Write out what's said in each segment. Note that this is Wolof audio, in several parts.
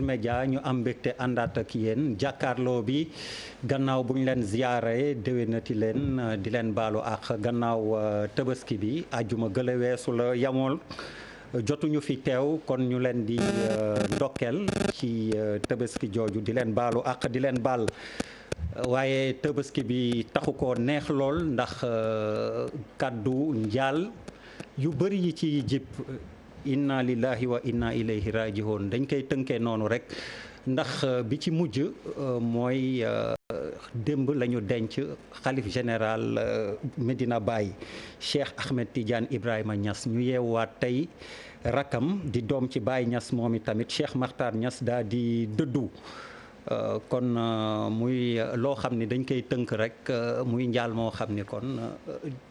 média ñu am mbégte àndaat ak yéen jàkkaarloo bi gannaaw bu ñu leen ziyaare déwénati leen di leen baalu ak gannaaw tabaski bi àjjuma gële weesu la yamool jotuñu fi teew kon ñu leen di ndokkeel ci tabaski jooju di leen baalu ak di leen baal waaye tabaski bi taxu ko neex lool ndax kàddu njaal yu bëri yi ci jib inna lillahi wa inna ilayhi rajihoon dañ koy tënkee noonu rek ndax bi ci mujj mooy démb la ñu denc xalif général Medina Baye Cheikh Ahmed Tidiane Ibrahima Niass ñu yeewaat tey rakam di doom ci Baye Niass moom i tamit Cheikh Makhtar Niass daa di dëddu kon muy loo xam ni dañ koy tënk rek muy njaal moo xam ni kon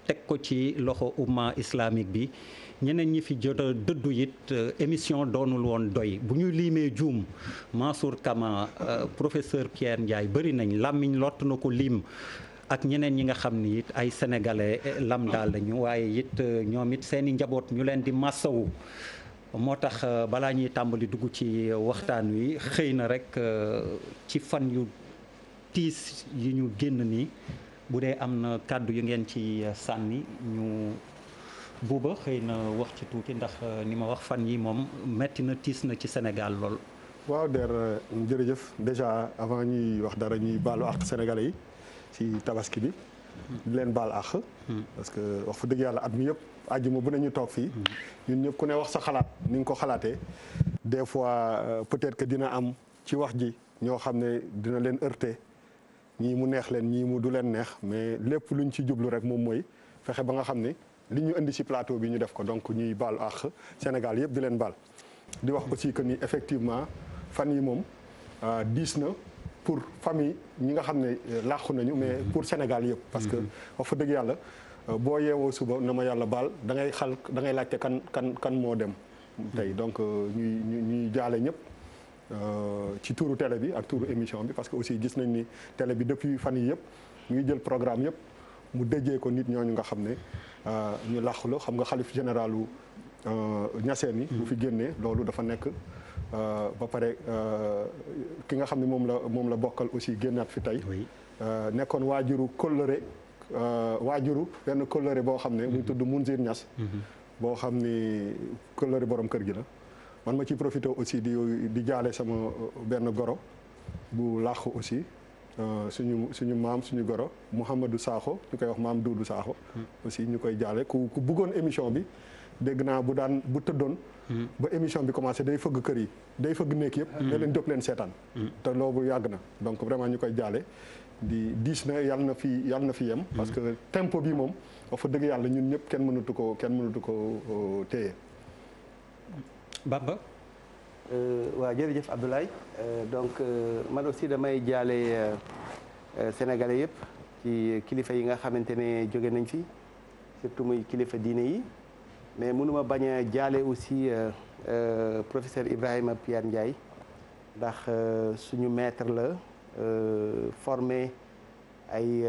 teg ko ci loxo umma islamique bi ñeneen ñi fi jot a dëddu it émission doonul woon doy bu ñu liimee juum Mansour Kama professeur Pierre Ndiaye bëri nañ làmmiñ lott na ko lim ak ñeneen ñi nga xam ni it ay sénégalais lam daal lañu waaye it ñoom it seeni njaboot ñu leen di massawu moo tax balaa ñuy tàmbali dugg ci waxtaan wi xëy na rek ci fan yu tiis yi ñu génn nii bu dee am na kàddu yu ngeen ci sànni ñu buuba xëy na wax ci tuuti ndax ni ma wax fan yi moom metti na tiis na ci Sénégal lool. waaw Der jërëjëf déjà avant ñuy wax dara ñuy baalu àq sénégalais yi ci tabaski bi di leen baal àq parce que wax fa dëgg yàlla at mi yëpp àjjuma bu nañu toog fii ñun ñëpp ku ne wax sa xalaat ni nga ko xalaatee des fois peut-être que dina am ci wax ji ñoo xam ne dina leen heurter ñii mu neex leen ñii mu du leen neex mais lépp luñ ci jublu rek moom mooy fexe ba nga xam ne li ñu indi ci plateau bi ñu def ko donc ñuy baal àq Sénégal yëpp di leen baal di wax aussi que ni effectivement fan yi moom diis na pour famille ñi nga xam ne làqu nañu mais pour Sénégal yëpp parce que wax fa dëgg yàlla boo yeewoo suba na ma yàlla baal da ngay laajte kan moo dem tey donc ñuy jaale ñëpp ci turu télé bi ak turu émission bi parce que aussi gis nañ ni télé bi depuis fan yi yëpp ñuy jël programme yëpp mu déjee ko nit ñooñu nga xam ne ñu làqu la xam nga xalif généralu Ñaseen yi bu fi génnee loolu dafa nekk ba pare ki nga xam ne moom la bokkal aussi génnaat fi tey nekkoon waajuru kóllëre benn kóllëre boo xam ne muy tudd Mounzir Niass boo xam ni kóllëre borom kër gi la man ma ci profité aussi di jaale sama benn goro bu làqu aussi suñu maam suñu goro Mouhamadou Sakho ñu koy wax maam Doudou Sakho aussi ñu koy jaale ku bëggoon émission bi dégg naa bu tëddoon ba émission bi commencé day fëgg kër yi day fëgg néeg yëpp ne leen jóg leen seetaan te loolu yàgg na donc vraiment ñu koy jaale di diis na yàlla na fi yem parce que tempo bi moom wax fa dëgg yàlla ñun ñëpp kenn mënatu ko téye Bamba waaw jërëjëf Abdoulaye donc man aussi damay jaale sénégalais yëpp ci kilifa yi nga xamante ne jóge nañ fi surtout muy kilifa diine yi mais mënuma bañ a jaale aussi professeur Ibrahima Pierre Ndiaye ndax suñu maître la formé ay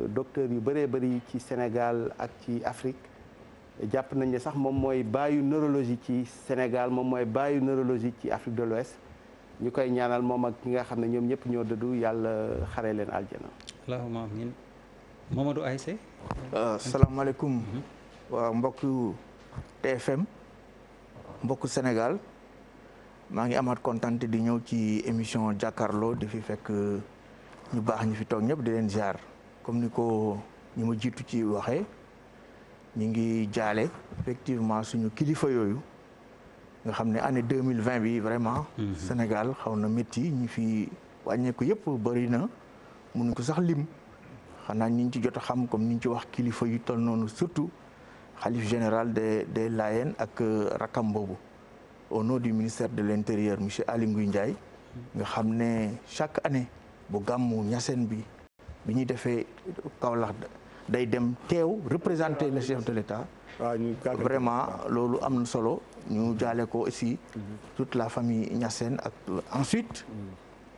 docteurs yu bëree bëri ci Sénégal ak ci Afrique jàpp nañ ne sax moom mooy baayu neurologie ci Sénégal moom mooy baayu neurologie ci Afrique de l'Ouest ñu koy ñaanal moom ak ki nga xam ne ñoom ñëpp ñoo dëddu yàlla xare leen aljana. allahumma amiin. Mamadou Aïssé. salaamaaleykum. waaw mbokku TFM mbokku Sénégal maa ngi amaat kontaan di ñëw ci émission jàkkaarloo di fi fekk ñu baax ñu fi toog ñëpp di leen ziar comme ni ko ñu ma jiitu ci waxee. ñu ngi jaale effectivement suñu kilifa yooyu nga xam ne année 2020 bi vraiment Sénégal xaw na métti ñi fi wàññeeku yëpp bëri na mënuñ ko sax lim xanaa ñi ci jot a xam comme ni ñu ci wax kilifa yu toll noonu surtout xalif général des Layènes ak rakam boobu au nom du ministère de l'Intérieur monsieur Aly Ngouille Ndiaye nga xam ne chaque année bu gàmmu Ñaseen bi ñuy defee Kaolack day dem teew représenter le chef de l'État vraiment loolu am na solo ñu jaale ko aussi toute la famille Niassène ak ensuite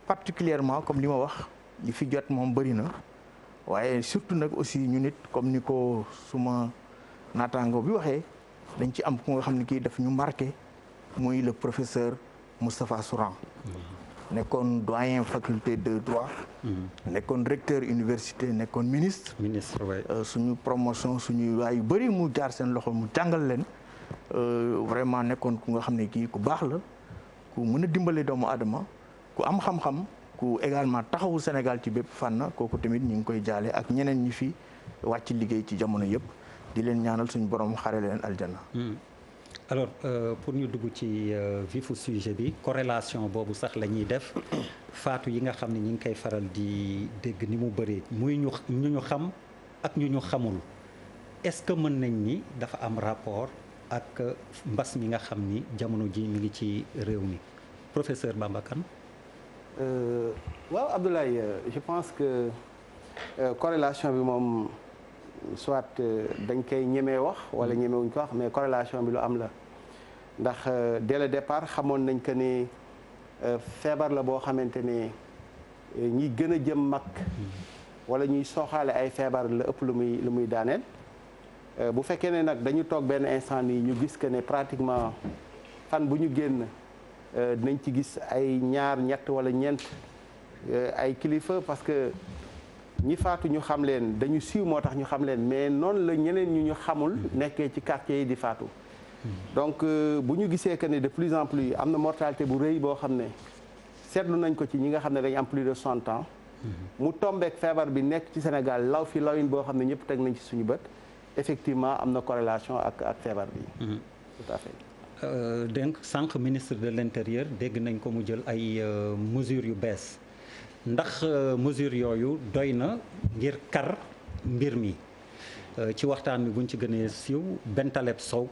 particulièrement comme li ma wax li fi jot moom bëri na waaye surtout nag aussi ñu nit comme ni ko suma naataango bi waxee dañ ci am ku nga xam ne kii daf ñu marqué muy le professeur Moustapha Souran nekkoon doyen faculté de droit. nekkoon recteur université nekkoon ministre. suñu promotion suñu waay yu bëri mu jaar seen loxo mu jàngal leen vraiment nekkoon ku nga xam ne kii ku baax la ku mën a dimbale doomu aadama ku am xam-xam ku également taxawu Sénégal ci bépp fànn kooku tamit ñu ngi koy jaale ak ñeneen ñi fi wàcc liggéey ci jamono yëpp di leen ñaanal suñu borom xare leen aljana. alors pour ñu dugg ci vifu sujet bi corrélation boobu sax la ñuy def faatu yi nga xam ne ñi ngi koy faral di dégg ni mu bëree muy ñu xam ak ñu xamul est-ce que mën nañ ni dafa am rapport ak mbas mi nga xam ni jamono ji mi ngi ci réew mi professeur Bamba Kane. waaw Abdoulaye je pense que corrélation bi moom soit dañ koy ñemee wax wala ñemewuñ ko wax mais corrélation bi lu am la ndax dès le départ xamoon nañ que ni feebar la boo xamante ne ñi gën a jëm mag wala ñuy sooxaale ay feebar la ëpp lu muy daaneel bu fekkee ne nag dañu toog benn instant nii ñu gis que ne pratiquement fan bu ñu génn dinañ ci gis ay ñaar ñett wala ñeent ay kilifa parce que ñi faatu ñu xam leen dañu siiw moo tax ñu xam leen mais noonu la ñeneen ñu xamul nekkee ci quartier yi di faatu donc bu ñu gisee que ne de plus en plus am na mortalité bu rëy boo xam ne seetlu nañ ko ci ñi nga xam ne dañu am plus de 100 ans mu tombeek feebar bi nekk ci Sénégal law fi lawin boo xam ne ñëpp teg nañ ci suñu bët effectivement am na corrélation ak feebar bi tout à fait donc sànq ministre de l'intérieur dégg nañ ko mu jël ay mesures yu bees ndax mesures yooyu doy na ngir kar mbir mi ci waxtaan bi buñ ci gënee siiw Bentaleb Sow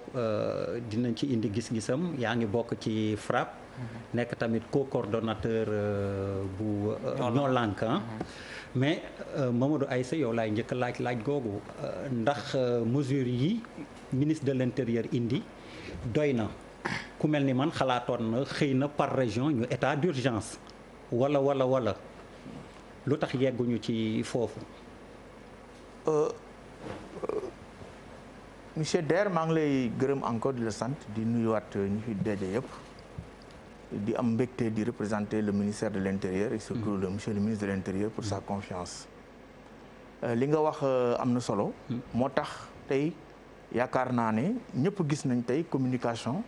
dinañ ci indi gis-gisam yaa ngi bokk ci FRAPP nekk tamit co-coordonnateur bu ñoo lànk mais Mamadou Aïssa yow laay njëkk laaj googu ndax mesures yi ministre de l'intérieur indi doy na ku mel ni man xalaatoon na xëy na par région ñu état d'urgence wala lu tax yegguñu ci foofu. monsieur Der maa ngi lay gërëm encore di la sant di nuyuwaat ñu fi daje yëpp di am mbégte di représenter le ministère de l'intérieur et surtout le monsieur le ministre de l'intérieur pour sa confiance. li nga wax am na solo. moo tax tey yaakaar naa ne ñëpp gis nañ tey communication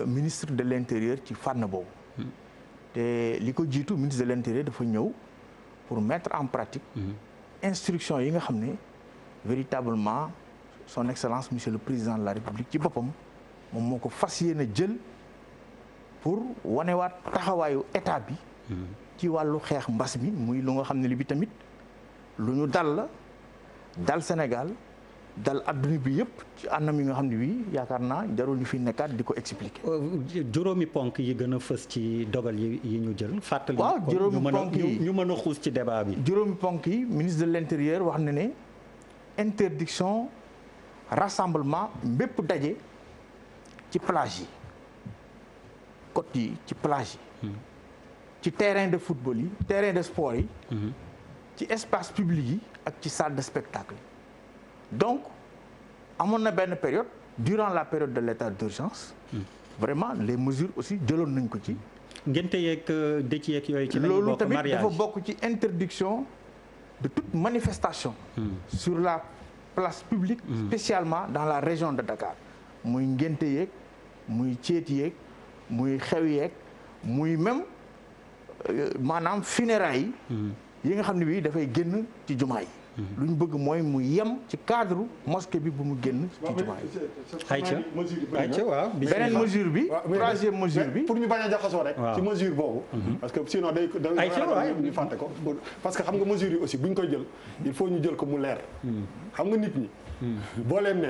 ministre de l'intérieur ci fànn boobu. te li ko jiitu ministre de l'intérieur dafa ñëw pour mettre en pratique instruction yi nga xam ne véritablement son excellence monsieur le président de la république ci boppam moom moo ko fas yéene jël pour wanewaat taxawaayu état bi ci wàllu xeex mbas mi muy lu nga xam ne li bi tamit lu ñu dal Sénégal dal adduna bi yëpp ci anam yi nga xam ne bii yaakaar naa jarul ñu fi nekkaat di ko expliquer. juróomi ponk yi gën a fës ci dogal yi ñu jël. fàttali waaw juróomi ponk yi ñu mën a xuus ci débat bi. juróomi ponk yi ministre de l'intérieur wax na ne interdiction rassemblement mbépp daje ci plage yi côte yi ci plage yi. ci terrain de football yi terrain de sport yi. ci espace public yi ak ci salle de spectacle yi. donc amoon na benn période durant la période de l'état d'urgence vraiment les mesures aussi jëloon nañ ko ci. ngénte yeeg dëcc yeeg yooyu ci lañu bokk loolu tamit mariage dafa bokk ci interdiction de toute manifestation. sur la place publique. spécialement dans la région de Dakar. muy ngénte yeeg muy ceet yeeg muy xew yeeg muy même maanaam funérailles yi nga xam ne bii dafay génn ci jumaa yi. lu ñu bëgg mooy mu yem ci cadre mosquée bi bu mu génn ci jumaa yi. ayca waaw beneen mesure bi troisième mesure bi pour ñu bañ a jaxasoo rek ci mesure boobu parce que sinon day ñu fàtte ko parce que xam nga mesure yi aussi bu ñu koy jël il faut ñu jël ko mu leer xam nga nit ñi boo leen ne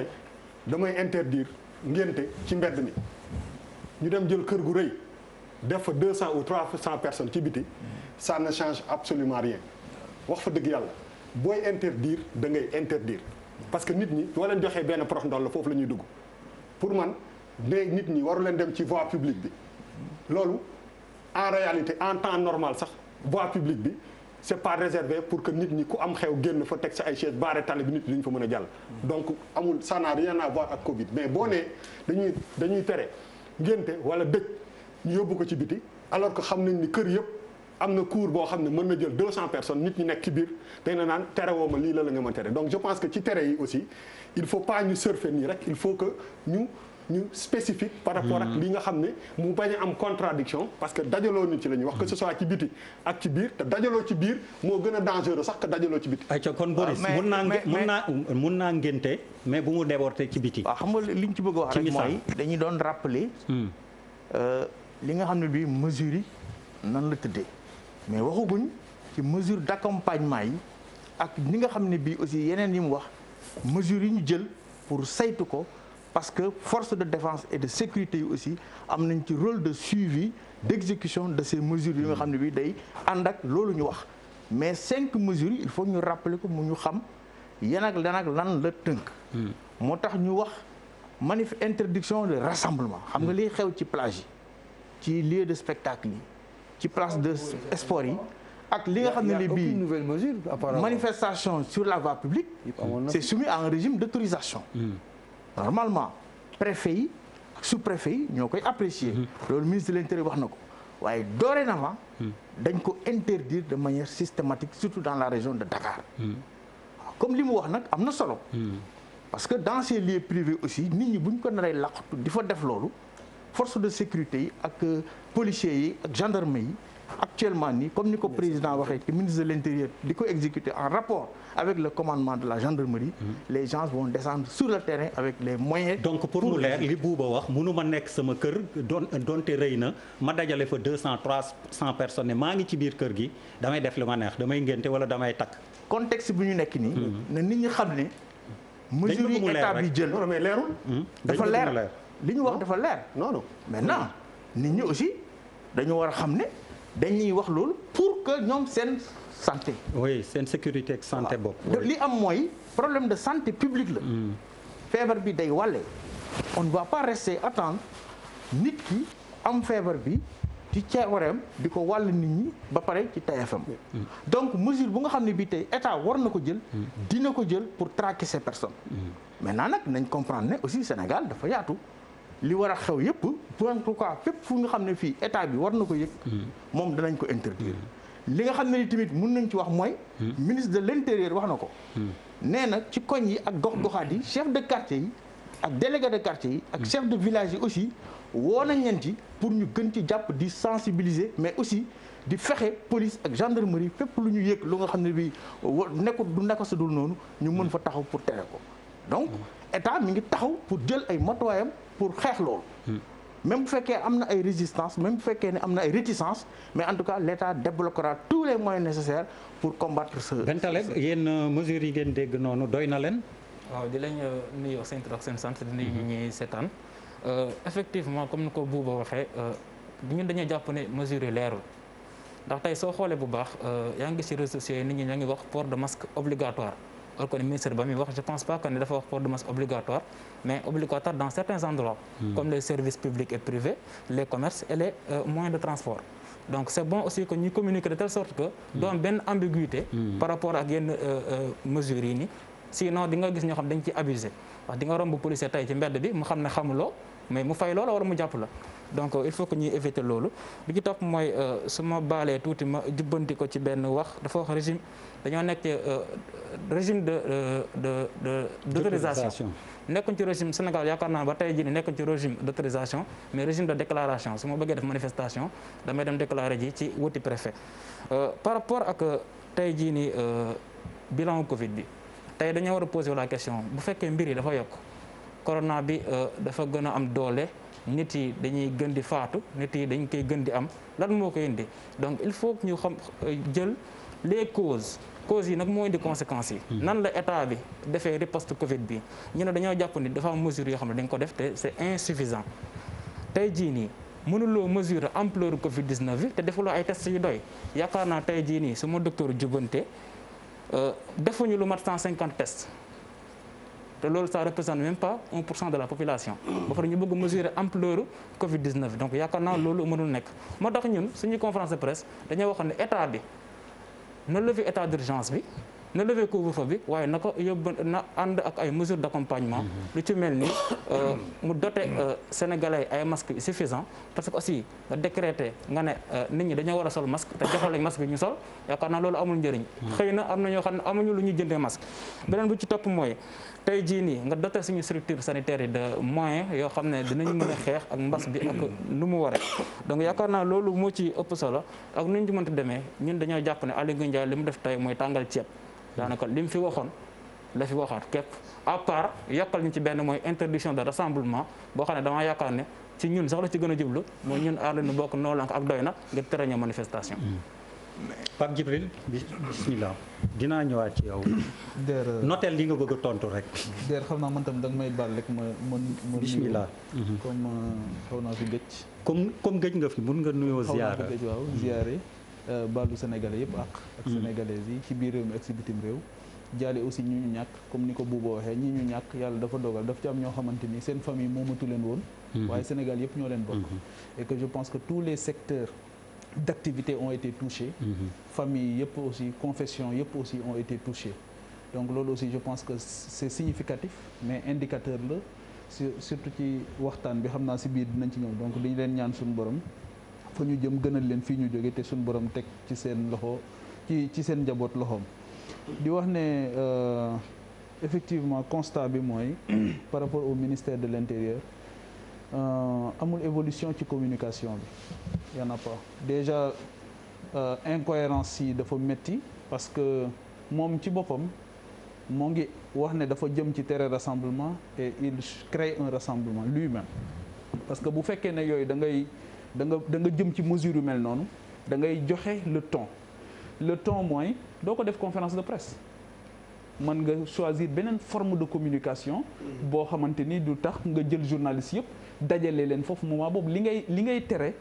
damay interdire ngénte ci mbedd mi ñu dem jël kër gu rëy def fa 200 ou 300 personnes ci biti ça ne change absolument rien wax fa dëgg yàlla booy interdire da ngay interdire parce que nit ñi boo leen joxee benn prox ndoll la foofu la ñuy dugg pour man ne nit ñi waru leen dem ci voie publique bi loolu en réalité en temps normal sax voie publique bi c'est pas réservé pour que nit ñi ku am xew génn fa teg sa ay chaise barré tali bi nit ñi duñ fa mën a jàll donc amul ça n'a rien à voir ak Covid mais boo nee dañuy tere ngénte wala dëj ñu yóbbu ko ci biti alors que xam nañ ni kër yëpp am na cour boo xam ne mën na jël 200 personnes nit ñi nekk ci biir day na naan tere woo ma lii la nga ma tere donc je pense que ci tere yi aussi il faut pas ñu surfer nii rek il faut que ñu spécifique par rapport ak li nga xam ne mu bañ a am contradiction parce que dajaloo nit ci la ñuy wax que ce soit ci biti ak ci biir te dajaloo ci biir moo gën a dangereux sax que dajaloo ci biti. ayca kon Boris mun naa ngénte mais bu mu déborder ci biti. waaw xam nga li ñu ci bëgg a wax rek mooy dañuy doon rappeler li nga xam ne bii mesures yi nan la tëddee mais waxaguñ ci mesure d'accompagnement yi ak ñi nga xam ne bii aussi yeneen yi mu wax mesures yi ñu jël pour saytu ko. Parce que force de défense et de sécurité yi aussi am nañ ci rôle de suivi d'exécution de ces mesures yi nga xam ne bii day ànd ak loolu ñu wax mais 5 mesures yi il faut ñu rappeler ko mu ñu xam yan ak lan la tënk. moo tax ñu wax interdiction de rassemblement. xam nga liy xew ci plage yi ci lieu de spectacle yi ci place de sport yi. ak li nga xam ne bii manifestation sur la voie publique. c'est soumis à un régime d'autorisation. Normalement préfet yi ak sous-préfet yi ñoo koy apprécier. loolu ministre de l'Intérieur wax na ko waaye dorénavant dañ ko interdire de manière systématique surtout dans la région de Dakar. comme li mu wax nag am na solo. parce que dans ces lieux privés aussi nit ñi bu ñu ko naree laqatu di fa def loolu force de sécurité yi ak policiers yi ak gendarmes yi actuellement nii comme ni ko président waxee ci ministre de l'Intérieur di ko exécuter en rapport avec le commandement de la gendarmerie. Les gens vont descendre sur le terrain avec les moyens. donc pour mu leer li buuba wax mënu ma nekk sama kër doonte rëy na ma dajale fa 200 300 personnes ne maa ngi ci biir kër gi damay def li ma neex damay ngénte wala damay takk. contexte bi ñu nekk nii. na nit ñi xam ne. mesures yi état bi jël non mais leerul. dafa leer li ñu wax dafa leer. non maintenant nit ñi aussi dañu war a xam ne dañuy wax loolu pour que ñoom seen santé. oui seen sécurité ak santé bopp. li am mooy problème de santé publique la. feebar bi day wàlle. on ne va pas rester attendre nit ki am feebar bi ci ceebareem di ko wàll nit ñi ba pare ci TFM. donc mesure bu nga xam ne bii tey état war na ko jël. dina ko jël pour traquer ces personnes. maintenant nag nañ comprendre ne aussi Sénégal dafa yaatu. li war a xew yëpp en tout cas fépp fu nga xam ne fii état bi war na ko yëg. moom danañ ko interdire. li nga xam ne ni tamit mën nañ ci wax mooy. ministre de l'Intérieur wax na ko. nee na ci koñ yi ak gox-goxaat yi chef de quartier yi ak délégué de quartier yi ak chef de village yi aussi woo nañ leen ci pour ñu gën ci jàpp di sensibiliser mais aussi di fexe police ak gendarmerie fépp lu ñu yëg lu nga xam ne bii nekkul du naka sa dul noonu ñu mën fa taxaw pour tere ko donc état mi ngi taxaw pour jël ay matuwaayam pour xeex loolu. même bu fekkee am na ay résistance même bu fekkee ne am na ay réticence mais en tout cas l'État débloquera tous les moyens nécessaires pour combattre ce. Bentaleb yéen mesures yi ngeen dégg noonu doy na leen. waaw di lañ nuyu seen tur ak seen sant di nuyu ñi seetaan effectivement comme ni ko Bouba waxee ñun dañuy jàpp ne mesures yi leerul ndax tey soo xoolee bu baax yaa ngi gis ci réseaux sociaux yi nit ñi ñaa ngi wax port de masque obligatoire. alors que le ministre ba muy wax je pense pas que ne dafa wax port de masque obligatoire mais obligatoire dans certains endroits comme les services publics et privés les commerces et les moyens de transport donc c'est bon aussi que ñu communiquer de telle sorte que doo am benn ambiguïté par rapport ak yenn mesures yi ni sinon di nga gis ñoo xam dañ ci abusé wax di nga romb policier tey ci mbedd bi mu xam ne xamuloo mais mu fay loola wala mu jàpp la donc il faut que ñuy éviter loolu bi ci topp mooy su ma baalee tuuti ma jubbanti ko ci benn wax dafa wax régime dañoo nekk ci régime d'autorisation nekkuñ ci régime Sénégal yaakaar naa ba tey jii ni nekkuñ ci régime d'autorisation mais régime de déclaration su ma bëggee def manifestation damay dem déclarer ji ci wuti préfet par rapport ak tey jii ni bilan Covid bi tey dañoo war a poser la question bu fekkee mbir yi dafa yokk corona bi dafa gën a am doole nit yi dañuy gën di faatu nit yi dañ koy gën di am lan moo koy indi donc il faut que ñu xam jël les causes yi nag moo indi conséquences yi nan la état bi defee riposte Covid bi ñu ne dañoo jàpp ni dafa am mesure yoo xam ne dañ ko def te c'est insuffisant tey jii nii mënuloo mesure ampleur Covid 19 bi te defuloo ay tests yu doy yaakaar naa tey jii nii su ma docteur jubbante defuñu lu mat 150 tests te loolu ça représente même pas 1% de la population ba pare ñu bëgg mesurer ampleur Covid 19 donc yaakaar naa loolu mënul nekk moo tax ñun suñuy conférence de presse dañoo wax ne état bi na lever état d'urgence bi na lever couvre-feu bi waaye na ko yóbbu na ànd ak ay mesures d'accompagnement lu ci mel ni mu doter sénégalais ay masques suffisants parce que aussi nga décréter nga ne nit ñi dañoo war a sol masque te joxal lañ masque bi ñu sol yaakaar naa loolu amul njëriñ xëy na am na ñoo xam ne amuñu lu ñuy jëndee masque beneen bu ci topp mooy tey jii nii nga doter suñu structure sanitaire yi de moyens yoo xam ne dinañu mën a xeex ak mbas bi ak nu mu waree donc yaakaar naa loolu moo ci ëpp solo ak nu ñu ci mënti demee ñun dañoo jàpp ne Aly Ngouille Ndiaye li mu def tey mooy tàngal ceeb daanaka li mu fi waxoon la fi waxaat képp à part yokkal ñu ci benn mooy interdiction de rassemblement boo xam ne damaa yaakaar ne ci ñun sax la ci gën a jublu mooy ñun aar nu bokk noo lank ak doy na ngir tere ñu manifestation. Pape Djibril bismillah dinaa ñëwaat ci yow. noteel li nga bëgg a tontu rek. xam naa man tam danga may baal rek ma bismillah comme xaw naa fi gëj. comme gëj nga fi mun nga nuyoo ziyaara. xaw naa fi gëj waaw ziyaare baalu sénégalais yëpp ak sénégalaises yi ci biir réew mi ak ci bitim réew. jaale aussi ñi ñu ñàkk comme ni ko Bouba waxee ñi ñu ñàkk yàlla dafa dogal daf ci am ñoo xamante ni seen famille moomatu leen woon. waaye Sénégal yëpp ñoo leen bokk. et que je pense que tous les secteurs d'activité ont été touchés. famille yëpp aussi confession yëpp aussi ont été touchés. donc loolu aussi je pense que c'est significatif mais indicateur la surtout ci waxtaan bi xam naa ci biir dinañ ci ñëw donc dañu leen ñaan suñu borom fa ñu jëm gënal leen fii ñu jóge te suñu borom teg ci seen loxo ci seen njaboot loxoom. di wax ne effectivement constat bi mooy par rapport au ministère de l'Intérieur amul évolution ci communication bi y en a pas déjà incohérence yi dafa metti parce que moom ci boppam moo ngi wax ne dafa jëm ci tere rassemblement et il crée un rassemblement lui-même parce que bu fekkee ne yooyu da nga jëm ci mesure yu mel noonu da ngay joxe le ton mooy doo ko def conférence de presse mën nga choisir beneen forme de communication boo xamante ni du tax nga jël journaliste yëpp dajale leen foofu moment boobu li ngay tere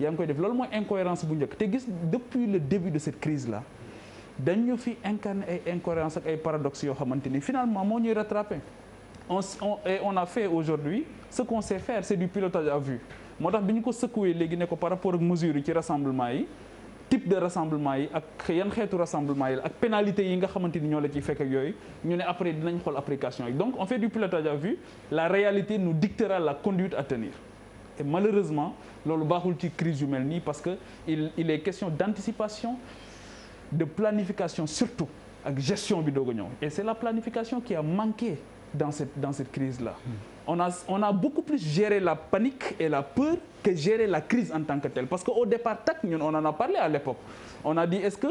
yaa ngi koy def loolu mooy incohérence bu njëkk te gis depuis le début de cette crise là dañu fi incarner ay incohérence ak ay paradoxes yoo xamante ni finalement moo ñuy rattraper on a fait aujourd'hui ce qu'on sait faire c'est du pilotage à vue moo tax bi ñu ko secoué léegi ne ko par rapport ak mesures yi ci rassemblement yi type de rassemblement yi ak yan xeetu rassemblement yi ak pénalité yi nga xamante ni ñoo la ciy fekk ak yooyu ñu ne après dinañ xool application yi donc on fait du pilotage à vue la réalité nous dictera la conduite à tenir et malheureusement loolu baaxul ci crise yu mel nii parce que il est question d'anticipation de planification surtout ak gestion bi doog a ñëw et c'est la planification qui a manqué dans cette crise là on a beaucoup plus géré la panique et la peur que gérer la crise en tant que telle parce que au départ ñun on en a parlé à l'époque on a dit est-ce que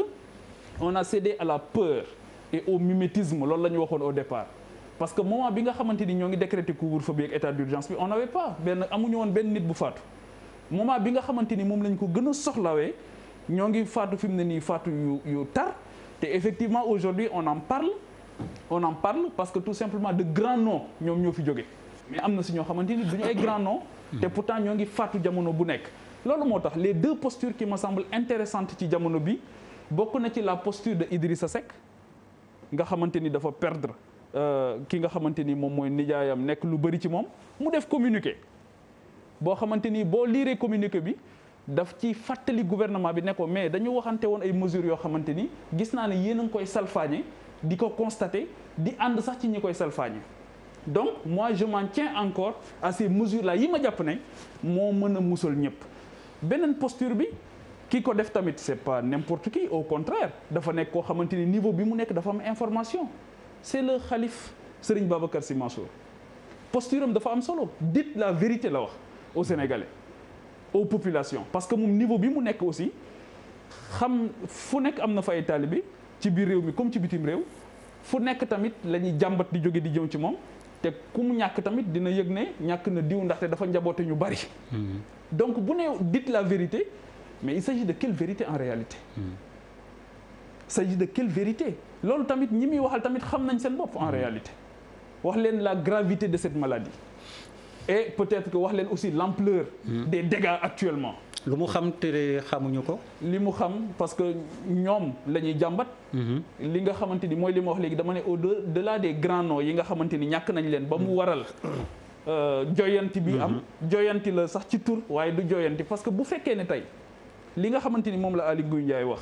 on a cédé à la peur et au mimétisme loolu la ñu waxoon au départ parce que moment bi nga xamante ni ñoo ngi décréter couvre-feu bi ak état d'urgence bi on n'avait pas amuñu woon benn nit bu faatu moment bi nga xamante ni moom lañ ko gën a soxlawee ñoo ngi faatu fi mu ne nii faatu yu tar te effectivement aujourd'hui on en parle parce que tout simplement de grands noms ñoom ñoo fi jóge mais am na si ñoo xamante ni duñu ay grands noms te pourtant ñoo ngi faatu jamono bu nekk loolu moo tax les deux postures qui me semblent intéressantes ci jamono bi bokk na ci la posture de Idrissa Seck nga xamante ni dafa perdre ki nga xamante ni moom mooy nijaayam nekk lu bari ci moom mu def communiqué boo xamante ni boo liiree communiqué bi daf ci fàttali gouvernement bi ne ko mais dañu waxante woon ay mesures yoo xamante ni gis naa ne yéen a ngi koy salfaañe di ko constater di ànd sax ci ñi koy salfaañe donc moi je m'en tiens encore à ces mesures là yi ma jàpp ne moo mën a musal ñëpp beneen posture bi ki ko def tamit c'est pas n'importe qui au contraire dafa nekk koo xamante ni niveau bi mu nekk dafa am information c'est le khalife Serigne Babacar Sy Mansour posture am dafa am solo dites la vérité la wax aux Sénégalais aux populations parce que moom niveau bi mu nekk aussi xam fu nekk am na fa ay taalibe ci biir réew mi comme ci bitim réew fu nekk tamit la ñuy jàmbat di jóge di jëm ci moom te ku mu ñàkk tamit dina yëg ne ñàkk na diw ndaxte dafa njaboote ñu bari donc bu ne dites la vérité mais il s'agit de quelle vérité en réalité il s'agit de quelle vérité loolu tamit ñi muy waxal tamit xam nañ seen bopp en réalité wax leen la gravité de cette maladie et peut-être que wax leen aussi l'ampleur des dégâts actuellement lu mu xam te xamuñu ko. li mu xam parce que ñoom la ñuy jàmbat. li nga xamante ni mooy li ma wax léegi dama ne au-delà des grands noms yi nga xamante ni ñàkk nañ leen ba mu waral joyanti bi am. joyanti la sax ci tur waaye du joyanti parce que bu fekkee ne tey li nga xamante ni moom la Aly Ngouille Ndiaye wax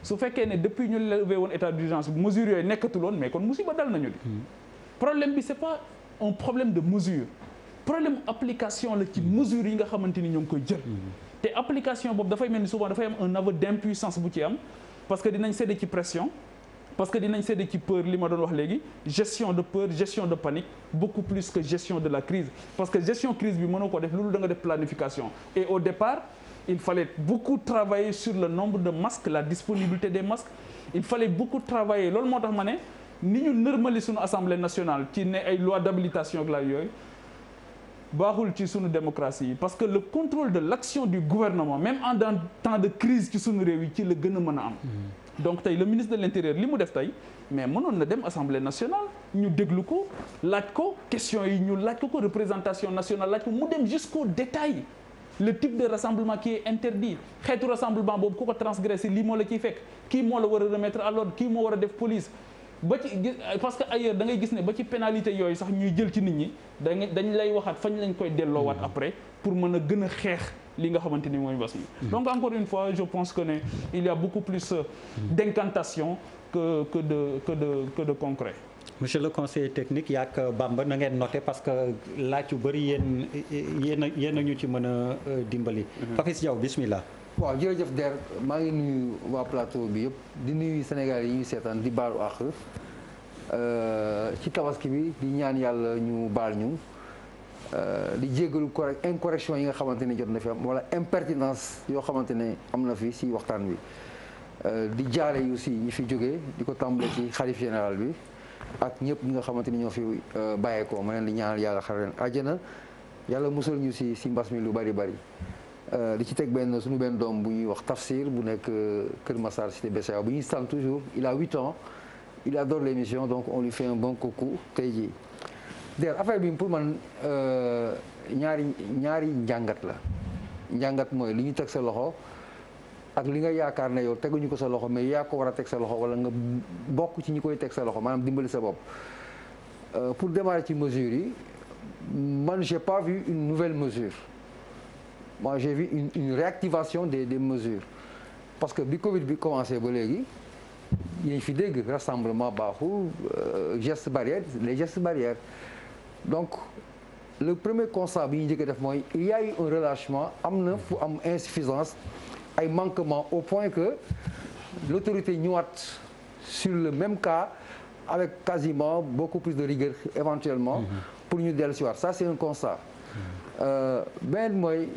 su fekkee ne depuis ñu levé woon état d'urgence bi mesures yooyu nekkatul woon mais kon musiba dal nañu di problème bi c'est pas un problème de mesure problème application la ci mesures yi nga xamante ni ñoo ngi koy jël te application boobu dafay mel ni souvent dafay am un aveu d'impuissance bu ci am parce que dinañ céder ci pression parce que dinañ céder ci peur li ma doon wax léegi gestion de peur gestion de panique beaucoup plus que gestion de la crise parce que gestion crise bi mënoo ko def loolu da nga def planification et au départ il fallait beaucoup travailler sur le nombre de masques la disponibilité des masques il fallait beaucoup travailler loolu moo tax ma ne ni ñu normali suñu assemblée nationale ci ne ay loi d'habilitation ak la yooyu baaxul ci suñu démocratie yi parce que le contrôle de l'action du gouvernement même en temps de crise ci suñu réew yi ci la gën a mën a am donc tey le ministre de l'intérieur li mu def tey mais mënoon na dem assemblée nationale ñu déglu ko laaj ko question yi ñu laaj ko représentation nationale laaj ko mu dem jusqu'au détail le type de rassemblement qui est interdit xeetu rassemblement boobu ku ko transgressé lii moo la ciy fekk kii moo la war a remettre à l'ordre kii moo war a def police ba ci parce que ailleurs da ngay gis ne ba ci pénalité yooyu sax ñuy jël ci nit ñi dañ lay waxaat fañ lañ koy delloowaat après pour mën a gën a xeex li nga xamante ni mooy mbas mi donc encore une fois je pense que ne il y a beaucoup plus d'incantation que de concret. Monsieur le conseiller technique yaak Bamba na ngeen noté parce que laaj yu bëri yéen a ñu ci mën a dimbali. Papis Diaw bismillah. waaw jërëjëf Der maa ngi nuyu waa plateau bi yëpp di nuyu Sénégal yi ñu seetaan di baalu àq ci tabaski bi di ñaan yàlla ñu baal ñu di jéggalu incorrection yi nga xamante ne jot na fi am wala impertinence yoo xamante ne am na fi si waxtaan bi di jaale yu si ñi fi jógee di ko tàmbale ci xalif général bi ak ñëpp ñi nga xamante ni ñoo fi bàyyeekoo ma leen di ñaanal yàlla xare leen àjjana yàlla musal ñu si mbas mi lu bari di ci teg suñu benn doom bu ñuy wax Tafsir bu nekk Kër Massar cité BCEAO bu ñuy sant toujours il a 8 ans il adore l'émission donc on lui fait un bon coucou tey jii der affaire bi pour man ñaari njàngat la njàngat mooy li ñu teg sa loxo ak li nga yaakaar ne yow teguñu ko sa loxo mais yaa ko war a teg sa loxo wala nga bokk ci ñi koy teg sa loxo maanaam dimbali sa bopp pour démarrer ci mesures yi man j'ai pas vu une nouvelle mesure moi j'ai vu une réactivation des mesures parce que bi Covid bi commencé ba léegi yéen fi dégg rassemblement baaxul gestes barrières les gestes barrières donc le premier constat bi ñu njëkk a def mooy il y a eu un relâchement am na fu am insuffisance ay manquements au point que l'autorité ñëwaat sur le même cas avec quasiment beaucoup plus de rigueur éventuellement pour ñu dellu si waat ça c'est un constat beneen mooy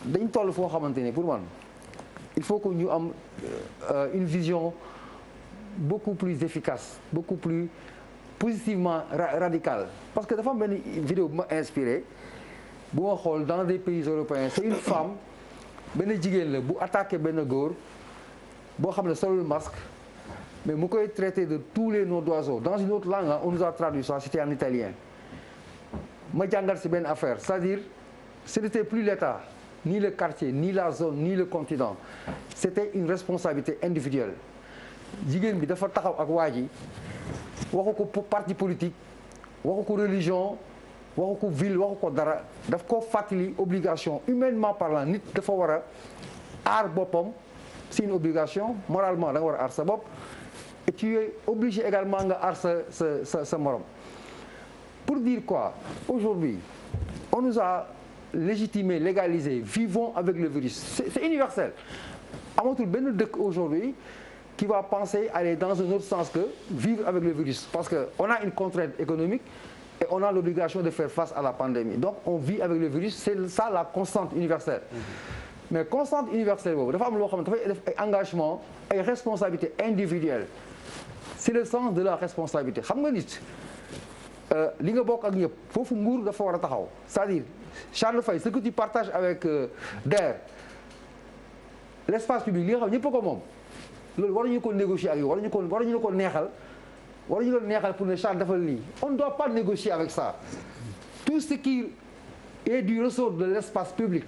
dañ toll foo xamante ne pour man il faut que ñu am une vision beaucoup plus efficace beaucoup plus positivement radicale parce que dafa am benn vidéo bu ma inspiré bu ma xool dans des pays européens c'est une femme benn jigéen la bu attaqué benn góor boo xam ne solul masque mais mu koy traité de tous les noms d'oiseaux dans une autre langue on nous a traduit ça c'était en italien ma jàngal ci benn affaire c'est-à-dire ce n'était plus l'État ni le quartier ni la zone ni le continent c'était une responsabilité individuelle jigéen bi dafa taxaw ak waa ji waxu ko parti politique waxu ko religion waxu ko ville waxu ko dara daf ko fàttali obligation humainement parlant nit dafa war a aar boppam c'est une obligation moralement da nga war a aar sa bopp et tu es obligé également nga aar sa morom pour dire quoi aujourd'hui on nous a légitimé légalisé vivons avec le virus c'est universel amatul benn dëkk aujourd'hui qui va penser aller dans un autre sens que vivre avec le virus parce que on a une contrainte économique et on a l'obligation de faire face à la pandémie donc on vit avec le virus c'est ça la constante universelle mais constante universelle boobu dafa am loo xam ne dafay def ay engagement ay responsabilités individuelles c'est le sens de la responsabilité xam nga nit li nga bokk ak ñëpp foofu nguur dafa war a taxaw c'est-à-dire Charles Faye ce que tu partages avec Der l'espace public li nga xam ñëpp ko moom loolu waruñu ko négocier ak yow waruñu ko neexal waruñu ko neexal pour ne Charles defal lii on ne doit pas négocier avec ça tout ce qui est du ressort de l'espace public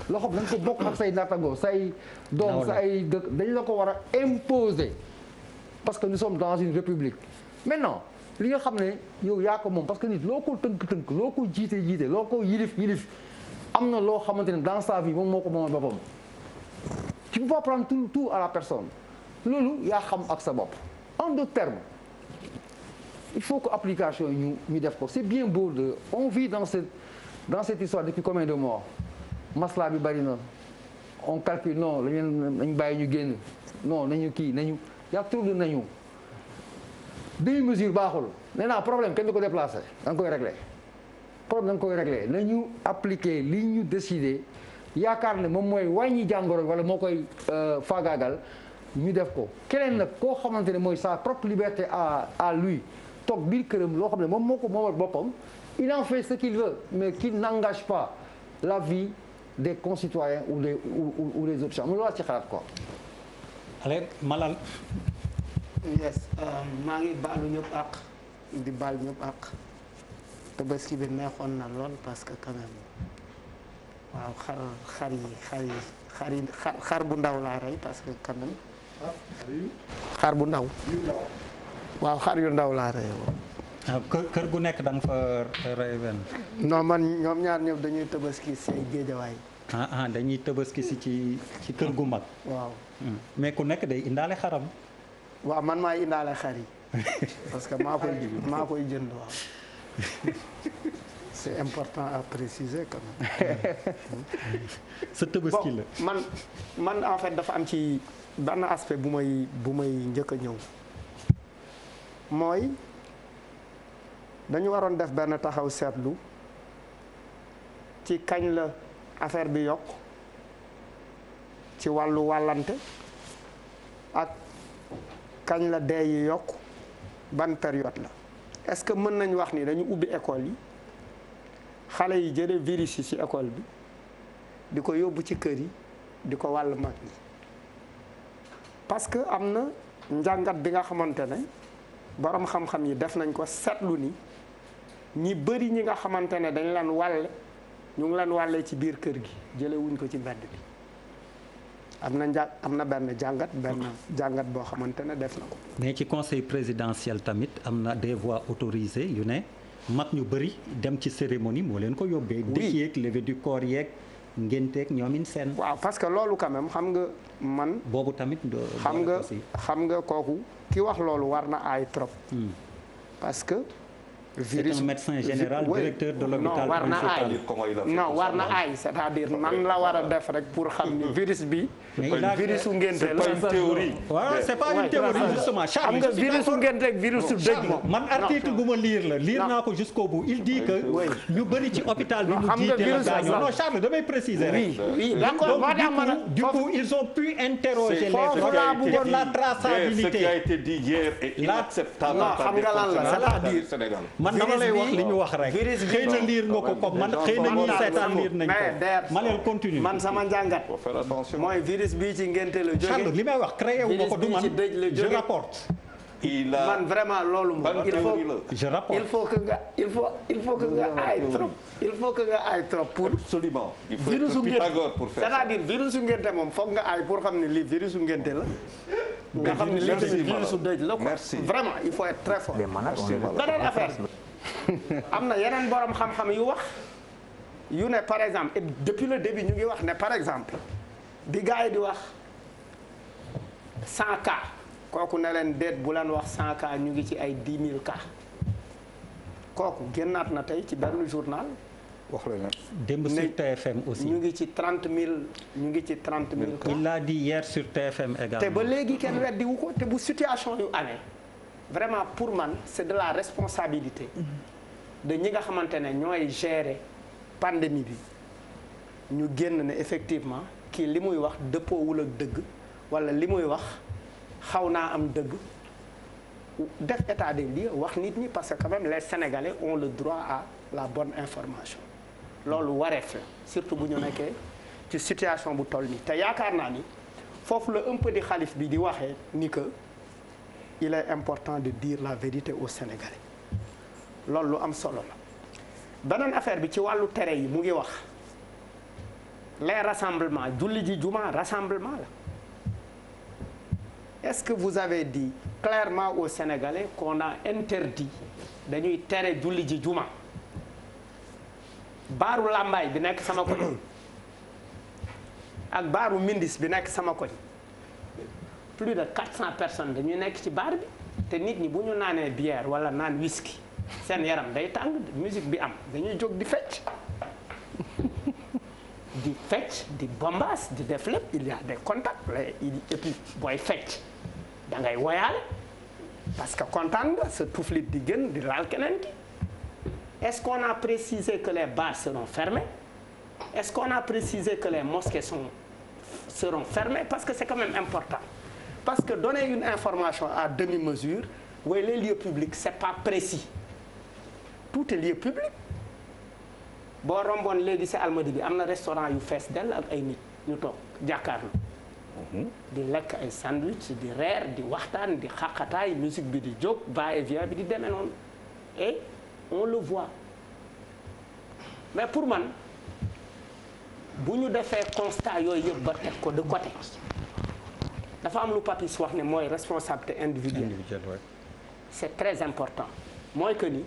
loo xam dañ ko bokk ak say naataango say doom say dëkk dañu la ko war a imposer parce que nous sommes dans une république maintenant li nga xam ne yow yaa ko moom parce que nit loo ko tënk loo ko jiite loo ko yilif am na loo xamante ne dans sa vie moom moo ko moomal boppam tu peux pas prendre tout à la personne loolu yaa xam ak sa bopp en d'autres termes il faut que application yi ñu def ko c'est bien beau de on vit dans cette histoire depuis combien de mois masla bi bari na on calcule non nañ bàyyi ñu génn non nañu kii nañu y a trop de nañu deux mesures baaxul nee naa problème kenn du ko déplacé da nga koy réglé problème da nga koy réglé nañu appliquer li ñu décidé yaakaar ne moom mooy wàññi jàngoro wala moo koy faagaagal ñu def ko keneen nag koo xamante ne mooy sa propre liberté à lui toog biir këram loo xam ne moom moo ko moomal boppam il en fait ce qu'il veut mais qui n'engage pas la vie des concitoyens ou des autres gens mu loolu ci xalaat quoi. allez Malal. yes maa ngi baalu ñëpp àq di baal ñëpp àq tabaski bi neexoon na lool parce que quand même waaw xar bu ndaw laa rey parce que quand même xar bu ndaw waaw xar yu ndaw laa rey kër gu nekk da nga fa rey benn. non man ñoom ñaar ñëpp dañuy tabaski si géejawaay. dañuy tabaski si ci kër gu mag. waaw mais ku nekk day indaale xaram. waaw man maay indaale xar yi parce que maa koy jënd waaw. c'est important à préciser quand même. sa tabaski la. man en fait dafa am ci benn aspect bu may njëkk a ñëw mooy dañu waroon def benn taxaw seetlu ci kañ la affaire bi yokk ci wàllu wàllante ak kañ la dee yi yokk ban période la est-ce que mën nañu wax ni dañu ubbi école yi xale yi jëlee virus yi ci école bi di ko yóbbu ci kër yi di ko wàll mag ñi parce que am na njàngat bi nga xamante ne boroom xam-xam yi def nañ ko seetlu ni ñi bëri ñi nga xamante ne dañ leen wàlle ñu ngi leen wàllee ci biir kër gi jële wuñ ko ci mbedd bi am na benn jàngat boo xamante ne def na ko. mais ci conseil présidentiel tamit am na des voix autorisées yu ne mag ñu bëri dem ci cérémonie moo leen ko yóbbee. oui dëkk yeeg levée du corps yeeg ngénteeg ñoomin seen. waaw parce que loolu quand même xam nga man. boobu tamit xam nga kooku ki wax loolu war na aay trop. parce que. c'est un médecin général directeur de l'hôpital non war na aay c'est-à-dire nan la war a def rek pour xam ni virus bi. virusu ngénte la c'est pas une théorie. waaw c'est pas une théorie justement. xam nga virusu ngénte ak virusu dëj moom. man article bu ma lire naa ko jusqu'au bout il dit que ñu bëri ci hôpital bi mu jiite la gaañoo non Charles damay préciser rek. oui d'accord moo tax man du coup ils ont pu interroger les gens la traçabilité. ce qui a été dit hier est inacceptable. xam nga lan la c'est-à-dire man dama lay wax li ñu wax rek xëy na liir nga ko comme man xëy na ñi seetaan liir nañ ko Malel continue man sama njàngat mooy virus bii ci ngénte la jóge Charles li may wax créé wu ma ko du man je rapporte man vraiment loolu moom il faut que nga aay trop pour absolument virusu ngénte c'est-à-dire virusu ngénte moom foog nga aay pour xam ne lii virusu ngénte la nga xam ne lii virusu dëj la quoi vraiment il faut être très fort beneen affaire am na yeneen borom xam-xam yu wax yu ne par exemple et depuis le début ñu ngi wax ne par exemple bi gars yi di wax 100 cas kooku ne leen déet bu leen wax 100 cas ñu ngi ci ay 10 000 cas kooku génnaat na tey ci benn journal wax la ne démb sur TFM aussi ñu ngi ci 30 000 ñu ngi ci 30 000 cas. il l'a dit hier sur TFM également. te ba léegi kenn weddiwu ko te bu situation yu amee vraiment pour man c'est de la responsabilité de ñi nga xamante ne ñooy gérer pandémie bi ñu génn ne effectivement kii li muy wax dëppoowul ak dëgg wala li muy wax xaw naa am dëgg def état des lieux wax nit ñi parce que quand même les Sénégalais ont le droit à la bonne information loolu wareef la surtout bu ñu nekkee ci situation bu toll nii te yaakaar naa ni foofu la un peu di xalif bi di waxee ni que il est important de dire la vérité aux Sénégalais loolu lu am solo la beneen affaire bi ci wàllu tere yi mu ngi wax les rassemblements julli ji juma rassemblement la est-ce que vous avez dit clairement aux Sénégalais qu'on a interdit dañuy tere julli ji juma baaru làmbaay bi nekk sama koñ ak baaru mindis bi nekk sama koñ plus de 400 personnes dañuy nekk ci bar bi te nit ñi bu ñu naanee bière wala naan whisky seen yaram day tàng musique bi am dañuy jóg di fecc di fecc di bombaas di def lépp il y a des contacts et puis booy fecc da ngay woyaale parce que kontaan nga sa tuflit di gën di laal keneen ki. Est-ce qu'on a précisé que les bars seront fermés? Est-ce qu'on a précisé que les mosquées seront fermées? Parce que c'est quand même important. Parce que donner une information à demi-mesure, oui, les lieux publics, c'est pas précis. Tout est lieu public. boo romboon léegi si Almadies bi am na restaurant yu fees dell ak ay nit ñu toog jàkkaarloo. di lekk ay sandwich di reer di waxtaan di xaqataay musique bi di jóg va et vient bi di demee noonu et on le voit mais pour man bu ñu defee constat yooyu yëpp ba teg ko de côté dafa am lu Papis wax ne mooy responsabilité individuelle c'est très important mooy que ni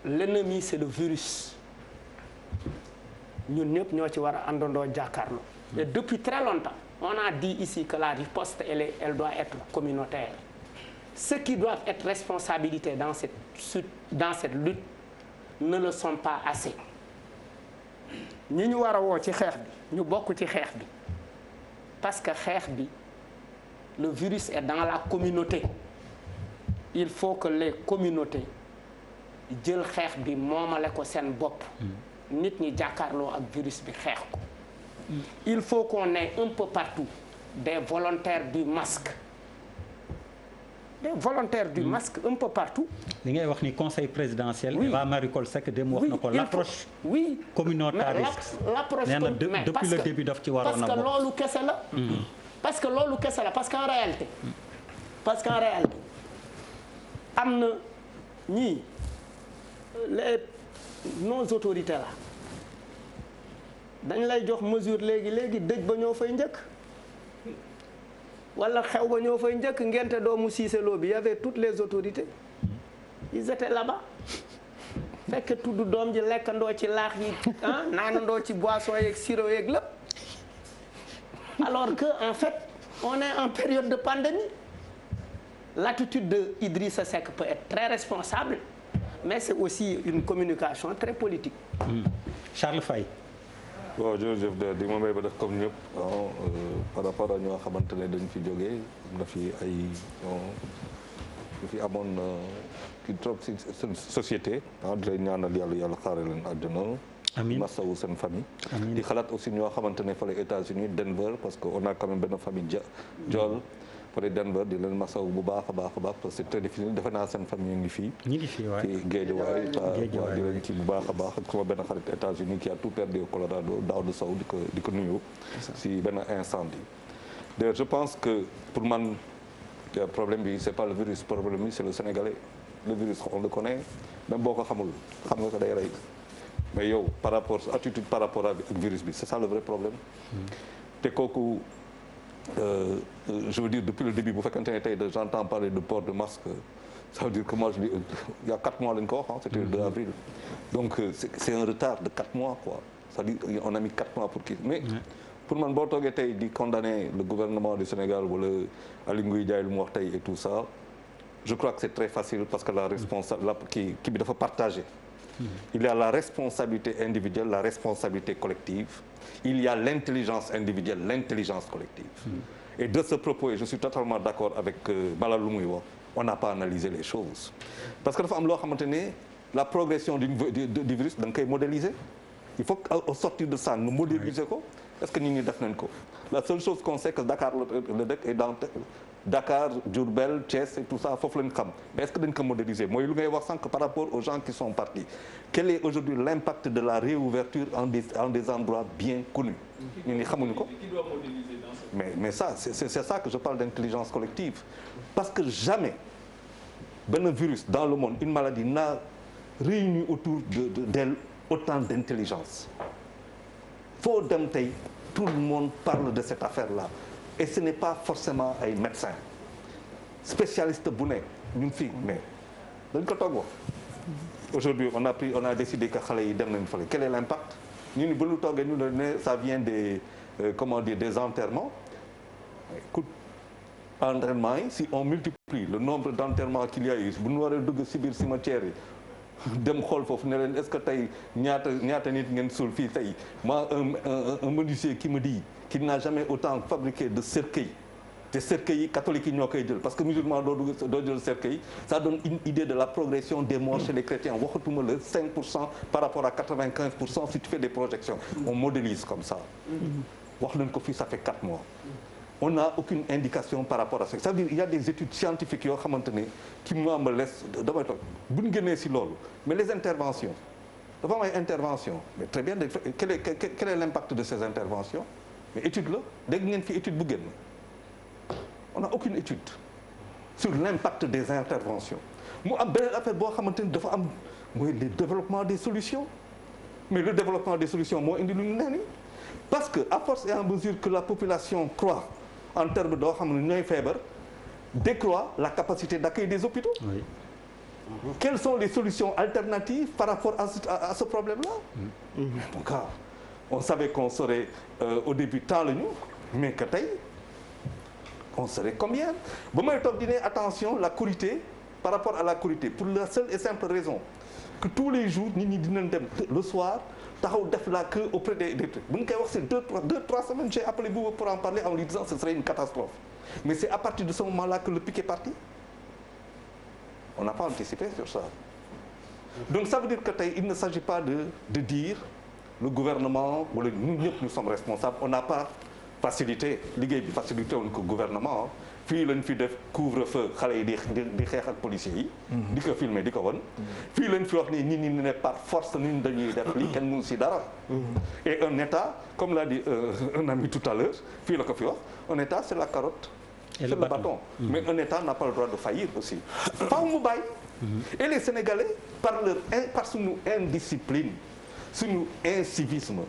l'ennemi c'est le virus ñun ñëpp ñoo ci war a àndandoo jàkkaarloo et depuis très longtemps on a dit ici que la riposte elle doit être communautaire ceux qui doivent être responsabilités dans cette lutte ne le sont pas assez ñi ñu war a woo ci xeex bi ñu bokk ci xeex bi parce que xeex bi le virus est dans la communauté il faut que les communautés jël xeex bi moomale ko seen bopp nit ñi jàkkaarloo ak virus bi xeex ko il faut qu'on ait un peu partout des volontaires du masque un peu partout. li ngay wax ni conseil présidentiel. oui Eva Marie Coll Seck dem wax na ko l'approche communautariste. l'approche nee na depuis le début daf ci waroon a bokk. parce que loolu kese la parce qu'en réalité am na ñii nos autorités là dañ lay jox mesure léegi dëj ba ñoo fay njëkk wala xew ba ñoo fay njëkk ngente doomu Cissé Lo bi y avait toutes les autorités ils étaient là-bas fekk tudd doom ji lekkandoo ci laax yi naanandoo ci boisson yeeg sirop yeeg lépp alors que en fait on est en période de pandémie l'attitude de Idrissa Seck peut être très responsable mais c'est aussi une communication très politique. Charles Faye. waaw jërëjëf di ma may ba def comme ñëpp par rapport ak ñoo xamante ne dañ fi jógee am na fi ay ñu fi amoon ki trop si société di lay ñaanal yàlla xaare leen àjjana. amiin masawu seen famille. di xalaat aussi ñoo xamante ne fële États-Unis Denver parce que on a quand même benn famille Jool. fële Denver di leen masaw bu baax a baax parce que c'est très difficile defe naa seen famille ngi fii. ñu ngi fii waay ci Géejawaay di leen ci bu baax a baax ak sama benn xarit États-Unis qui a tout perdu au Colorado Daouda Sow di ko nuyu. si benn incendie. d'ailleurs je pense que pour man problème bi c'est pas le virus problème bi c'est le Sénégalais le virus on le connaît même boo ko xamul xam nga ko day rey mais yow par rapport attitude par rapport ak virus bi c'est ça le vrai problème. te kooku. Je veux dire depuis le début bu fekkente ne tey j'entends parler de port de masque ça veut dire que moi je dis il y a 4 mois lañ ko wax c'était le 2 avril donc c'est un retard de 4 mois quoi c'est-à-dire on a mis 4 mois pour kii mais pour man boo toogee tey di condamner le gouvernement du Sénégal wala Aly Ngouille Ndiaye lu mu wax tey et tout ça je crois que c'est très facile parce que la responsabilité kii bi dafa partagé il y a la responsabilité individuelle la responsabilité collective il y a l'intelligence individuelle l'intelligence collective et de ce propos et je suis totalement d'accord avec Malal lu muy wax on n'a pas analysé les choses parce que dafa am loo xamante ne la progression du virus da nga koy modéliser il faut au sortir de ça nga modéliser ko est-ce que nit ñi def nañ ko la seule chose qu'on sait que Dakar le dëkk est dans Dakar Diourbel Thiès et tout ça foofu lañ xam mais est-ce que dañ ko modéliser mooy lu ngay wax sànq par rapport aux gens qui sont partis quel est aujourd'hui l'impact de la réouverture en des endroits bien connus ñun ñi xamuñu ko mais ça c'est ça que je parle d'intelligence collective parce que jamais benn virus dans le monde une maladie n'a réuni autour d'elle autant d'intelligence foo dem tey tout le monde parle de cette affaire-là et ce n'est pas forcément ay médecins spécialistes bu ne ñun fii mais dañ ko toog wax aujourd'hui on a décidé que xale yi dem nañ fële quel est l'impact ñu ni ba lu toogee ñu ne ça vient des comment dire des enterrements écoute enterrement yi si on multiplie le nombre d'enterrements qu'il y a eu bu ñu waree dugg si biir cimetière yi dem xool foofu ne leen est-ce que tey ñaata nit ngeen suul fii tey moi un menuisier qui me dit qu'il n'a jamais autant fabriqué de cercueils te cercueils yi catholiques yi ñoo koy jël parce que musulman doo jël cercueil ça donne une idée de la progression des morts chez les chrétiens waxatuma le 5% par rapport à 95% si tu fais des projections on modélise comme ça wax nañ ko fii ça fait 4 mois on n'a aucune indication par rapport à ça c'est-à-dire il y a des études scientifiques yoo xamante ne qui moi me laisse damay toog bu ñu génnee si loolu mais les interventions dafa am ay interventions mais très bien quel est l'impact de ces interventions mais étude la dégg ngeen fi étude bu génn on n'a aucune étude sur l'impact des interventions mu am beneen affaire boo xamante ni dafa am mooy le développement des solutions mais le développement des solutions moo indi lu ñu nee nii parce que à force et à mesure que la population croît en termes doo xam ne ñooy feebar décroît la capacité d'accueil des hôpitaux. Oui. Quelles sont les solutions alternatives par rapport à ce problème-là? Donc on savait qu'on serait au début tant la ñu mais que tey on serait combien ba may toog di ne attention la Korité par rapport à la Korité pour la seule et simple raison que tous les jours nit ñi dinañ dem le soir taxaw def la queue auprès des trucs bu ñu koy wax c'est 2-3 semaines j'ai appelé Bouba pour en parler en lui disant que ce serait une catastrophe mais c'est à partir de ce moment-là que le pic est parti on n'a pas anticipé sur ça donc ça veut dire que tey il ne s'agit pas de dire le gouvernement wala ñun ñëpp nous sommes responsables on n'a pas facilité liggéey bi facilité woon ko gouvernement fii lañ fi def couvre-feu xale yi di xeex ak policiers yi. di ko filmer di ko won fii lañ fi wax ni nit ñi ne par force ñun dañuy def lii kenn mënu si dara. et un État comme l'a dit un ami tout à l'heure fii la ko fi wax un État c'est la carotte. et le bâton. Mais un État n'a pas le droit de faillir aussi. faaw mu bàyyi. et les Sénégalais par suñu indiscipline suñu incivisme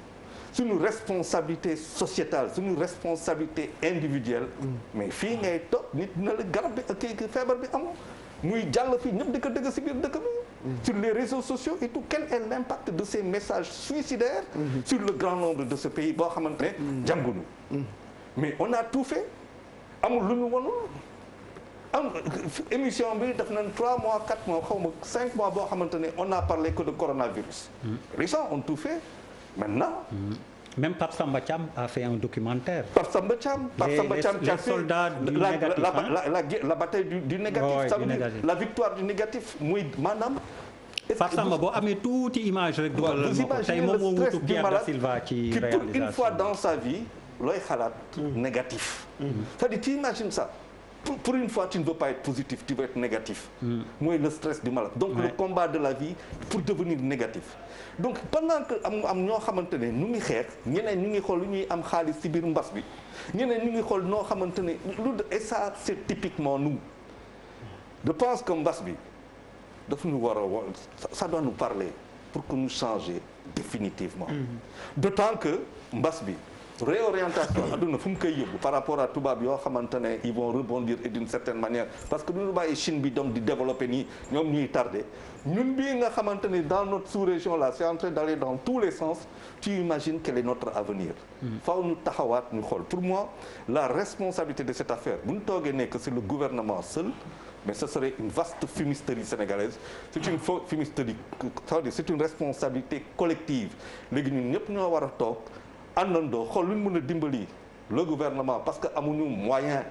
suñu responsabilité sociétale suñu responsabilité individuelle mais fii ngay toog nit na la garab bi kii feebar bi am muy jàll fii ñëpp di ko dëgg si biir dëkk bi sur les réseaux sociaux et tout quel est l'impact de ces messages suicidaires sur le grand nombre de ce pays boo xamante ne jàngunu mais on a tout fait amul lu ñu wonul am émission bi def nañ 3 mois 4 mois xaw ma 5 mois boo xamante ne on n'a parlé que de coronavirus les gens ont tout fait maintenant. Même Pape Samba Thiam a fait un documentaire. Pape Samba Thiam les soldats du négatif la bataille du négatif. Ouais, ça veut dire la victoire du négatif muy maanaam. Pape Samba boo amee tuuti image rek. dugalal ma ko tey moom moo wutu Pierre Da Silva ci réalisation qui pour une fois dans sa vie looy xalaat négatif. c'est-à-dire tu imagines ça. Pour une fois tu ne veux pas être positif tu veux être négatif. mooy le stress du malade. donc le combat de la vie pour devenir négatif. donc pendant que am ñoo xamante ne ñu ngi xeex ñeneen ñu ngi xool lu ñuy am xaalis ci biir mbas bi ñeneen ñu ngi xool noo xamante ne et ça c'est typiquement nous. je pense que mbas bi daf ñu war a ça doit nous parler pour que nous changer définitivement. d'autant que mbas bi. réorientation adduna fu mu koy yóbbu par rapport à tubaab yoo xamante ne ils vont rebondir et d'une certaine manière parce que du ñu bàyyi Chine bi doom di développer nii ñoom ñuy tardé ñun bii nga xamante ne dans notre sous-région là c'est en train d'aller dans tous les sens tu imagines quel est notre avenir faaw ñu taxawaat ñu xool pour moi la responsabilité de cette affaire bu ñu toogee ne que c'est le gouvernement seul mais ce serait une vaste fumisterie sénégalaise c'est une fumisterie c'est-à-dire c'est une responsabilité collective léegi ñun ñëpp ñoo war a toog àndandoo xool lu ñu mën a dimbali le gouvernement parce que amuñu moyen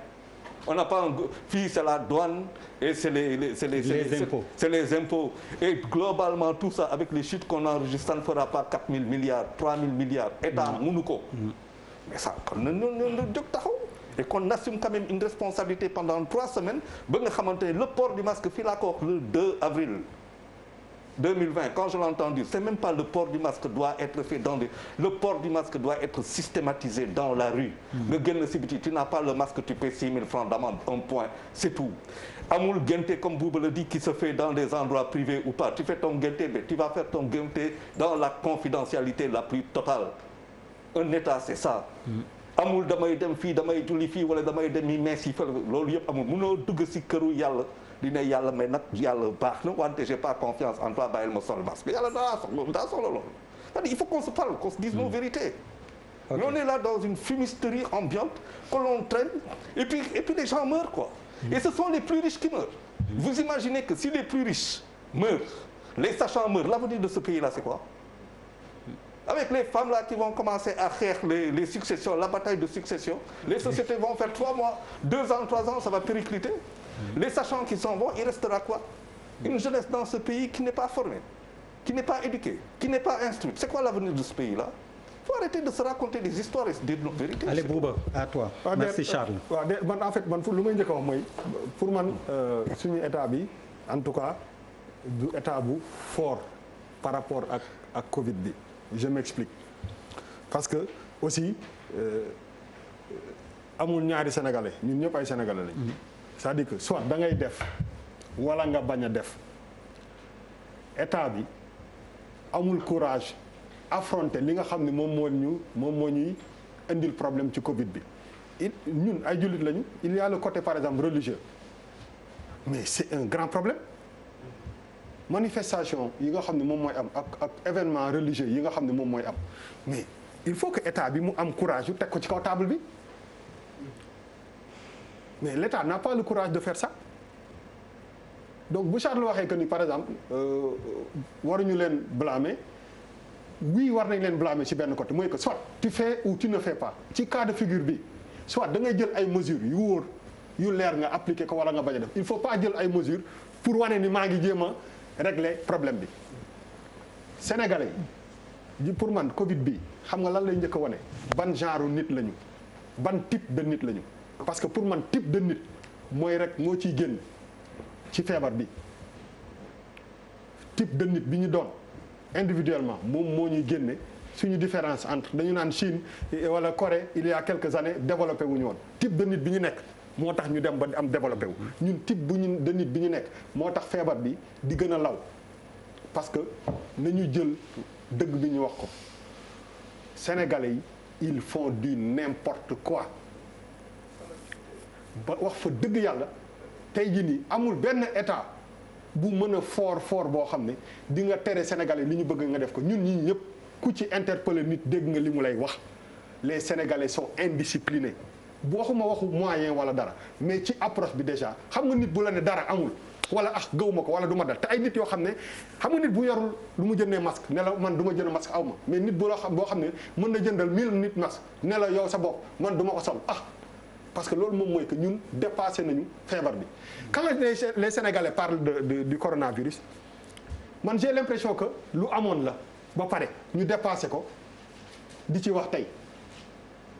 on n'a pas fii c'est la douane et c'est les impôts et globalement tout ça avec les chiffres qu'on enregistre ça ne fera pas 4 000 milliards 3 000 milliards état mënu ko mais ça kon na jóg taxaw et qu'on assume quand même une responsabilité pendant 3 semaines ba nga xamante ne le port du masque fii laa ko wax le 2 avril 2020 quand je l'ai entendu c'est même pas le port du masque doit être fait le port du masque doit être systématisé dans la rue nga génn si biti tu n'as pas le masque tu paies 6 000 francs d'amende un point c'est tout amul ngénte comme Bouba le dit qui se fait dans des endroits privés ou pas tu fais ton ngénte mais tu vas faire ton ngénte dans la confidentialité la plus totale un état c'est ça amul damay dem fii damay julli fii wala damay dem yi mees yi fa loolu yëpp amul mënoo dugg si këru yàlla di ne yàlla mais nag yàlla baax na wante j'ai pas confiance en toi bàyyil ma sol masque yàlla daa soxla loolu C'est-à-dire, il faut qu'on se parle, qu'on se dise nos vérités. Okay. Mais on est là dans une fumisterie ambiante que l'on traîne et puis les gens meurent, quoi. Et ce sont les plus riches qui meurent. Vous imaginez que si les plus riches meurent, les sachants meurent, l'avenir de ce pays-là, c'est quoi? Avec les femmes là qui vont commencer à faire les successions, la bataille de succession, les sociétés vont faire 3 mois, 2 ans, 3 ans, ça va péricliter. Les sachants qui s'en vont, il restera quoi? Une jeunesse dans ce pays qui n'est pas formée, qui n'est pas éduquée, qui n'est pas instruite. C'est quoi l'avenir de ce pays-là? Il faut arrêter de se raconter des histoires et de dire nos vérités. Allez Bouba, à toi. Merci Charles. waaw de man en fait man lu may njëkk a wax mooy pour man suñu état bi en tout cas du état bu fort par rapport ak Covid bi. Je m'explique parce que aussi amul ñaari sénégalais ñun ñëpp ay sénégalais lañ. c'est-à-dire que soit da ngay def wala nga bañ a def état bi amul courage affronter li nga xam ne moom moo ñuy indil problème ci Covid bi. ñun ay jullit lañu il y a le côté par exemple religieux mais c'est un grand problème. Manifestation yi nga xam ne moom mooy am ak événement religieux yi nga xam ne moom mooy am mais il faut que état bi mu am courage yu teg ko ci kaw table bi mais l'état n'a pas le courage de faire ça donc bu Charles waxee que ni par exemple waruñu leen blâmer oui war nañ leen blâmer ci benn côté mooy que soit tu fais ou tu ne fais pas ci cas de figure bi soit da ngay jël ay mesures yu wóor yu leer nga appliquer ko wala nga bañ a def il faut pas jël ay mesures pour wane ni maa ngi jéem a régler problème bi sénégalais yi pour man Covid bi xam nga lan lay njëkk a wane ban genre nit lañu ban type de nit lañu parce que pour man type de nit mooy rek moo ciy génn ci feebar bi type de nit bi ñu doon individuellement moom moo ñuy génne suñu différence entre dañu naan Chine wala Corée il y a quelques années développé wu ñu woon type de nit bi ñu nekk moo tax ñu dem ba am développé wu ñun type de nit bi ñu nekk moo tax feebar bi di gën a law parce que nañu jël dëgg bi ñu wax ko sénégalais yi ils font du n'importe quoi ba wax fa dëgg yàlla tey jii nii amul benn état bu mën a fort boo xam ne di nga tere sénégalais li ñu bëgg nga def ko ñun ñii ñëpp ku ci interpeller nit dégg nga li mu lay wax les sénégalais sont indisciplinés waxuma waxu moyen wala dara mais ci approche bi déjà xam nga nit bu la ne dara amul wala gëwuma ko wala du ma dal te ay nit yoo xam ne xam nga nit bu yorul lu mu jëndee masque ne la man du ma jënd masque aw ma mais nit boo xam ne mën na jëndal 1000 nit masque ne la yow sa bopp man du ma ko sol parce que loolu moom mooy que ñun dépassé nañu feebar bi. Quand les Sénégalais parlent du coronavirus man j'ai l'impression que lu amoon la ba pare ñu dépassé ko di ci wax tey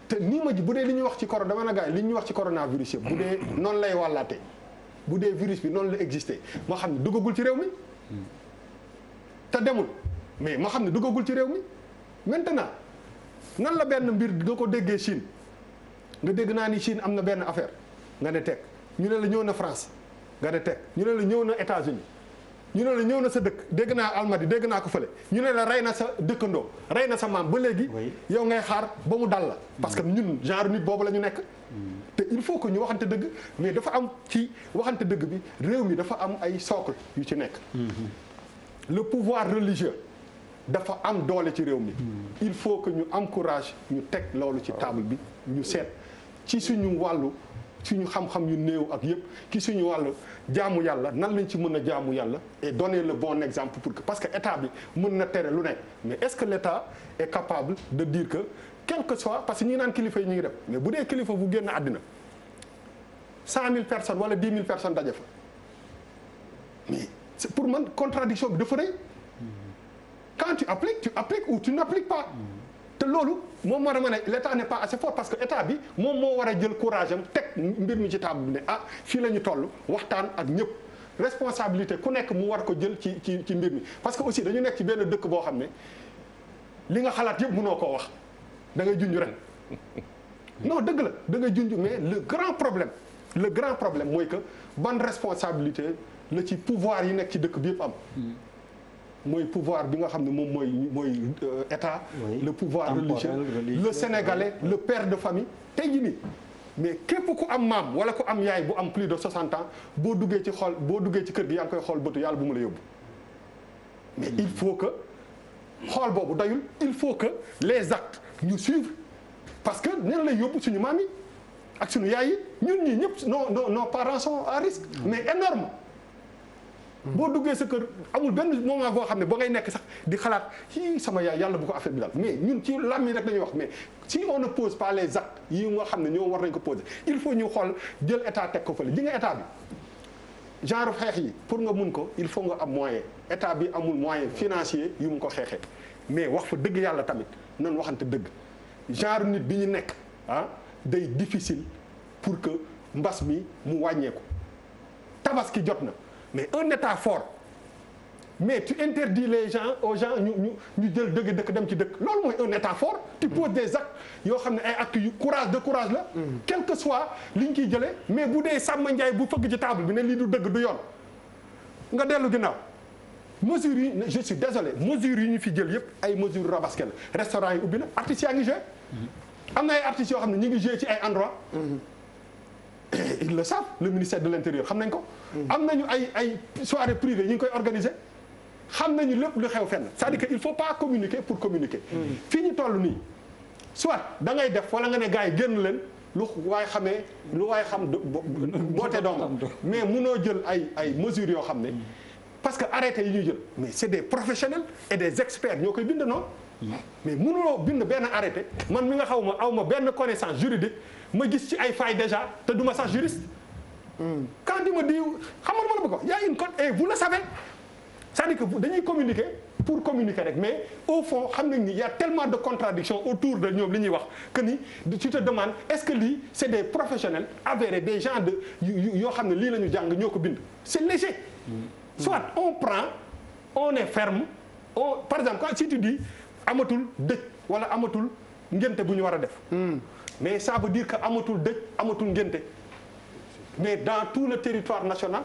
te nii ma ji bu dee li ñuy wax ci corona dama na gars yi li ñuy wax ci coronavirus yëpp bu dee noonu lay wàllaatee bu dee virus bi noonu la existé moo xam ne duggagul ci réew mi te demul mais moo xam ne duggagul ci réew mi maintenant nan la benn mbir nga ko déggee Chine nga dégg naa ni Chine am na benn affaire nga ne teg ñu ne la ñëw na France nga ne teg ñu ne la ñëw na États-Unis ñu ne la ñëw na sa dëkk dégg naa Almadi dégg naa ko fële ñu ne la rey na sa dëkkandoo rey na sa maam ba léegi yow ngay xaar ba mu dal la parce que ñun genre nit boobu la ñu nekk te il faut que ñu waxante dëgg mais dafa am ci waxante dëgg bi réew mi dafa am ay socle yu ci nekk le pouvoir religieux dafa am doole ci réew mi il faut que ñu am courage ñu teg loolu ci table bi ñu seet ci suñu wàllu suñu xam-xam yu néew ak yëpp ci suñu wàllu jaamu yàlla nan lañ ci mën a jaamu yàlla et donner le bon exemple pour que parce que état bi mën na tere lu nekk mais est-ce que l'état est capable de dire que quel que soit parce que ñi naan kilifa yi ñu ngi def mais bu dee kilifa bu génn àddina 100 000 personnes wala 10 000 personnes daje fa mais c'est pour man contradiction bi dafa rëy quand tu appliques ou tu n'appliques pas te loolu moom moo dama ne l'état n'est pas assez fort parce que état bi moom moo war a jël courage am teg mbir mi ci table bi ne fii la ñu toll waxtaan ak ñëpp responsabilité ku nekk mu war ko jël ci mbir mi parce que aussi dañu nekk ci benn dëkk boo xam ne li nga xalaat yëpp mënoo koo wax da ngay junj ren non dëgg la da ngay junj mais le grand problème mooy que ban responsabilité la ci pouvoir yi nekk ci dëkk bi yëpp am mooy pouvoir bi nga xam ne moom mooy état le pouvoir religieux le sénégalais le père de famille tey jii nii mais képp ku am maam wala ku am yaay bu am plus de 60 ans boo duggee ci kër gi yaa ngi koy xool bëtu yàlla bu mu la yóbbu mais il faut que xool boobu doyul il faut que les actes ñu suivre parce que nen lay yóbbu suñu maam yi ak suñu yaay yi ñun ñii ñëpp nos parents sont à risque mais énorme boo duggee sa kër amul benn moment boo xam ne ba ngay nekk sax di xalaat ci sama yaay yàlla bu ko affaire bi daal mais ñun ci làmmiñ rek dañuy wax mais si on ne pose pas les actes yi nga xam ne ñoo war nañ ko poser il faut ñu xool jël état teg ko fële ji nga état bi genre xeex yi pour nga mun ko il faut nga am moyen état bi amul moyen financier yu mu ko xeexee mais wax fa dëgg yàlla tamit nan waxante dëgg genre nit bi ñu nekk day difficile pour que mbas mi mu wàññeeku tabaski jot na mais un état fort mais tu interdis les gens aux gens ñu jël dëkk dem ci dëkk loolu mooy un état fort tu poses des actes yoo xam ne ay actes yu courage la quel que soit li ñu ciy jëlee mais bu dee Samba Ndiaye bu fëgg ci table bi ne lii du dëgg du yoon nga dellu ginnaaw mesures yi je suis désolé mesures yi ñu fi jël yëpp ay mesures rabasque la restaurant yi ubbi na artistes yaa ngi joué am na ay artistes yoo xam ne ñu ngi joué ci ay endroit ils le savent le ministère de l'intérieur xam nañ ko am nañu ay soirées privées ñu ngi koy organiser xam nañu lépp lu xew fenn c'est-à-dire que il faut pas communiquer pour communiquer fii ñu toll nii soit da ngay def wala nga ne gars yi génn leen lu waay xamee lu waay xam boote doomam mais munoo jël ay mesures yoo xam ne parce que arrêté yi ñuy jël mais c'est des professionnels et des experts ñoo koy bind noonu mais munoo bind benn arrêté man mi nga xaw ma aw ma benn connaissance juridique ma gis ci ay failles déjà te du ma sax juriste quand di ma di xam nga ma la bëgg wax y a une code et vous le savez c'est-à-dire que dañuy communiquer pour communiquer rek mais au fond xam nañ ni y a tellement de contradictions autour de ñoom li ñuy wax que ni tu te demandes est-ce que lii c'est des professionnels avérés des gens de yoo xam ne lii la ñu jàng ñoo ko bind c'est léger soit on prend on est ferme par exemple quand si tu dis amatul dëj wala amatul ngénte bu ñu war a def mais ça veut dire que amatul dëj amatul ngénte mais dans tout le territoire national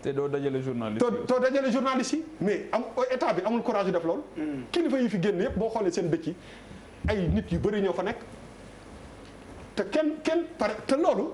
te doo dajale journaliste doo dajale journaliste yi mais état bi amul courage yu def loolu kilifa yi fi génn yëpp boo xoolee seen dëkk yi ay nit yu bëri ñoo fa nekk te kenn te loolu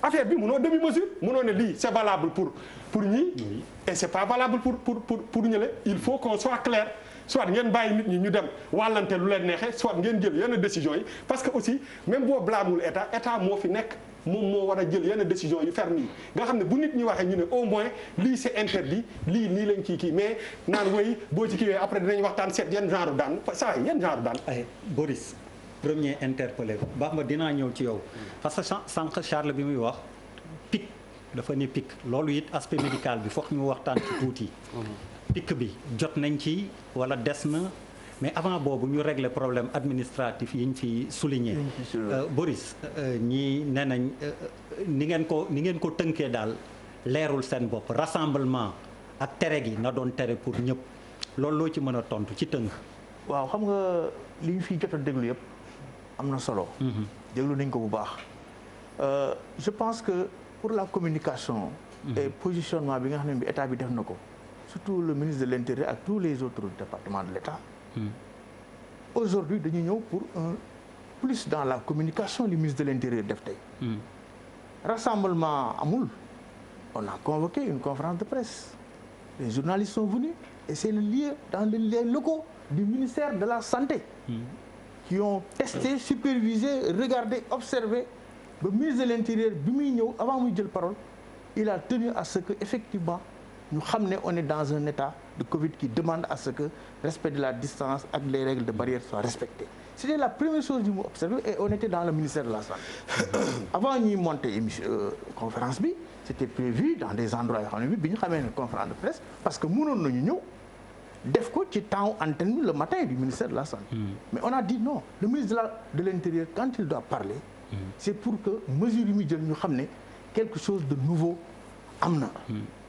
affaire bi munoo demi mesure munoo ne lii c'est valable pour ñii et c'est pas valable pour ñële il faut qu'on soit clair soit ngeen bàyyi nit ñi ñu dem wàllante lu leen neexee soit ngeen jël yenn décisions yi parce que aussi même boo blâmul état moo fi nekk moom moo war a jël yenn décisions yu ferme yi nga xam ne bu nit ñi waxee ñu ne au moins lii c'est interdit lii nii lañ kii mais naan woy boo ci kiiwee après dinañ waxtaan seet yan genre daan saa yan genre daan ay Boris premier interpellé ko Bamba dinaa ñëw ci yow parce que sànq Charles bi muy wax pic dafa ne pic loolu it aspect médical bi foog ñu waxtaan ci tuuti pic bi jot nañ ci wala des na mais avant boobu ñu régler problème administratif yi ñu fi souligné Boris ñii nee nañ ni ngeen ko tënkee daal leerul seen bopp rassemblement ak tere gi na doon tere pour ñëpp loolu loo ci mën a tontu ci tënk waaw xam nga li ñu fi jot a déglu yëpp am na solo déglu nañ ko bu baax je pense que pour la communication et positionnement bi nga xam ne bi état bi def na ko surtout le ministre de l'Intérieur ak tous les autres départements de l'État aujourd'hui dañu ñëw pour un plus dans la communication li ministre de l'Intérieur def tey rassemblement amul on a convoqué une conférence de presse les journalistes sont venus et c'est le lieu dans les locaux du ministère de la Santé qui ont testé supervisé regardé observé ba ministre de l'Intérieur bi muy ñëw avant muy jël parole il a tenu à ce que effectivement ñu xam ne on est dans un état de Covid qui demande à ce que respect de la distance ak les règles de barrière soient respectées c'était la première chose yu mu observé et on était dans le ministère de la Santé avant ñuy monter conférence bi c'était prévu dans des endroits yoo xam ne bi ñu xamee ne conférence de presse parce que mënoon nañu ñëw def ko ci temps antenne bi le matin du ministère de la Santé mais on a dit non le ministre de l'Intérieur quand il doit parler c'est pour que mesure yi muy jël ñu xam ne quelque chose de nouveau am na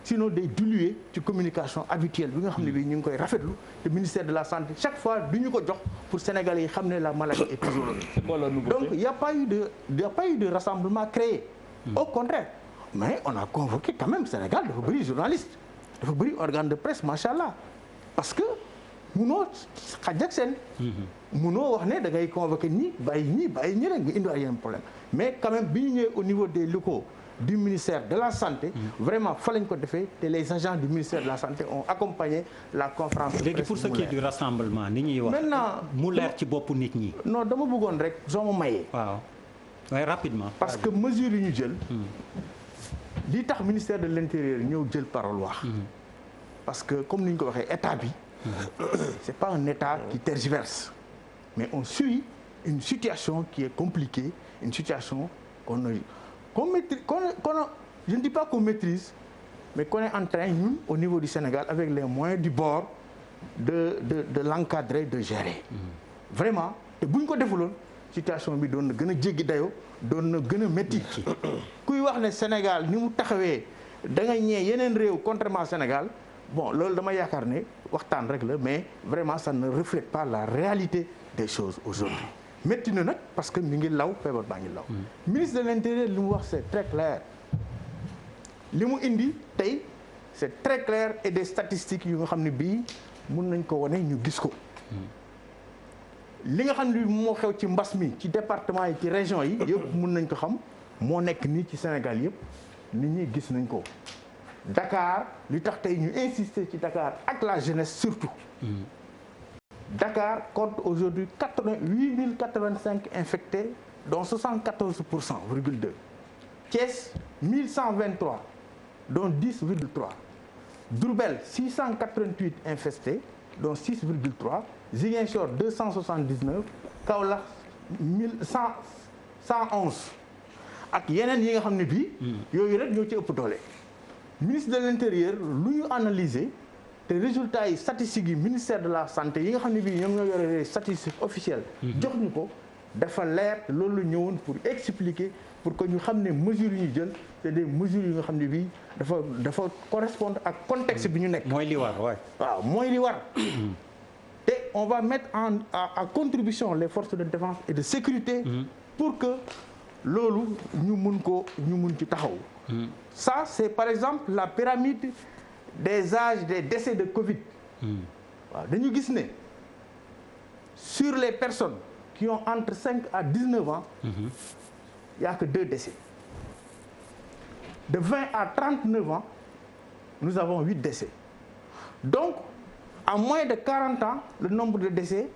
sinon day diluer ci communication habituelle bi nga xam ne bii ñu ngi koy rafetlu te ministère de la Santé chaque fois du ñu ko jox pour Sénégalais yi xam ne la maladie est toujours là donc il y a pas eu de rassemblement créé au contraire mais on a convoqué quand même Sénégal dafa bëri journaliste dafa bëri organe de presse machallah parce que munoo xaj ak seen munoo wax ne da ngay convoqué ñi bàyyi ñeneen nga indi ay yeneen problème mais quand même bi ñu ñëwee au niveau des locaux du ministère de la santé vraiment fa lañ ko defee te les agents du ministère de la santé ont accompagné la conférence de presse. léegi pour ce qui est du rassemblement ni ñuy wax. maintenant mu leer ci boppu nit ñi. non dama bëggoon rek soo ma mayee. waaw waaye rapidement. parce que mesure yi ñu jël. li tax ministère de l'intérieur ñëw jël parole wax. parce que comme ni ñu ko waxee état bi. c'est pas un état qui tergiverse. mais on suit une situation qui est compliquée, une situation qu'on maîtrise, je ne dis pas qu'on maîtrise, mais qu'on est en train, nous, au niveau du Sénégal, avec les moyens du bord, de l'encadrer, de gérer. Vraiment, te bu ñu ko defuloon situation bi doon na gën a jéggi dayoo doon na gën a métti. kuy wax ne Sénégal ni mu taxawee da nga ñee yeneen réew contrairement Sénégal bon loolu dama yaakaar ne waxtaan rek la mais vraiment ça ne reflète pas la réalité des choses aujourd'hui. métti na nag parce que mi ngi law feebar baa ngi law. ministre de l'intérieur li mu wax c'est très clair li mu indi tey c'est très clair et des statistiques yu nga xam ne bii mun nañ ko wane ñu gis ko. li nga xam ne moo xew ci mbas mi ci département yi ci région yi yëpp mun nañ ko xam moo nekk nii ci Sénégal yëpp nit ñi gis nañ ko. Dakar li tax tey ñu insister ci Dakar ak la jeunesse surtout. Dakar compte aujourd'hui 8 085 infectés dont 74,2%. Thiès 1123 dont 10,3%. Diourbel 688 infestés dont 6,3%. Ziguinchor 279. Kaolack 111. ak yeneen yi nga xam ne bii. yooyu rek ñoo ci ëpp doole. ministre de l'intérieur lu ñu analyser te résultats yi statistiques yi ministère de la santé yi nga xam ne bii ñoom ñoo yore les statistiques officielles. jox ñu ko dafa leer te loolu la ñëwoon pour expliquer pour que ñu xam ne mesures yi ñu jël c'est des mesures yi nga xam ne bii dafa correspondre ak contexte bi ñu nekk. mooy li war waay. waaw mooy li war. te on va mettre à contribution les forces de défense et de sécurité. pour que loolu ñu mun ci taxaw. Ça, c'est par exemple la pyramide des âges des décès de Covid. waaw dañu gis ne sur les personnes qui ont entre 5 à 19 ans. Il n'y a que 2 décès. De 20 à 39 ans, nous avons 8 décès. Donc, à moins de 40 ans, le nombre de décès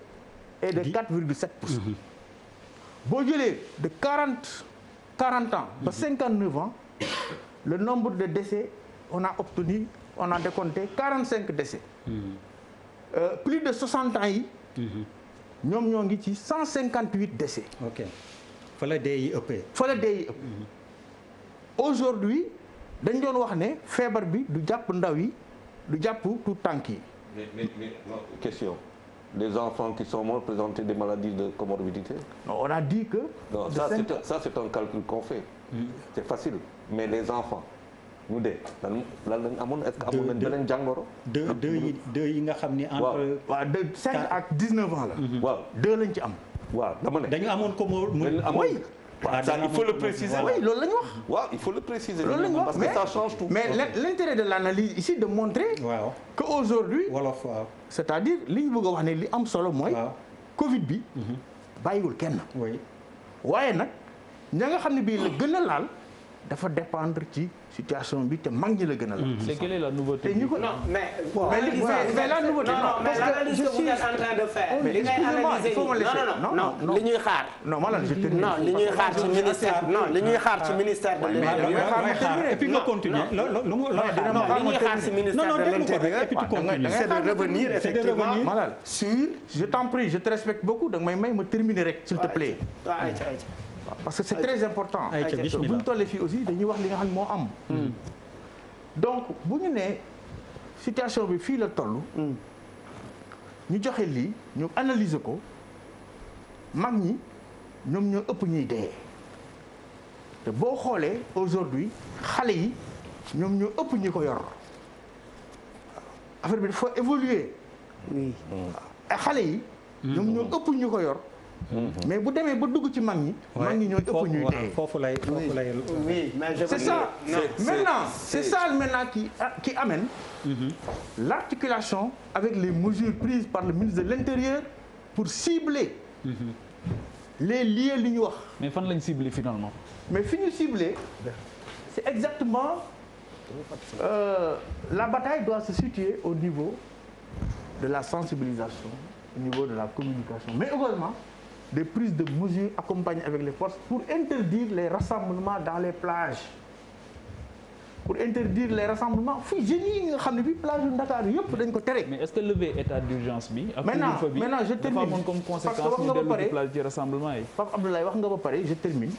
est de 4,7%. boo jëlee de 40 ans ba 59 ans. Le nombre de décès, on a décompté 45 décès. Plus de 60 ans yi. ñoom ñoo ngi ci 158 décès. ok fa la dee yi ëppee. fa la dee yi ëpp. Aujourd'hui dañ doon wax ne feebar bi du jàpp ndaw yi du jàpp tout tànk yi. mais question. Les enfants qui sont morts présentaient des maladies de comorbidité? Non, on a dit que. Non, ça c'est un calcul qu'on fait. C'est facile. Mais les enfants ñu dee lan lañ amoon est-ce que amoon nañ beneen jàngoro. deux yi nga xam ni entre. waaw de 5 ak 19 ans la. waaw 2 lañ ci am. waaw dama ne. dañu amoon oui. Ça, il faut le préciser. Oui, loolu la ñu wax. waaw il faut le préciser. loolu la ñu wax parce que ça change tout. mais l'intérêt de l'analyse ici de montrer. waaw que aujourd'hui. wolof waaw. c'est-à-dire li ñu bëgg a wax ne li am solo mooy. Covid bi. bàyyiwul kenn. oui. waaye nag ña nga xam ne bii la gën a laal dafa dépendre ci situation bi te mag ñi la gën a laal. c'est quelle est la nouveauté. te ñu ko non mais. mais la nouveauté. non mais l'analyse que vous êtes en train de faire. li ngay analyser non li ñuy xaar. non ma la je termine. non li ñuy xaar ci ministère li ñuy xaar ci ministère de l'intérieur. et puis nga continuer li ñuy xaar ci ministère de l'intérieur. et puis tu continues. c'est de revenir effectivement. Malal sur je t'en prie je te respecte beaucoup da nga may ma terminer rek s'il te plaît. parce que c'est très important. bu ñu tollee fii aussi dañuy wax li nga xam ne moo am. donc bu ñu nee situation bi fii la toll. ñu joxe lii ñu analyser ko mag ñi ñoom ñoo ëpp ñuy dee. te boo xoolee aujourd'hui xale yi ñoom ñoo ëpp ñi ko yor affaire bi dafa évoluer. oui xale yi. ñoom ñoo ëpp ñu ko yor. mais bu demee ba dugg ci mag ñi. mag ñi ñooy ëpp ñuy dee. foofu lay. oui mais je c'est ça maintenant c'est ça maintenant qui amène l'articulation avec les mesures prises par le ministre de l'Intérieur pour cibler les lieux li ñu wax. mais fan lañ ciblé finalement. mais fi ñu ciblé c'est exactement la bataille doit se situer au niveau de la sensibilisation, au niveau de la communication, mais également des prises de mesures accompagnées avec les forces pour interdire les rassemblements dans les plages. Pour interdire les rassemblements fii jeunes yi nga xam ne bi plage yu Dakar yëpp dañ ko tere. mais est-ce que lever état d'urgence bi. ak maintenant je termine dafa amoon comme conséquence ñu dellu ci plage ci rassemblement yi. Pape Abdoulaye wax nga ba pare je termine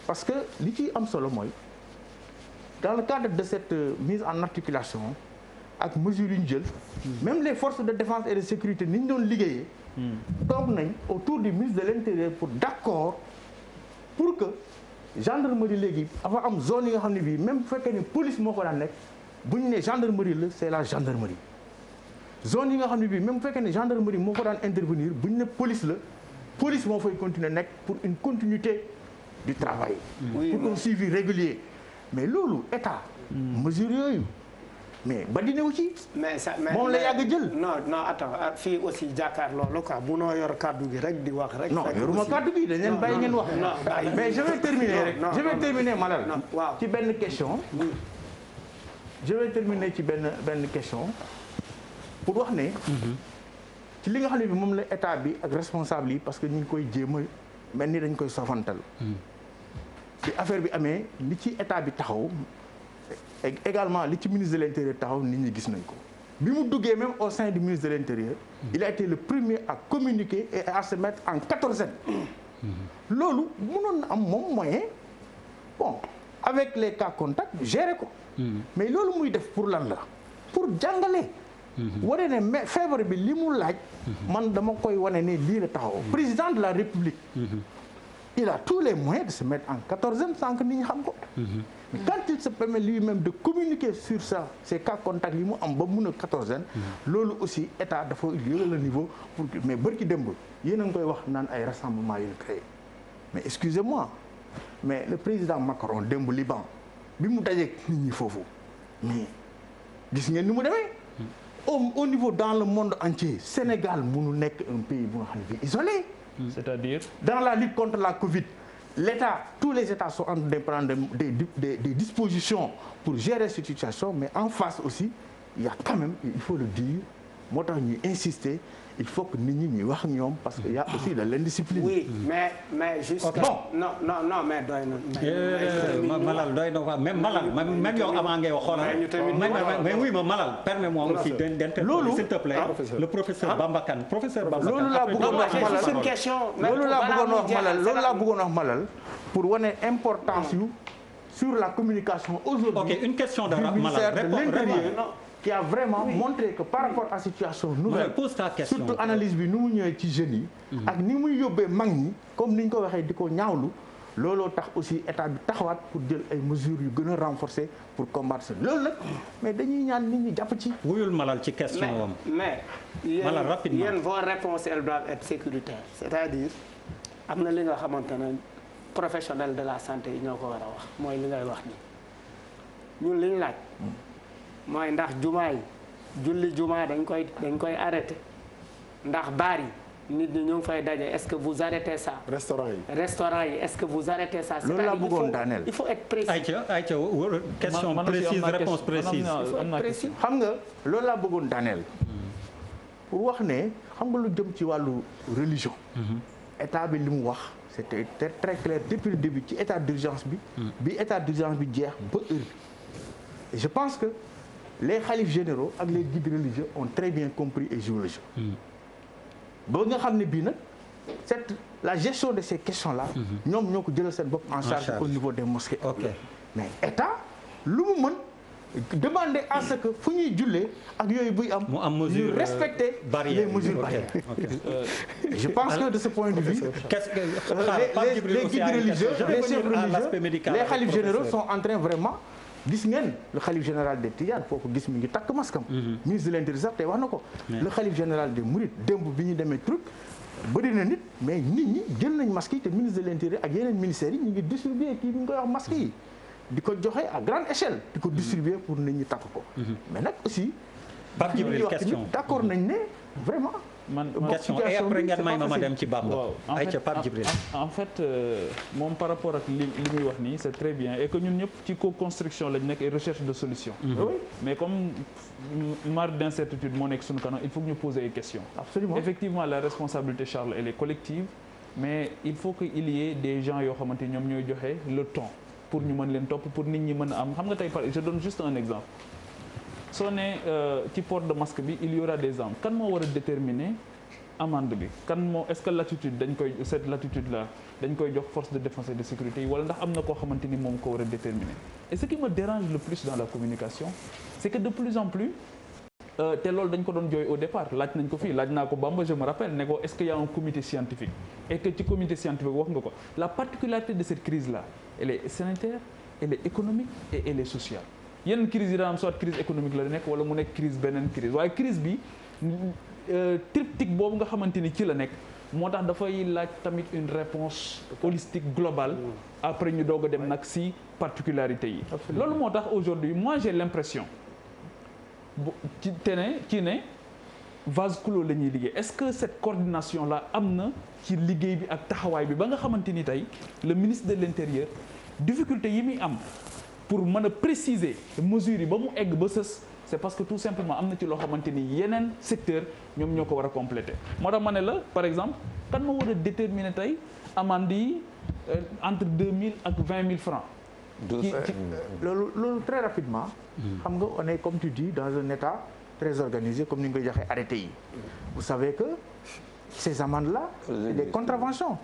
parce que li ci am solo mooy dans le cadre de cette mise en articulation ak mesures yu ñu jël. même les forces de défense et de sécurité ni ñu doon liggéeyee. toog nañ autour du ministre de l'Intérieur pour d'accord pour que. gendarmerie léegi dafa am zone yi nga xam ne bii même bu fekkee ne police moo ko daan nekk bu ñu nee gendarmerie la c'est la gendarmerie zone yi nga xam ne bii même bu fekkee ne gendarmerie moo ko daan intervenir bu ñu ne police la police moo fay continuer nekk pour une continuité du travail. pour un suivi régulier mais loolu état. mesure yooyu mais ba dina wu ci. mais moom la yàgg jël. non attends fii aussi jàkkaar loolu quoi bu noo yor kaddu gi rek di wax rek. non yoruma kaddu gi dañ leen bàyyi ngeen wax. mais je vais terminer rek. je vais terminer Malal. waaw ci benn question. je vais terminer ci benn question pour wax ne. ci li nga xam ne bi moom la état bi ak responsable yi parce que ñu ngi koy jéem a mel ni dañ koy sofantal. ci affaire bi amee li ci état bi taxaw. également li ci ministre de l'Intérieur taxaw nit ñi gis nañ ko bi mu duggee même au sein du ministre de l'Intérieur il a été le premier à communiquer et à se mettre en quatorzaine loolu mënoon na am moom moyen bon avec les cas contacts gérer ko mais loolu muy def pour lan la pour jàngale wane ne mais feebar bi li mu laaj man dama koy wane ne lii la taxaw président de la République il a tous les moyens de se mettre en quatorzaine sans que nit ñi xam ko mais quand il se permet lui-même de communiquer sur ça ces cas contacts yi mu am ba mun a quatorzaine loolu aussi état dafa yëgal le niveau pour mais bërki démb yéen a ngi koy wax naan ay rassemblement yu créé mais excusez-moi mais le président Macron démb Liban bi mu dajeek nit ñi foofu mais gis ngeen ni mu demee au niveau dans le monde entier Sénégal munu nekk un pays bu nga xam ne bi isolé c'est-à-dire dans la lutte contre la Covid l'État, tous les États sont en train de prendre des dispositions pour gérer cette situation, mais en face aussi, il y a quand même, il faut le dire, moo tax ñuy insister, il faut que nit ñi ñuy wax ak ñoom parce que y a aussi de l'indiscipline. Oui, mais juste. Okay. Bon, non, mais doy na. Malal doy na quoi même Malal même yow avant ngay wax xoolal. mais oui ma Malal permets-moi aussi d'interpeller s'il te plaît le professeur Bamba Kane loolu laa bëggoon wax Malal loolu laa bëggoon wax Malal pour wane importance yu sur la communication aujourd'hui. Ok, une question de Malal qui a vraiment montré que par rapport à situation nouvelle surtout analyse bi nu mu ñëwee ci jeunes yi ak ni muy yóbbee mag ñi comme ni ñu ko waxee di ko ñaawlu looloo tax aussi état bi taxawaat pour jël ay mesures yu gën a renforcer pour combattre ça loolu nag mais dañuy ñaan nit ñi jàpp ci wuyul Malal ci question wam mais Malal rapidement yéen vos réponses elles doivent être sécuritaires c'est-à-dire am na li nga xamante ne professionnel de la santé yi ñoo ko war a wax mooy li ngay wax ni ñun li ñu laaj mooy ndax jumaa yi julli jumaa dañ koy arrêté ndax baar yi nit ñi ñu ngi fay daje est-ce que vous arrêtez ça. restaurant yi est-ce que vous arrêtez ça. loolu laa bëggoon daaneel il faut être précis. ayca question précise réponse précise. xam nga loolu laa bëggoon daaneel. pour wax ne xam nga lu jëm ci wàllu religion. état bi li mu wax c'était très clair depuis le début ci état d'urgence bi. bi état d'urgence bi jeex ba heure bi. et je pense que. les khalifes généraux ak les guides religieux ont très bien compris et joué le jeu. ba nga xam ne bii nag la gestion de ces questions là. ñoom ñoo ko jëlal seen bopp en charge au niveau des mosquées. Okay. mais état lu mu mën demander à ce que fu ñuy jullee ak yooyu buy am. ñu respecter les mesures barrières. je pense que de ce point de vue. les guides religieux les chefs religieux les khalifes généraux sont en train vraiment. gis ngeen le khalife général des Tidianes foo ko gis mi ngi takk maskam ministre de l'Intérieur sax tey wax na ko le khalife général des Mourides démb bi ñu demee truc bëri na nit mais nit ñi jël nañ masque yi te ministre de l'Intérieur ak yeneen ministères yi ñu ngi distribuer kii bi ñu koy wax masque yi di ko joxe à grande échelle di ko distribuer pour nit ñi takk ko mais nag aussi Pape Djibril question d'accord nañ ne vraiment question et après ngeen may ma dem ci Bamba. waaw ayca Pape Djibril. en fait moom par rapport ak li muy wax nii c'est très bien et que ñun ñëpp ci co-construction lañ nekk et recherche de solution. Oui, mais comme marge d'incertitude moo nekk suñu kanam il faut que ñu poser ay questions. Absolument. Effectivement la responsabilité Charles elle est collective mais il faut que il y ait des gens yoo xamante ñoom ñooy joxe le ton pour ñu mën leen topp pour nit ñi mën a am xam nga tey par je donne juste un exemple. soo ne ci port de masque bi il y aura des amendes kan moo war a déterminer amende bi kan moo est-ce que l'attitude dañ koy cette latitude là dañ koy jox force de défense et de sécurité yi wala ndax am na koo xamante ni moom ko war a déterminer et ce qui me dérange le plus dans la communication c'est que de plus en plus te loolu dañ ko doon jooy au départ laaj nañ ko fii laaj naa ko Bamba je me rappelle ne ko est-ce qu'il y a un comité scientifique et que ci comité scientifique wax nga ko la particularité de cette crise là elle est sanitaire elle est économique et elle est sociale yenn crise yi daan am soit crise économique la nekk wala mu nekk crise beneen crise waaye crise bi triptyque boobu nga xamante ni ci la nekk moo tax dafay laaj tamit une réponse holistique globale après ñu doog a dem nag si particularité yi loolu moo tax aujourd'hui moi j'ai l'impression ci ne vase clos la ñuy liggéey est-ce que cette coordination là am na ci liggéey bi ak taxawaay bi ba nga xamante ni tey le ministre de l'Intérieur difficulté yi muy am pour mën a préciser mesures yi ba mu egg ba sës c'est parce que tout simplement am na ci loo xamante ni yeneen secteur ñoom ñoo ko war a compléter moo tax ma ne la par exemple kan ma war a déterminer tey amende yi entre 2000 ak 20 000 francs loolu très rapidement xam nga on est comme tu dis dans un état très organisé comme ni nga koy joxee arrêté yi vous savez que ces amendes-là c'est des contraventions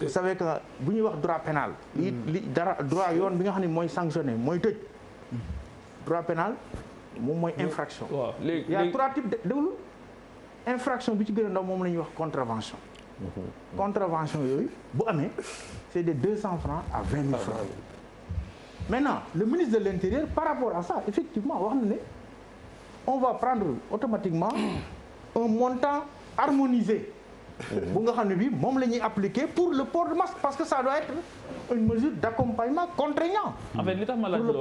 vous savez que bu ñuy wax droit pénal li dara droit yoon bi nga xam ne mooy sanctionné mooy tëj droit pénal moom mooy infraction il y a trois types de déglu infraction bi ci gën a ndaw moom la ñuy wax contravention contravention yooyu bu amee c'est de 200 francs à 20 000 francs maintenant le ministre de l'Intérieur par rapport à ça effectivement wax na ne on va prendre automatiquement un montant harmonisé bu nga xam ne bi moom la ñuy appliquer pour le port de masque parce que ça doit être une mesure d'accompagnement contraignant. En fait li tax ma laaj loolu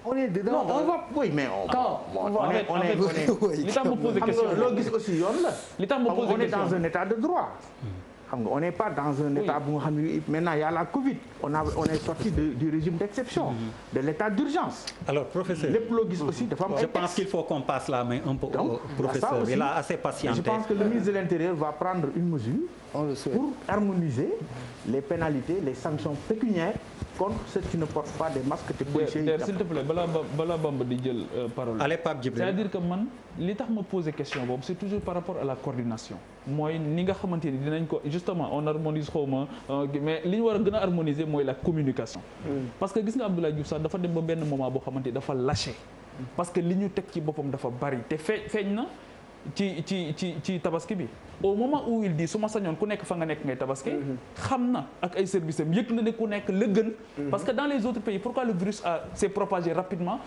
on est dedans on va oui mais on est li tax ma poser question loo gis aussi yoon la li tax ma poser question on est dans un état de droit xam nga on n'est pas dans un état bu nga xam ne maintenant il y a la Covid on est sorti du régime d'exception de l'état d'urgence. Alors professeur lépp loo gis aussi dafa am je pense qu'il faut qu'on passe la main un peu au professeur il a assez patienté. Je pense que le ministre de l'Intérieur va prendre une mesure pour harmoniser les pénalités les sanctions pécuniaires contre ceux qui ne portent pas des masques te policiers yi. s'il te plaît balaa Bamba di jël parole. Allez Pape Djibril. C'est-à-dire que man li tax ma poser question boobu c'est toujours par rapport à la coordination mooy ni nga xamante ni dinañ ko justement on harmonise xawma mais li ñu war a gën a harmoniser mooy la communication. parce que gis nga Abdoulaye Diouf Sarr dafa dem ba benn moment boo xamante ni dafa lâché. parce que li ñu teg ci boppam dafa bari te feeñ na ci tabaski bi au moment où il dit su ma sañoon ku nekk fa nga nekk ngay tabaski xam na ak ay services am yëg na ne ku nekk la gën parce que dans les autres pays pourquoi le virus s'est propagé rapidement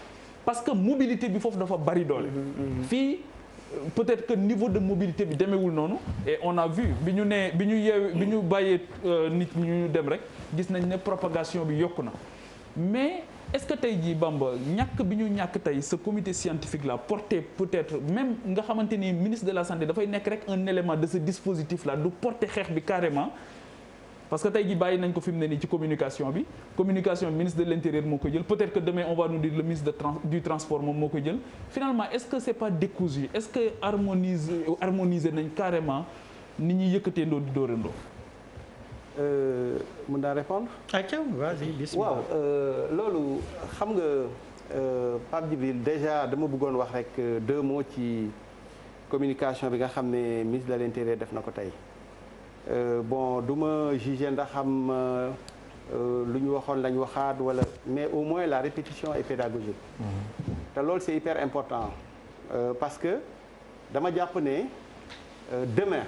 parce que mobilité bi foofu dafa bari doole fii peut-être que niveau de mobilité bi demeewul noonu et on a vu bi ñu bàyyee nit ñu dem rek gis nañ ne propagation bi yokku na mais est-ce que tey jii Bamba ñàkk bi ñu ñàkk tey ce comité scientifique là porté peut-être même nga xamante ni ministre de la santé dafay nekk rek un élément de ce dispositif là du porter xeex bi carrément parce que tey jii bàyyi nañ ko fi mu ne nii ci communication bi ministre de l'Intérieur moo koy jël peut-être que demain on va nous dire le ministre du transport moom moo koy jël finalement est-ce que c'est pas décousu est-ce que harmoniser nañ carrément ni ñuy yëkkatee ndoo di dóorandoo. mën naa répondre. ayca vas-y bismillah. waaw loolu xam nga Pape Djibril déjà dama bëggoon wax rek 2 mots ci communication bi nga xam ne ministre de l'Intérieur def na ko tey bon du ma juger ndax xam lu ñu waxoon lañ waxaat wala mais au moins la répétition est pédagogique. te loolu c'est hyper important parce que dama jàpp ne demain.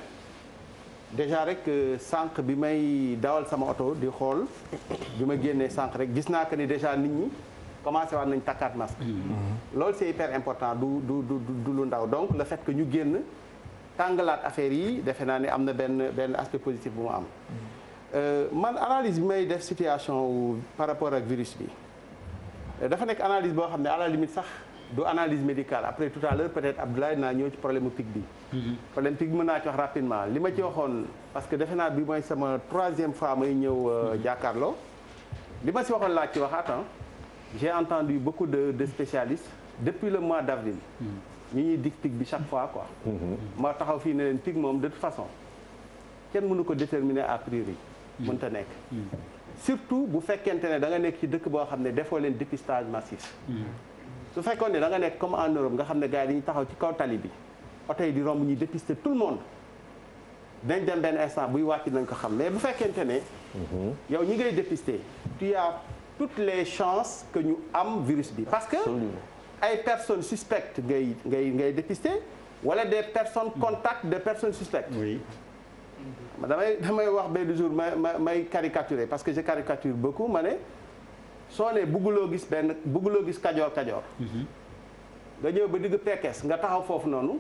déjà rek sànq bi may dawal sama oto di xool bi ma génnee sànq rek gis naa que ni déjà nit ñi commencé waat nañ takkaat masque. loolu c'est hyper important du lu ndaw donc le fait que ñu génn tàngalaat affaire yi defe naa ne am na benn aspect positif bu mu am. man analyse bi may def situation par rapport ak virus bi dafa nekk analyse boo xam ne à la limite sax du analyse médicale après tout à l'heure peut-être Abdoulaye naa ñëw ci problème pic bi. problème pic bi mën naa ci wax rapidement li ma ci waxoon parce que defe naa bi mooy sama 3e fois may ñëw jàkkaarloo li ma si waxoon laa ci waxaat j'ai entendu beaucoup de spécialistes depuis le mois d'avril. ñu ñuy dig pic bi chaque fois quoi. ma taxaw fii ne leen pic moom de toute façon kenn mënu ko déterminer a priori. mënta nekk. surtout bu fekkente ne da nga nekk ci dëkk boo xam ne defoo leen dépistage massif. su fekkoon ne da nga nekk comme en Europe nga xam ne gars yi dañuy taxaw ci kaw tali bi oto yi di romb ñuy dépister tout le monde dañ dem benn instant buy wàcc nañ ko xam mais bu fekkente ne. yow ñi ngay dépister tu as toutes les chances que ñu am virus bi parce que. ay personnes suspectes ngay dépister wala des personnes contacts de personnes suspectes. Oui. damay wax benn jour may caricaturer parce que je caricature beaucoup ma ne soo ne bugguloo gis kajoor nga ñëw ba digg Pekes nga taxaw foofu noonu.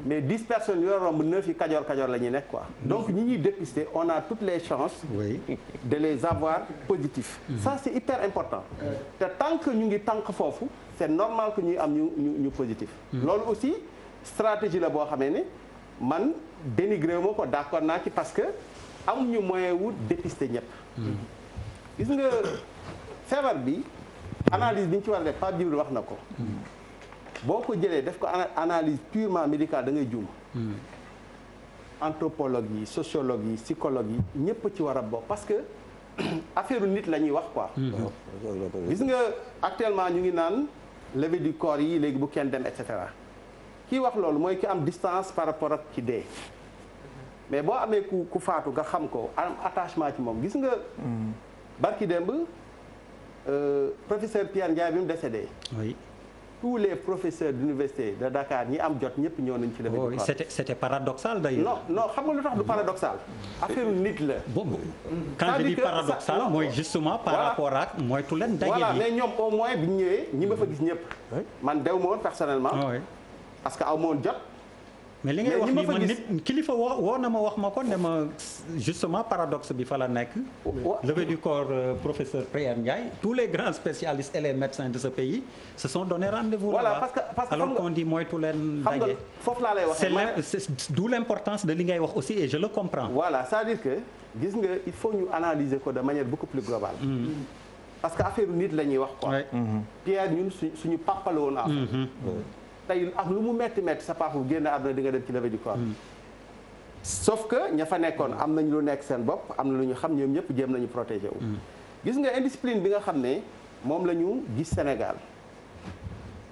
mais 10 personnes yoo romb 9 yi kajoor la ñuy nekk quoi. donc ñi ñuy dépister on a toutes les chances. Oui. de les avoir positifs. Ça c'est hyper important. te tant que ñu ngi tànk foofu c'est normal que ñuy am ñu positif. loolu aussi stratégie la boo xamee ne man dénigré wu ma ko d'accord naa ci parce que amuñu moyen wu dépister ñëpp. gis nga feebar bi analyse bi ñu ci war a def Pape Djibril wax na ko. boo ko jëlee def ko analyse purement médicale da ngay juum. anthropologue yi sociologue yi psychologue yi ñëpp ci war a bokk parce que affaire nit la ñuy wax quoi. gis nga actuellement ñu ngi naan levée du corps yi léegi bu kenn dem et cetera kii wax loolu mooy ki am distance par rapport ak ci dee. mais boo amee ku faatu nga xam ko am attachement ci moom gis nga. barki démb professeur Pierre Ndiaye bi mu décédé. Oui. Tous les professeurs d'université de Dakar ñi am jot ñëpp ñëw nañ ci levée du corps. C'était paradoxal d'ailleurs. non xam nga lu tax du paradoxal. affaire nit la. Bon quand je dis paradoxal mooy justement par rapport ak mooy tu leen daje. voilà mais ñoom au moins bi ñu ñëwee ñi ma fa gis ñëpp. man dew ma woon personnellement. parce que aw ma woon jot. mais li ngay wax ni man nit kilifa woo na ma wax ma ko ne ma justement paradoxe bi fa la nekk. levée du corps professeur Pierre Ndiaye. tous les grands spécialistes et les médecins de ce pays se sont donné rendez-vous voilà là-bas. parce que alors qu'on dit moytu leen daje. xam nga foofu laa lay wax. c'est d'où l'importance de li ngay wax aussi et je le comprends. voilà c'est-à-dire que gis nga il faut ñu analyser ko de manière beaucoup plus globale. parce que affaire nit la ñuy wax quoi. Pierre ñun suñu papa la woon tey ak lu mu metti sa papa bu génn àdduna di nga dem ci levée du corps. sauf que ña fa nekkoon am nañ lu nekk seen bopp am na lu ñu xam ñoom ñëpp jéem nañu protéger wu. gis nga indiscipline bi nga xam ne moom la ñu gis Sénégal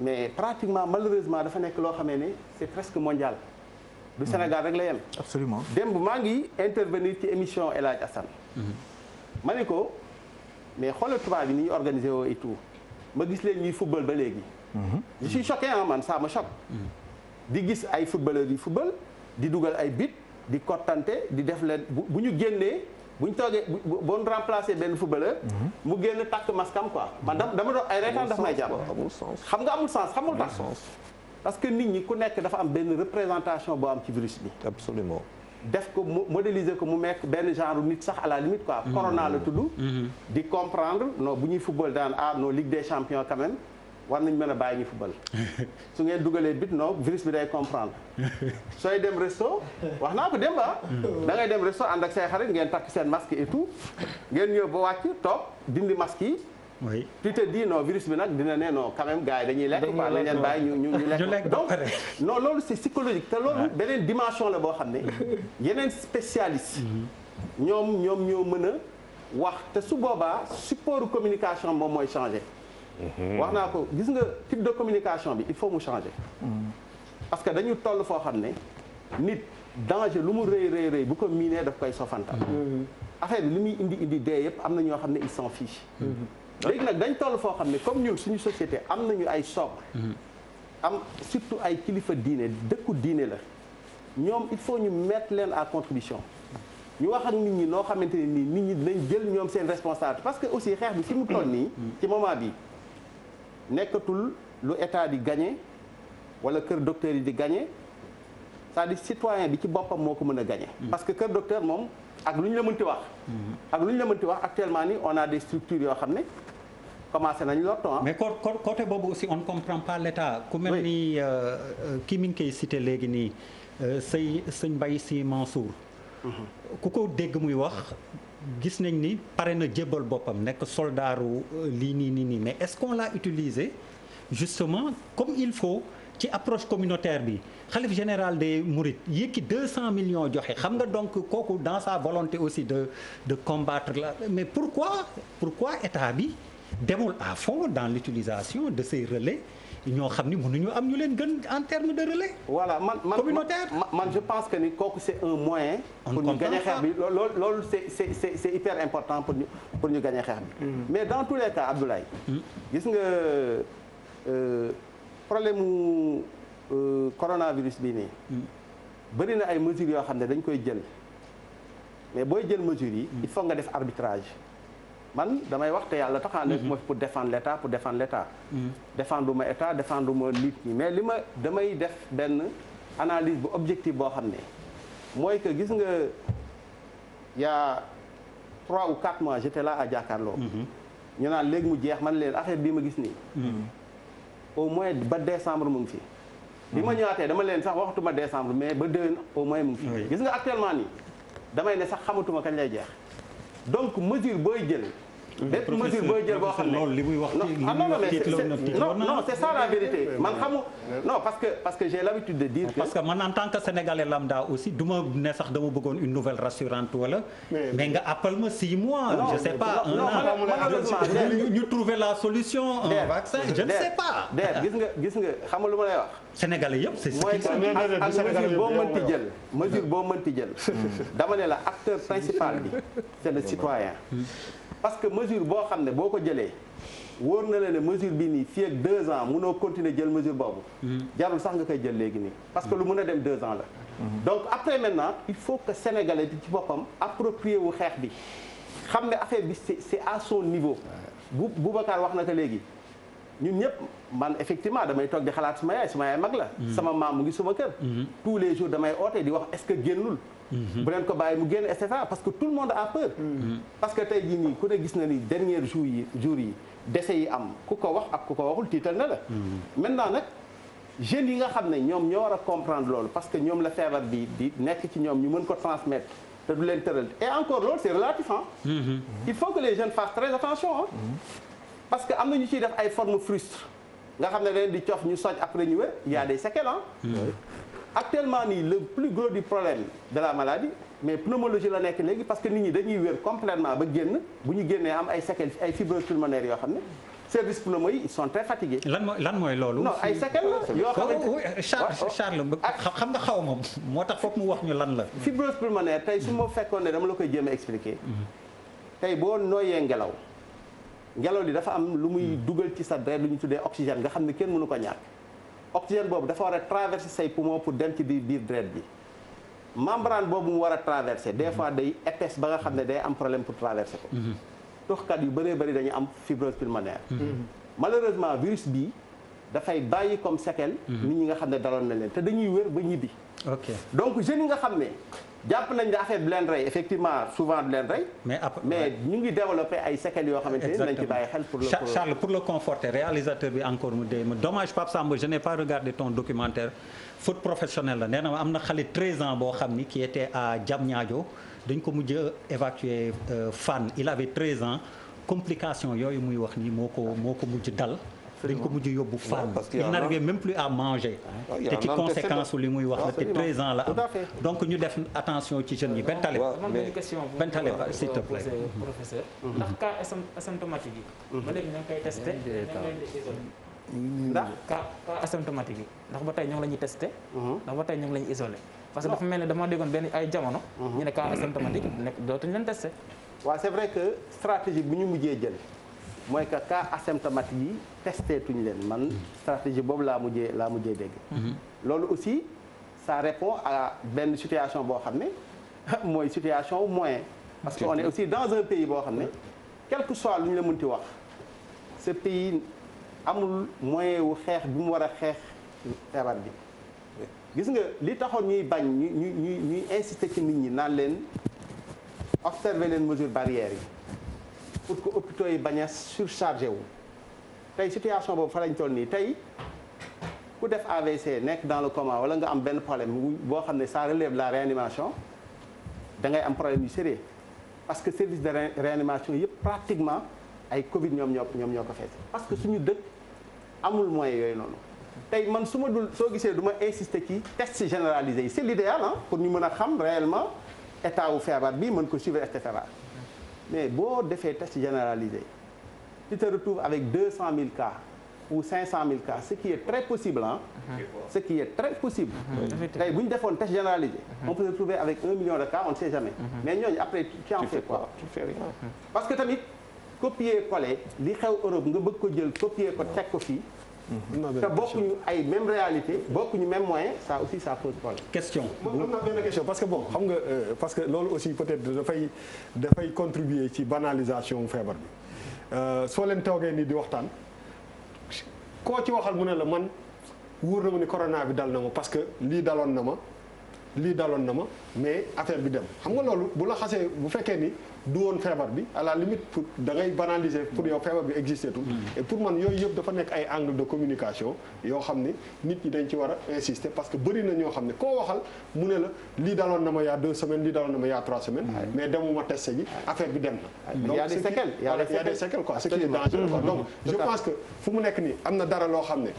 mais pratiquement malheureusement dafa nekk loo xamee ne c'est presque mondial. du Sénégal rek la yem. absolument démb maa ngi intervenir ci émission El Hadj Assane. ma ni ko mais xoolal tubaab yi ni ñu organisé woo et tout ma gis leen ñuy football ba léegi. je suis choqué man ça me choque. di gis ay footballeurs yi football di dugal ay but di kottante di def leen bu ñu génnee bu ñu toogee bu ñu remplacer benn footballeur. mu génn takk maskam quoi man dama doon ay reetaan daf may jàpp. xam nga amul sens xamul tax. parce que nit ñi ku nekk dafa am benn représentation boo am ci virus bi. absolument. def ko modéliser ko mu nekk benn genre nit sax à la limite quoi. corona la tudd. di comprendre non bu ñuy football daan non Ligue des champions quand même. war nañ mën a bàyyi ñu football su ngeen dugalee bit non virus bi day comprendre sooy dem resto wax naa ko dem ba da ngay dem resto ànd ak say xarit ngeen takk seen masque et tout ngeen ñëw ba wàcc toog dindi masque yi. oui tu te dis non virus bi nag dina ne non quand même gars yi dañuy lekk quoi lañ leen bàyyi ñu lekk donc non loolu c'est psychologique te loolu beneen dimension la boo xam ne yeneen spécialiste ñoom ñoo mën a wax te su boobaa support communication moom mooy changer. wax naa ko gis nga type de communication bi il faut mu changer. parce que dañu toll foo xam ne nit danger lu mu rëy bu ko miinee daf koy sofantal. affaire bi li muy indi dee yëpp am na ñoo xam ne ils s'en fichent. léegi nag dañ toll foo xam ne comme ñun suñu société am nañu ay sobre. am surtout ay kilifa diine dëkku diine la ñoom il faut ñu mettre leen à contribution. ñu wax ak nit ñi noo xamante ne nii nit ñi dinañ jël ñoom seen responsabilité parce que aussi xeex bi fi mu toll nii. ci moment bi nekkatul lu état di gagné wala kër docteur yi di gagné c'est-à-dire citoyen bi ci boppam moo ko mën a gagné. parce que kër docteur moom ak lu ñu la mënti wax. ak lu ñu la mënti wax actuellement nii on a des structures yoo xam ne commencé nañ lotto mais côté boobu aussi on ne comprend pas l'État ku mel ni kii mi ngi koy cité léegi nii sëñ Mbaye Sy Mansour ku ko dégg muy wax gis nañ ni pare na jébbal boppam nekk soldaaru lii nii mais est-ce qu'on l'a utilisé justement comme il faut ci approche communautaire bi xalif général des Mourides yëkki 200 millions joxe xam nga donc kooku dans sa volonté aussi de combattre la mais pourquoi état bi demul à fond dans l'utilisation de ces relais ñoo xam ni mënuñu am ñu leen gën en termes de relais. voilà communautaire man je pense que ni kooku c'est un moyen. pour ñu gagner xeex bi loolu c'est hyper important pour ñu gagner xeex bi. mais dans tous les cas Abdoulaye. gis nga problème mu coronavirus bii nii. bëri na ay mesures yoo xam ne dañ koy jël mais booy jël mesures yi. il faut nga def arbitrage. man damay wax te yàlla taxaa nekk ma pour défendre l'État défendre ma État défendre ma nit ñi mais damay def benn analyse bu objectif boo xam ne mooy que gis nga y a 3 ou 4 mois j'étais là à Jakaarlo ñu naan léegi mu jeex man leen affaire bii ma gis nii au moins ba décembre mu ngi fi bi ma ñëwaatee dama leen sax waxtuma décembre mais ba déwén au moins mu ngi fi gis nga actuellement nii damay ne sax xamatuma kañ lay jeex donc mesure booy jël bépp mesure booy jël boo xam ne loolu li muy wax non c'est ça la vérité man xamu non parce que j'ai l'habitude de dire que parce que man en tant que sénégalais lambda aussi du ma ne sax dama bëggoon une nouvelle rassurante wala mais nga appelle ma 6 mois je sais pas un an ñu trouver la solution un vaccin je ne sais pas gis nga xam nga lu ma lay wax sénégalais yëpp c'est mooy ak mesure boo mënti jël dama ne la acteur principal bi c'est le citoyen parce que mesure boo xam ne boo ko jëlee wóor na la ne mesure bi nii fii ak 2 ans mënoo continuer jël mesure boobu jarul sax nga koy jël léegi nii parce que lu mën a dem 2 ans la donc après maintenant il faut que sénégalais di ci boppam approprier wu xeex bi xam ne affaire bi c'est à son niveau Boubacar wax na ko léegi ñun ñëpp man effectivement damay toog di xalaat suma yaay mag la sama maam mu ngi suma kër tous les jours damay oote di wax est-ce que génnul bu leen ko bàyyi mu génn et cetera parce que tout le monde a peur parce que tey jii nii ku ne gis na ni dernier jour yi décès yi am ku ko wax ak ku ko waxul tiital na la maintenant nag jeunes yi nga xam ne ñoom ñoo war a comprendre loolu parce que ñoom la feebar bi di nekk ci ñoom ñu mën ko transmettre te du leen tëral et encore loolu c'est relatif il faut que les jeunes fassent très attention parce que am na ñu ciy def ay formes frustres nga xam ne dañ di cof ñu soj après ñu wér il y a des séquelles actuellement nii le plus gros du problème de la maladie mais pneumologie la nekk léegi parce que nit ñi dañuy wér complètement ba génn bu ñu génnee am ay séquelles ay fibrose pulmonaires yoo xam ne service pneumo yi ils sont très fatigués. lan mooy loolu. non ay séquelles la yoo xamante Charles xam nga xaw ma moo tax foog mu wax ñu lan la. fibrose pulmonaire tey su ma fekkoon ne dama la koy jéem a expliquer. tey boo nooyee ngelaw li dafa am lu muy dugal ci sa deret lu ñu tuddee oxygène nga xam ne kenn mënu ko ñàkk. oxygène boobu dafa war a traverser say poumons pour dem ci biir deret bi membrane boobu mu war a traverser des fois day épaisse ba nga xam ne day am problème pour traverser ko. tuxkat yu bëree bëri dañu am fibrose pulmonaire. malheureusement virus bii dafay bàyyi comme séquelle. nit ñi nga xam ne daloon na leen te dañuy wér ba ñibbi. ok donc jeunes yi nga xam ne jàpp nañ ne affaire bi leen rey effectivement souvent du leen rey. mais ñu ngi développer ay séquelles yoo xamante ne nañ ci bàyyi xel pour le Charles pour le conforter réalisateur bi encore mu dee ma dommage Pape Samba je n'ai pas regardé ton documentaire foot professionnel la nee na am na xale 13 ans boo xam ni qui était à Diamniadio dañ ko mujj évacuer Fann il avait 13 ans complication yooyu muy wax ni moo ko mujj dal. dañ ko mujj yóbbu Fann il n'arrivait même plus à manger te ci conséquence li muy wax la te 13 ans la am donc ñu def attention ci jeunes yi benn tale s'il te plaît professeur ndax cas asymptomatique yi ba léegi ñoo ngi koy testé ndax cas asymptomatique yi ndax ba tey ñoo ngi la ñuy testé ndax ba tey ñoo ngi la ñuy isolé parce que dafa mel ni dama déggoon benn ay jamono ñu ne cas asymptomatique nekk dootuñu leen testé waaw c'est vrai que stratégie bu ñu mujjee jël mooy que cas asymptomatique yi testé tuñ leen man stratégie boobu laa mujjee dégg loolu aussi ça répond à benn situation boo xam ne mooy situation moyen parce que on est aussi dans un pays boo xam ne quel que soit lu ñu la mënti wax ce pays amul moyen wu xeex bi mu war a xeex feebar bi gis nga li taxoon ñuy bañ ñuy insister ci nit ñi naan leen observer leen mesures barrières yi pour que hôpitaux yi bañ a surchargé wu tey situation boobu fa lañ toll nii tey ku def AVC nekk dans le coma wala nga am benn problème boo xam ne ça relève de la réanimation da ngay am problème yu sérieux parce que service de réanimation yëpp pratiquement ay Covid ñoom ñoo ko fees parce que suñu dëkk amul moyen yooyu noonu tey man su ma dul soo gisee du ma insister ci test généralisé yi c'est l'idéal pour ñu mën a xam réellement état wu feebar bi mën ko suivre et cetera mais boo defee test généralisé tu te retrouves avec 200 000 cas ou 500 000 cas ce qui est très possible ce qui est très possible tey bu ñu defoon test généralisé on peut se retrouver avec 1 million de cas on ne sait jamais mais ñooñu après tu en fais quoi tu fais rien parce que tamit copier coller li xew Europe nga bëgg ko jël copier ko teg ko fii te bokkuñu ay même réalité bokkuñu même moyen ça aussi ça pose problème. question. am na benn question parce que bon xam nga parce que loolu aussi peut-être dafay contribuer ci banalisation feebar bi soo leen toogee nii di waxtaan koo ci waxal mu ne la man wóor na ma ni corona bi dal na ma parce que lii daloon na ma mais affaire bi dem xam nga loolu bu la xasee bu fekkee ni du woon feebar bi à la limite pour da ngay banaliser pour yow feebar bi existé tout et pour man yooyu yëpp dafa nekk ay angle de communication yoo xam ni nit ñi dañ ci war a insister parce que bëri na ñoo xam ne koo waxal mu ne la lii daloon na ma y a 2 semaines lii daloon na ma y a 3 semaines mais demuma testé ji affaire bi dem na donc y a des séquelles y a des séquelles quoi ce qui est dangereux quoi donc je pense que fu mu nekk nii am na dara loo xam ne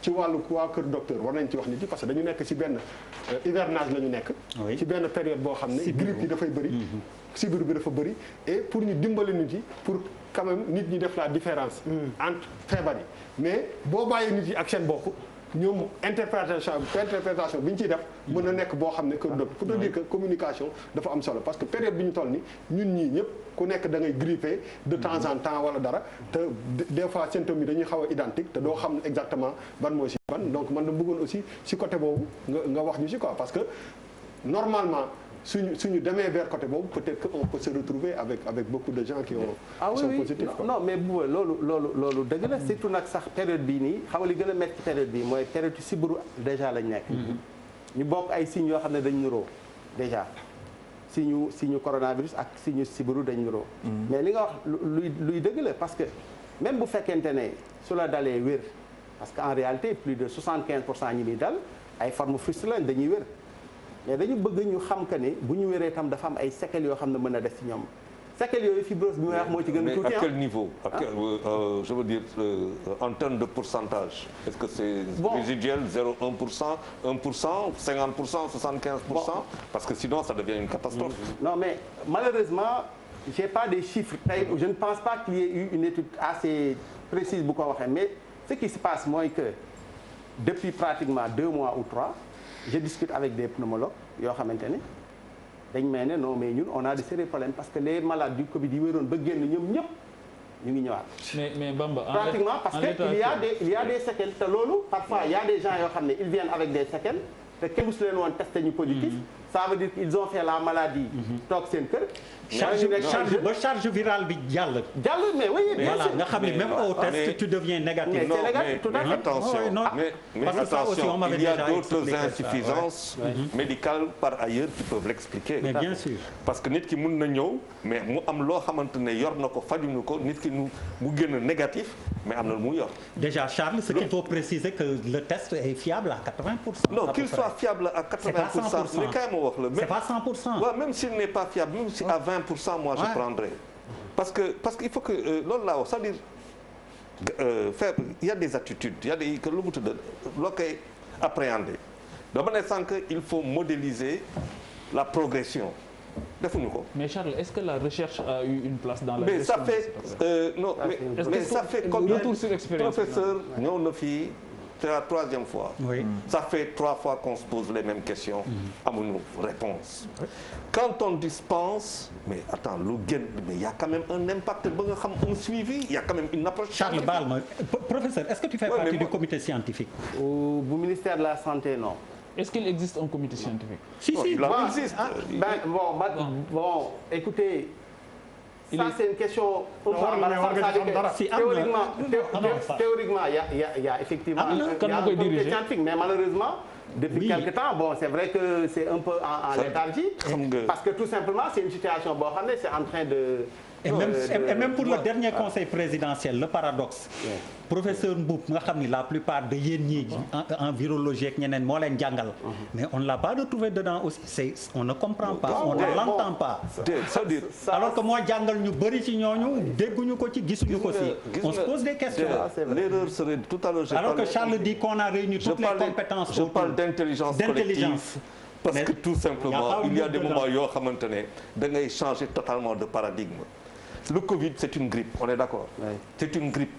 ci wàllu waa kër docteur war nañ ci wax nit yi parce que dañu nekk ci benn hivernage la ñu nekk ci benn période boo xam ne grippe yi dafay bëri sibiru bi dafa bëri et pour ñu dimbali nit yi pour quand même nit ñi def la différence entre feebar yi mais boo bàyyee nit yi ak seen bopp ñoom interprétation bi ñu ciy def mën na nekk boo xam ne kër docteur pour te dire que communication dafa am solo parce que période bi ñu toll ni ñun ñii ñëpp ku nekk da ngay grippé de temps en temps wala dara te des fois symptômes yi dañuy xaw a identique te doo xam exactement ban mooy si ban donc man da bëggoon aussi si côté boobu nga wax ñu si quoi parce que normalement suñu demee vers côté boobu peut-être que on peut se retrouver avec beaucoup de gens qui sont positifs quoi. Non mais bu loolu dëgg la surtout nag sax période bii nii xam nga li gën a métti période bii mooy période sibiru déjà lañ nekk ñu bokk ay signes yoo xam ne dañ niroo déjà signe coronavirus ak signe sibiru dañ niroo mais li nga wax luy dëgg la parce que même bu fekkente ne su la dalee wér parce que en réalité plus de 75% ñi muy dal ay formes frustrées lañ dañuy wér mais dañu bëgg ñu xam que ni bu ñu wéree tam dafa am ay séquelles yoo xam ne mën na def ci ñoom séquelles yooyu fibrose bi may wax moo ci gën a tuuti à quel niveau je veux dire en termes de pourcentage est-ce que c'est résiduel 0,1%, 1%, 50%, 75%? Parce que sinon ça devient une catastrophe. Non mais malheureusement j'ai pas des chiffres tey je ne pense pas qu'il y ait eu une étude assez précise bu ko waxee mais ce qui se passe mooy que depuis pratiquement 2 mois ou 3 je discute avec des pneumologues yoo xamante ne dañ may ne non mais ñun on a de sérieux problèmes parce que les malades du Covid yi wéroon ba génn ñoom ñëpp ñu ngi ñëwaat. mais Bamba pratiquement parce que il y a des séquelles te loolu parfois il y a des gens yoo xam ne ils viennent avec des séquelles te kenn musu leen woon testé ñu positif. ça veut dire qu'ils ont fait la maladie. toog seen kër. charge virale bi jàll. mais oui bien sûr. nga xam ne même au test tu deviens négatif. mais attention mais attention il y a d'autres insuffisances médicales par ailleurs qui peuvent l'expliquer. mais bien sûr. parce que nit ki mun na ñëw mais mu am loo xamante ne yor na ko fajuñu ko nit ki mu génn négatif mais am na lu mu yor. déjà Charles ce qu'il faut préciser que le test est fiable à 80%. non qu'il soit fiable à 80%. mais kay ma wax la. c'est pas 100%. waaw même s'il n'est pas fiable même si à 20% moi je prendrais. parce que il faut que loolu laa wax c'est-à-dire faire il y a des attitudes il y a des que lu mu tudd loo koy appréhender dama ne sànq il faut modéliser la progression defuñu ko. mais Charles est-ce que la recherche a eu une place dans la. mais ça fait non mais ça fait combien professeur ñëw na fii. C'est la 3e fois. Oui. Ça fait 3 fois qu'on se pose les mêmes questions. Amuñu réponse. Quand on dispense, mais attends, lu gën mais il y a quand même un impact ba nga xam un suivi, il y a quand même une approche. Charles Balma, professeur, est-ce que tu fais partie du comité scientifique? Bu ministère de la santé non. Est-ce qu'il existe un comité scientifique? Si. Il existe. Bon, écoutez. Ça c'est une question théoriquement il y a effectivement un comité scientifique mais malheureusement depuis quelque temps bon c'est vrai que c'est un peu en léthargie parce que tout simplement c'est une situation boo xam ne c'est en train de et même pour le dernier conseil présidentiel le paradoxe professeur Mboup nga xam ni la plupart de yéen ñii en virologie ak ñeneen moo leen jàngal mais on ne l'a pas retrouvé dedans aussi on ne comprend pas on ne l'entend pas alors que moo jàngal ñu bëri ci ñooñu dégguñu ko ci gisuñu ko ci on se pose des questions l'erreur serait tout à l'heure alors que Charles dit qu'on a réuni toutes les compétences je parle d'intelligence collective parce que tout simplement il y a des moments yoo xamante ne da ngay changer totalement de paradigme le Covid c'est une grippe on est d'accord c'est une grippe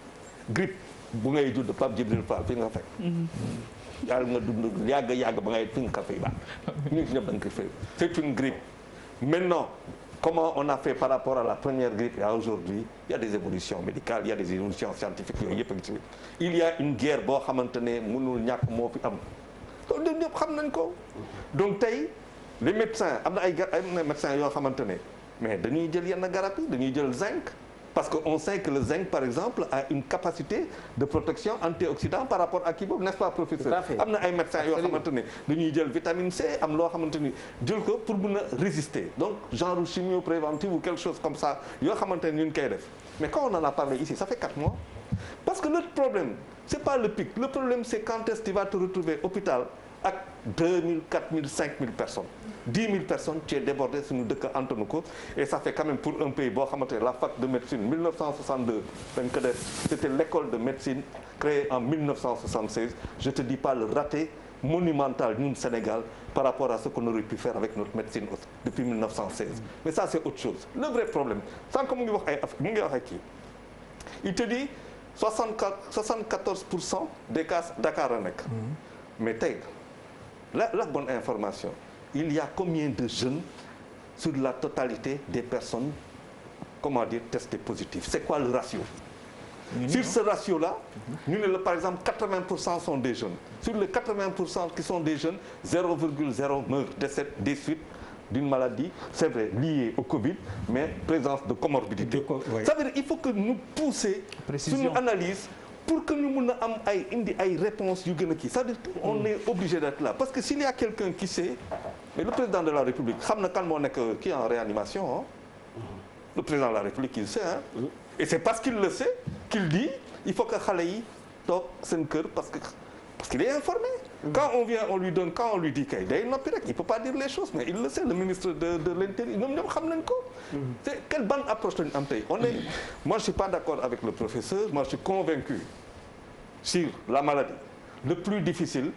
bu ngay judd Pape Djibril Fall fi nga fekk yàlla nga dund yàgg ba ngay fi nga fay baax ñu ñëpp da nga koy fay c'est une grippe maintenant comment on a fait par rapport à la première grippe et à aujourd'hui il y a des évolutions médicales il y a des évolutions scientifiques yooyu yëpp a il y a une guerre boo xamante ne mënul ñàkk moo fi am loolu ñëpp xam nañ ko donc tey les médecins am na ay médecins yoo xamante ne mais dañuy jël yenn garab yi dañuy jël zinc parce que on sait que le zinc par exemple a une capacité de protection antioxydant par rapport à kii boobu n'est-ce pas professeur am na ay médecins yoo xamante ne dañuy jël vitamine C am loo xamante ni jël ko pour mën a résister donc genre chimio préventive ou quelque chose comme ça yoo xamante ne ñu ngi koy def mais quand on en a parlé ici ça fait 4 mois parce que le problème c'est pas le pic le problème c'est quand est-ce que tu vas te retrouver hôpital ak 2000 4000 5000 personnes 10 000 personnes tu es débordé suñu dëkk antanu ko et ça fait quand même pour un pays boo xamante ne la fac de médecine 1962 dañ ko def c'était l'école de médecine créée en 1976 je te dis pas le raté monumental ñun Sénégal par rapport à ce qu'on aurait pu faire avec notre médecine depuis 1916 mais ça c'est autre chose le vrai problème sànq mu ngi wax ay kii il te dit 74% des cas Dakar a nekk mais tey la bonne information il y a combien de jeunes sur la totalité des personnes comment dire testées positives c'est quoi le ratio sur ce ratio là ñu ne la par exemple 80% sont des jeunes sur les 80% qui sont des jeunes 0,0 meurent des suites d'une maladie c'est vrai liée au Covid mais présence de comorbidité ça veut dire il faut que nous pousser suñu analyse pour que ñu mun a am ay indi ay réponses yu gën a kii c'est-à-dire on est obligé d'être là parce que s'il y a quelqu'un qui sait mais le président de la République xam na kan moo nekk kii en réanimation le président de la République il sait et c'est parce qu'il le sait qu'il dit il faut que xale yi toog seen kër parce qu'il est informé quand on vient on lui donne quand on lui dit kay day noppi rek il peut pas dire les choses mais il le sait le ministre de l'Intérieur ñoom xam nañ ko c'est quelle bonne approche lañu am tey moi je suis pas d'accord avec le professeur moi je suis convaincu sur la maladie le plus difficile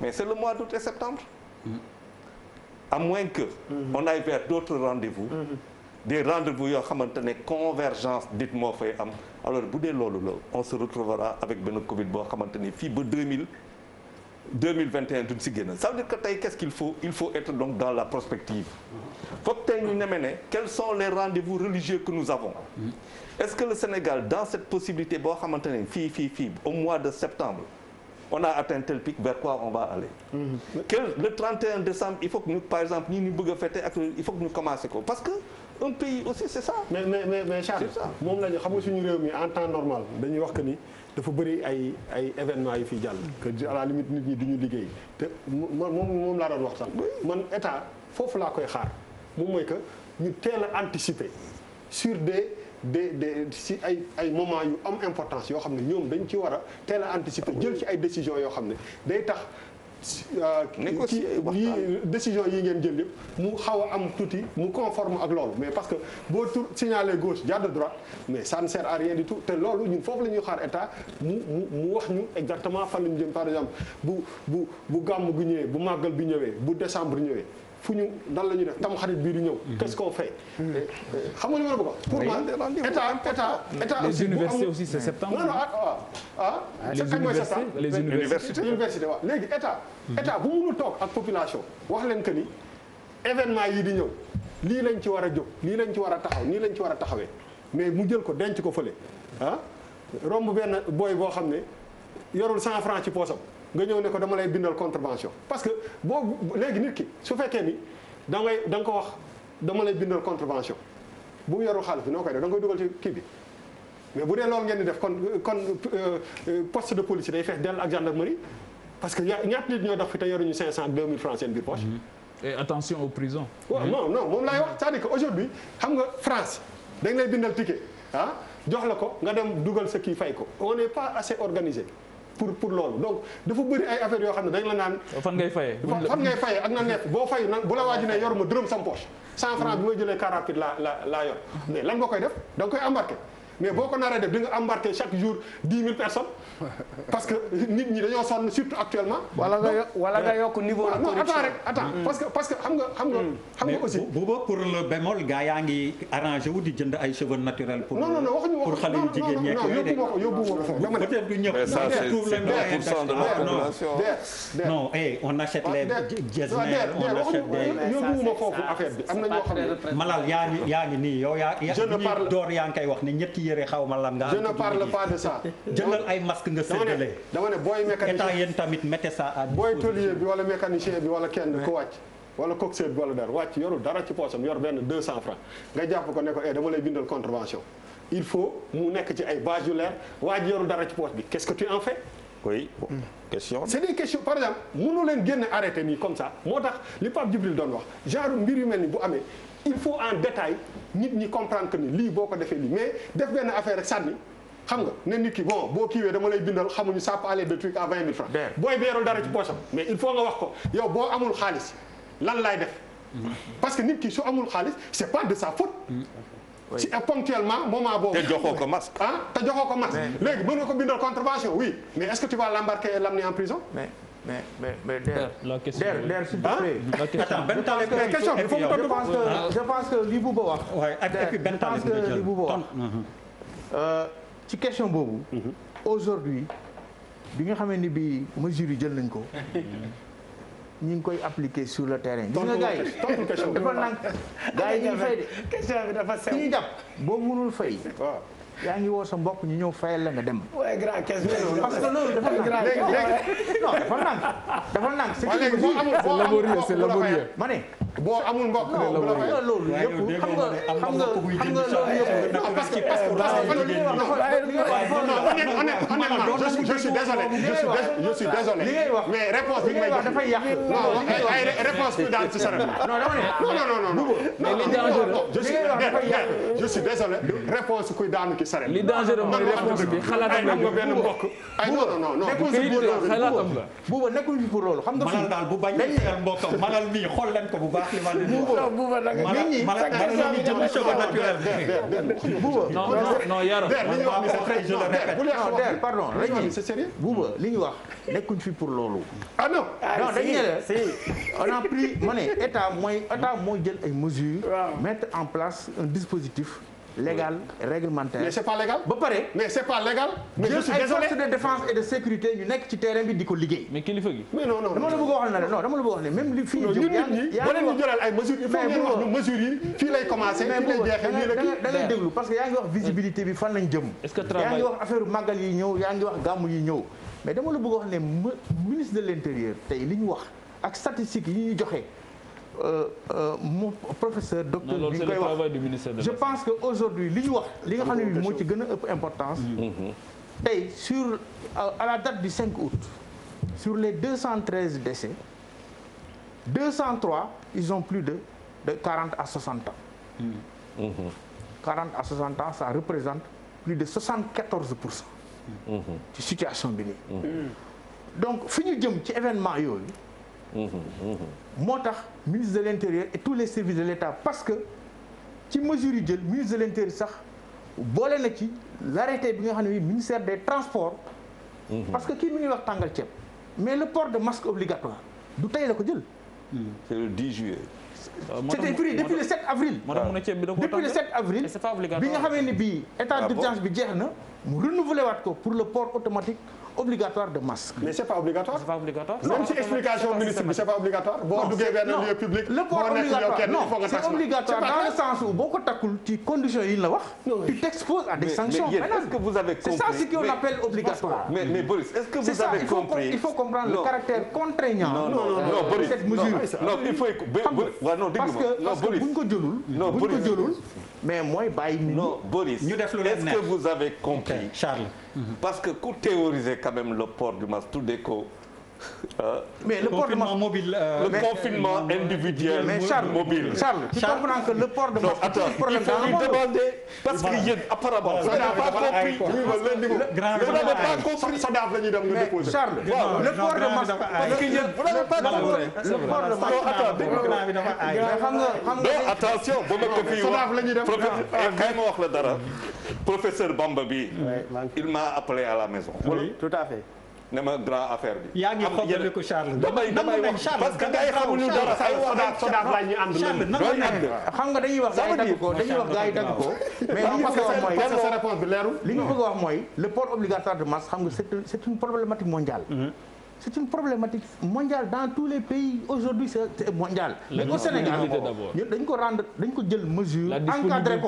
mais c'est le mois d'août et septembre à moins que on aille vers d'autres rendez-vous des rendez-vous yoo xamante ne convergence dit moo fay am alors bu dee loolu la on se retrouvera avec benn Covid boo xamante ne fii ba 2021 duñ si génn ça veut dire que tey qu'est-ce qu'il faut il faut être donc dans la prospective foog tey ñu neme ne quels sont les rendez-vous religieux que nous avons est-ce que le Sénégal dans cette possibilité boo xamante ne fii au mois de septembre on a atteint tel pic vers quoi on va aller le 31 décembre il faut que ñu par exemple ñi ñu bëgg a fêter ak il faut que ñu commencer ko parce que un pays aussi c'est ça mais Charles moom la ñu xam nga suñu réew mi en temps normal dañuy wax que ni dafa bëri ay événements yu fi jàll que à la limite nit ñi duñu liggéey te moom laa doon wax sax man état foofu laa koy xaar moom mooy que ñu teel a anticiper sur si ay moments yu am importance yoo xam ne ñoom dañ ci war a teel a anticiper jël ci ay décisions yoo xam ne day tax décision yi ngeen jël yëpp mu xaw a am tuuti mu conforme ak loolu mais parce que boo signaler gauche jàdd droite mais ça ne sert à rien du tout te loolu ñun foofu la ñuy xaar état mu wax ñu exactement fan la ñu jëm par exemple bu gàmm gu ñëwee bu màggal bi ñëwee bu décembre ñëwee fu ñu dan la ñuy def tam xarit bii di ñëw qu'est-ce qu'on fait xam nga li ma la bëgg a pour moi état les universités aussi c'est septembre non les universités waaw léegi état bu mënul toog ak population wax leen que ni événement yi di ñëw lii lañ ci war a jóg lii lañ ci war a taxaw nii lañ ci war a taxawee mais mu jël ko denc ko fële romb benn booy boo xam ne yorul 100 francs ci poosam nga ñëw ne ko dama lay bindal contravention parce que boo léegi nit ki su fekkee ni da nga ko wax dama lay bindal contravention bu mu yorul xaalis bi noo koy def da nga koy dugal ci kii bi mais bu dee loolu ngeen di def kon poste de police day fees dell ak gendarmerie parce que ñaata nit ñoo dox fi te yoruñu 500 2000 francs seen biir poche. et attention aux prisons. waaw non moom laay wax c'est-à-dire que aujourd'hui xam nga France dañ lay bindal ticket jox la ko nga dem dugal sa kii fay ko on n'est pas assez organisé pour loolu donc dafa bëri ay affaires yoo xam ne dañ la naan. fan ngay fayee. ak na nekk boo fay nag bu la waaj ne yor ma dërëm sam poche 100 francs bi may jëlee car rapide laa yor mais lan nga koy def da nga koy embarquer mais boo ko naree def di nga embarquer chaque jour 10 000 personnes parce que nit ñi dañoo sonn surtout actuellement. wala nga yokk niveau de corruption. attends parce que xam nga aussi. booba pour le bémol gars yaa ngi arrangé wu di jënd ay cheveux naturels. pour waxuñu pour xale yu jigéen ñeeg yóbbu ma ko foofu peut-être du ñëpp. mais ça c'est 20% de la population. non on achète les Getzner on achète des. yóbbuwuma foofu affaire bi am na ñoo xam ne. Malal yaa ngi nii yow yaa ngi koy wax ne ñetti yére xaw ma lan nga. je ne parle pas de ça. jëndal ay masque nga séddale. dama ne booy mécanicien état yéen tamit mettez ça à booy tôlier bi wala mécanicien bi wala kenn ko wàcc wala coxeur bi wala dara wàcc yorul dara ci poosam yor benn 200 francs nga jàpp ko ne ko dama lay bindal contravention il faut mu nekk ci ay base yu leer waa ji yorul dara ci poche bi qu'est-ce que tu en fais. oui question. c'est des questions par exemple mënu leen génne arrêté nii comme ça moo tax li Pape Djibril doon wax genre mbir yu mel ni bu amee il faut en détail nit ñi comprendre que ni lii boo ko defee lii mais def benn affaire rek sànni xam nga ne nit ki bon boo kiiwee dama lay bindal xamuñu ça peut aller de truc à 20 000 francs booy beerul dara ci poosam mais il faut nga wax ko yow boo amul xaalis lan laay def parce que nit ki su amul xaalis c'est pas de sa faute si ponctuellement moment boobu te joxoo ko masque léegi mën nga ko bindal contravention oui mais est-ce que tu vas l'embarquer et l'amener en prison mais la question Der s'il te plaît. Attends benn temps mais question il faut mu tontu je pense que li Bouba wax. waaye et puis benn temps je pense que li Bouba wax. ci question boobu. aujourd'hui bi nga xamee ni bi mesures yi jël nañ ko. ñu ngi koy appliquer sur le terrain. gis nga gars yi dafa nang gars yi ñuy fay de. question bi dafa sew. ki ñu jàpp boo mënul fay. yaa ngi woo sa mbokk ñu ñëw fayal la nga dem. waaye grand question parce que loolu dafa nang non dafa nang c'est laborieux ma ne. boo amul mbokk loolu yëpp xam nga loolu yëpp parce que je suis désolé mais réponse bi may jox dafay yàq ay réponse bi daal ci sa non mais li dangereux je suis désolé réponse kuy daanu ki saret li dangereux mooy réponse bi xalaatam la nga benn mbokk ay non xalaatam la buuba nekkul fi pour loolu xam nga Malal daal bu bañ mbokkam Malal mii xool leen ko bu baax li ma leen non yaro pardon c'est sérieux buuba li ñu wax nekkuñ fi pour loolu non dañu ne on a pris ma ne état mooy jël ay mesures mettre en place un dispositif légal réglementaire. mais c'est pas légal. ba pare mais c'est pas légal. mais je suis désolé ay forces de défense et de sécurité ñu nekk ci terrain bi di ko liggéey. mais kilifa gi. mais non dama la bëgg a wax ne non dama la bëgg a wax ne même li fii ñu jëm. yaa ngi wax jëlal ay mesures il faut ngeen wax mesures yi fii lay commencer fii lay jeexee nii la da ngay déglu parce que yaa ngi wax visibilité bi fan lañ jëm. est-ce que yaa ngi wax affaire màggal yi ñëw yaa ngi wax gàmmu yi ñëw mais dama la bëgg a wax ne ministre de l'intérieur tey li ñu wax ak statistiques yi ñuy joxe. Mon professeur docteur bi koy wax je pense que aujourd'hui li ñu wax li nga xam ne moo ci gën a ëpp importance tey sur à la date du 5 août sur les 213 décès 203 ils ont plus de 40 à 60 ans 40 à 60 ans ça représente plus de 74% ci situation bi nii donc fi ñu jëm ci événement yooyu moo tax ministre de l'intérieur et tous les services de l'État parce que ci mesures yi jël ministre de l'intérieur sax boole na ci l'arrêté bi nga xam ne ministère des transports parce que kii mi ngi wax tàngal ceeb mais le port de masque obligatoire du tey la ko jël c'est le 10 juillet c'était pris depuis le 7 avril depuis le 7 avril bi nga xamee ni bii état d'urgence bi jeex na mu renouveler waat ko pour le port automatique obligatoire de masque. mais c'est pas obligatoire. c'est pas obligatoire. même si explication ministre bi c'est pas obligatoire. boo duggee benn lieu public. le port obligatoire non c'est obligatoire dans le sens où boo ko takkul ci conditions yi la wax. tu t'exposes à des sanctions pénales. est-ce que vous avez compris c'est ça ce qu'on appelle obligatoire. mais Boris est-ce que vous avez compris. il faut comprendre le caractère contraignant. non Boris cette mesure. non il faut parce que buñ ko jëlul. non Boris buñ ko jëlul. mais mooy bàyyi nit ñi. non Boris est-ce que vous avez compris. Charles. parce que ku théoriser quand même le port du masque tuddee ko Mais le port de masque mobile. Le confinement individuel mais mobile. Charles, tu comprends que le port de masque Attends, c'est un problème il faut dans le lui monde. demander parce que yéen apparemment vous n'avez pas compris. Vous n'avez pas compris. Sodaaf la ñuy dem nga Mais déposer. Charles, le port de masque Parce que yéen vous n'avez pas compris. le port de masque mais xam nga Non, attention ba ma ko fii Sodaaf la ñuy dem. kay ma wax la dara professeur Bamba bi il m'a appelé à la maison tout à fait. ne ma grand affaire bi yaa ngi xobbaliku Charles. damay wax parce que gars yi xamuñu dara ay wax Sodaaf la ñuy ànd. Charles doo ànd xam nga dañuy wax gars yi dagg ko dañuy wax gars yi dagg ko mais li ñu bëgg a wax mooy parce que sa réponse bi leerul. li ñu bëgg a wax mooy le port obligatoire de masque xam nga c'est une problématique mondiale. C'est une problématique mondiale dans tous les pays aujourd'hui c'est mondial. Mais au Sénégal ñun dañ ko rendre dañ ko jël mesure encadré ko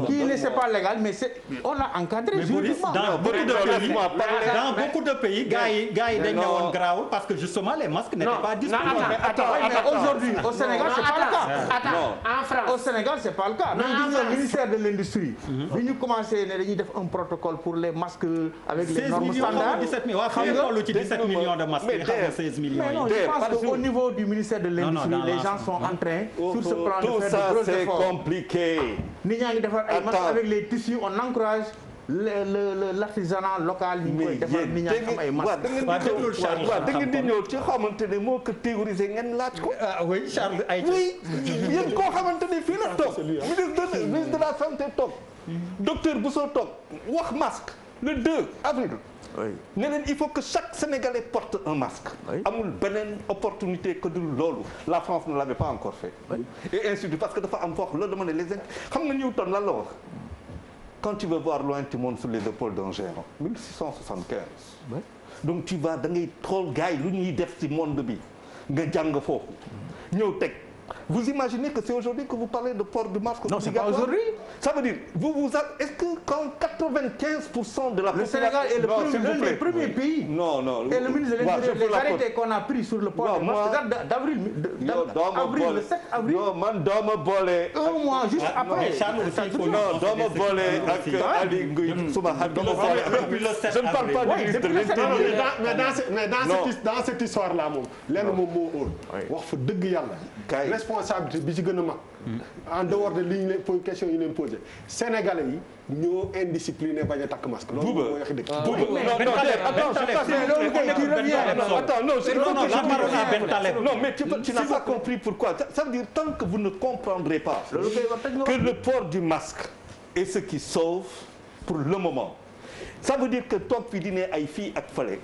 kii ne c'est pas légal mais c'est on l'a encadré juridiquement. Dans beaucoup de pays gars yi dañ ne woon garaawul parce que justement les masques n'étaient pas disponibles. Mais aujourd'hui au Sénégal c'est pas le cas. En France. Au Sénégal c'est pas le cas. même gis nga ministère de l'industrie bi ñu commencé ne dañuy def un protocole pour les masques avec les normes standards. 17 millions waaw fi toll ci 17 millions de masques. Mais 16 millions mais non, je pense qu'au niveau du ministère de l'Industrie, les gens sont en train, sur ce plan, tout de faire ça de gros c'est efforts. compliqué. Nit ñaa ngi defar ay masques avec les tissus, on encourage l'artisanat local. ñu ngi koy defar nit ñaa ngi am ay masques. waaw da ngeen di ñëw ci xamante ne moo ko théorisé ngeen laaj ko. ah oui Charles ay. oui yéen koo xamante ne fii la toog ministre de la santé toog docteur Bousso toog wax masque le 2 avril. ne leen il faut que chaque Sénégalais porte un masque. amul beneen opportunité que du loolu la France ne l'avait pas encore fait. et ainsi de suite parce que dafa am foo xam loolu dama ne les xam nga Newton lan la wax. quand tu veux voir loin tu montes sur les épaules d'un géant 1675. donc tu vas da ngay xool gars yi lu ñuy def ci monde bi nga jàng foofu ñëw teg. Vous imaginez que c'est aujourd'hui que vous parlez de port de masque obligatoire? Non, c'est pas aujourd'hui. Ça veut dire, est-ce que quand 95% de la population... Le Sénégal est l'un des premiers pays. Non. Et le ministre de l'Intérieur, les arrêtés qu'on a pris sur le port de masque date d'avril, le 7 avril. Non, man dooma boole. Un mois juste après. Non, dooma boole ak Ali Nguy suma xarit. Je ne parle pas du ministre de l'Intérieur. Mais dans cette histoire-là moom lenn moom moo óol wax fa dëgg yàlla responsabilité bi ci gën a mag en dehors de li ñu leen question yi leen posé Sénégalais yi ñoo indiscipliné bañ a takk masque loolu mooy waxi dëgg. Non, mais tu n'as pas compris pourquoi. Ça veut dire tant que vous ne comprendrez pas que le port du masque est ce qui sauve pour le moment. Ça veut dire que toog fi dine ay fii ak fale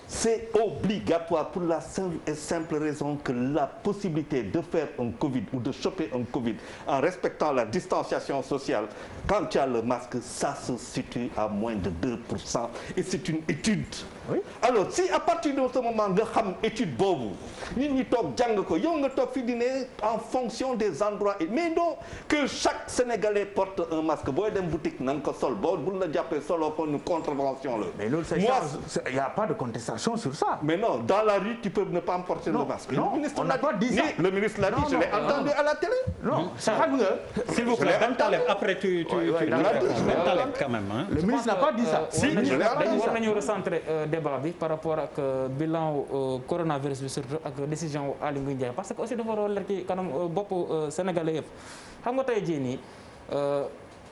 c'est obligatoire pour la seule et simple raison que la possibilité de faire un Covid ou de choper un Covid en respectant la distanciation sociale, quand tu as le masque, ça se situe à moins de 2%. Et c'est une étude. Oui. Alors, si à partir de ce moment, nga xam étude boobu nit ñi toog jàng ko yow nga toog fi di ne en fonction des endroits mais non que chaque Sénégalais porte un masque booy dem boutique na nga ko sol boo buñ la jàppee solo ko une contravention la. Mais loolu il y a pas de contestation sur ça. Mais non, dans la rue tu peux ne pas porter le masque. Non, on n'a pas dit ça. Le ministre l'a dit, je l'ai entendu à la télé. Non, xam nga. S'il vous plaît, Ben Taleb, après tu Ben Taleb quand même. Le ministre n'a pas dit ça. Si, war nañu recentrer débat bi par rapport ak bilan coronavirus bi surtout ak décision Aly Ngouille Ndiaye parce que aussi dafa war a leer ci kanam bopp sénégalais yëpp xam nga tey jii nii.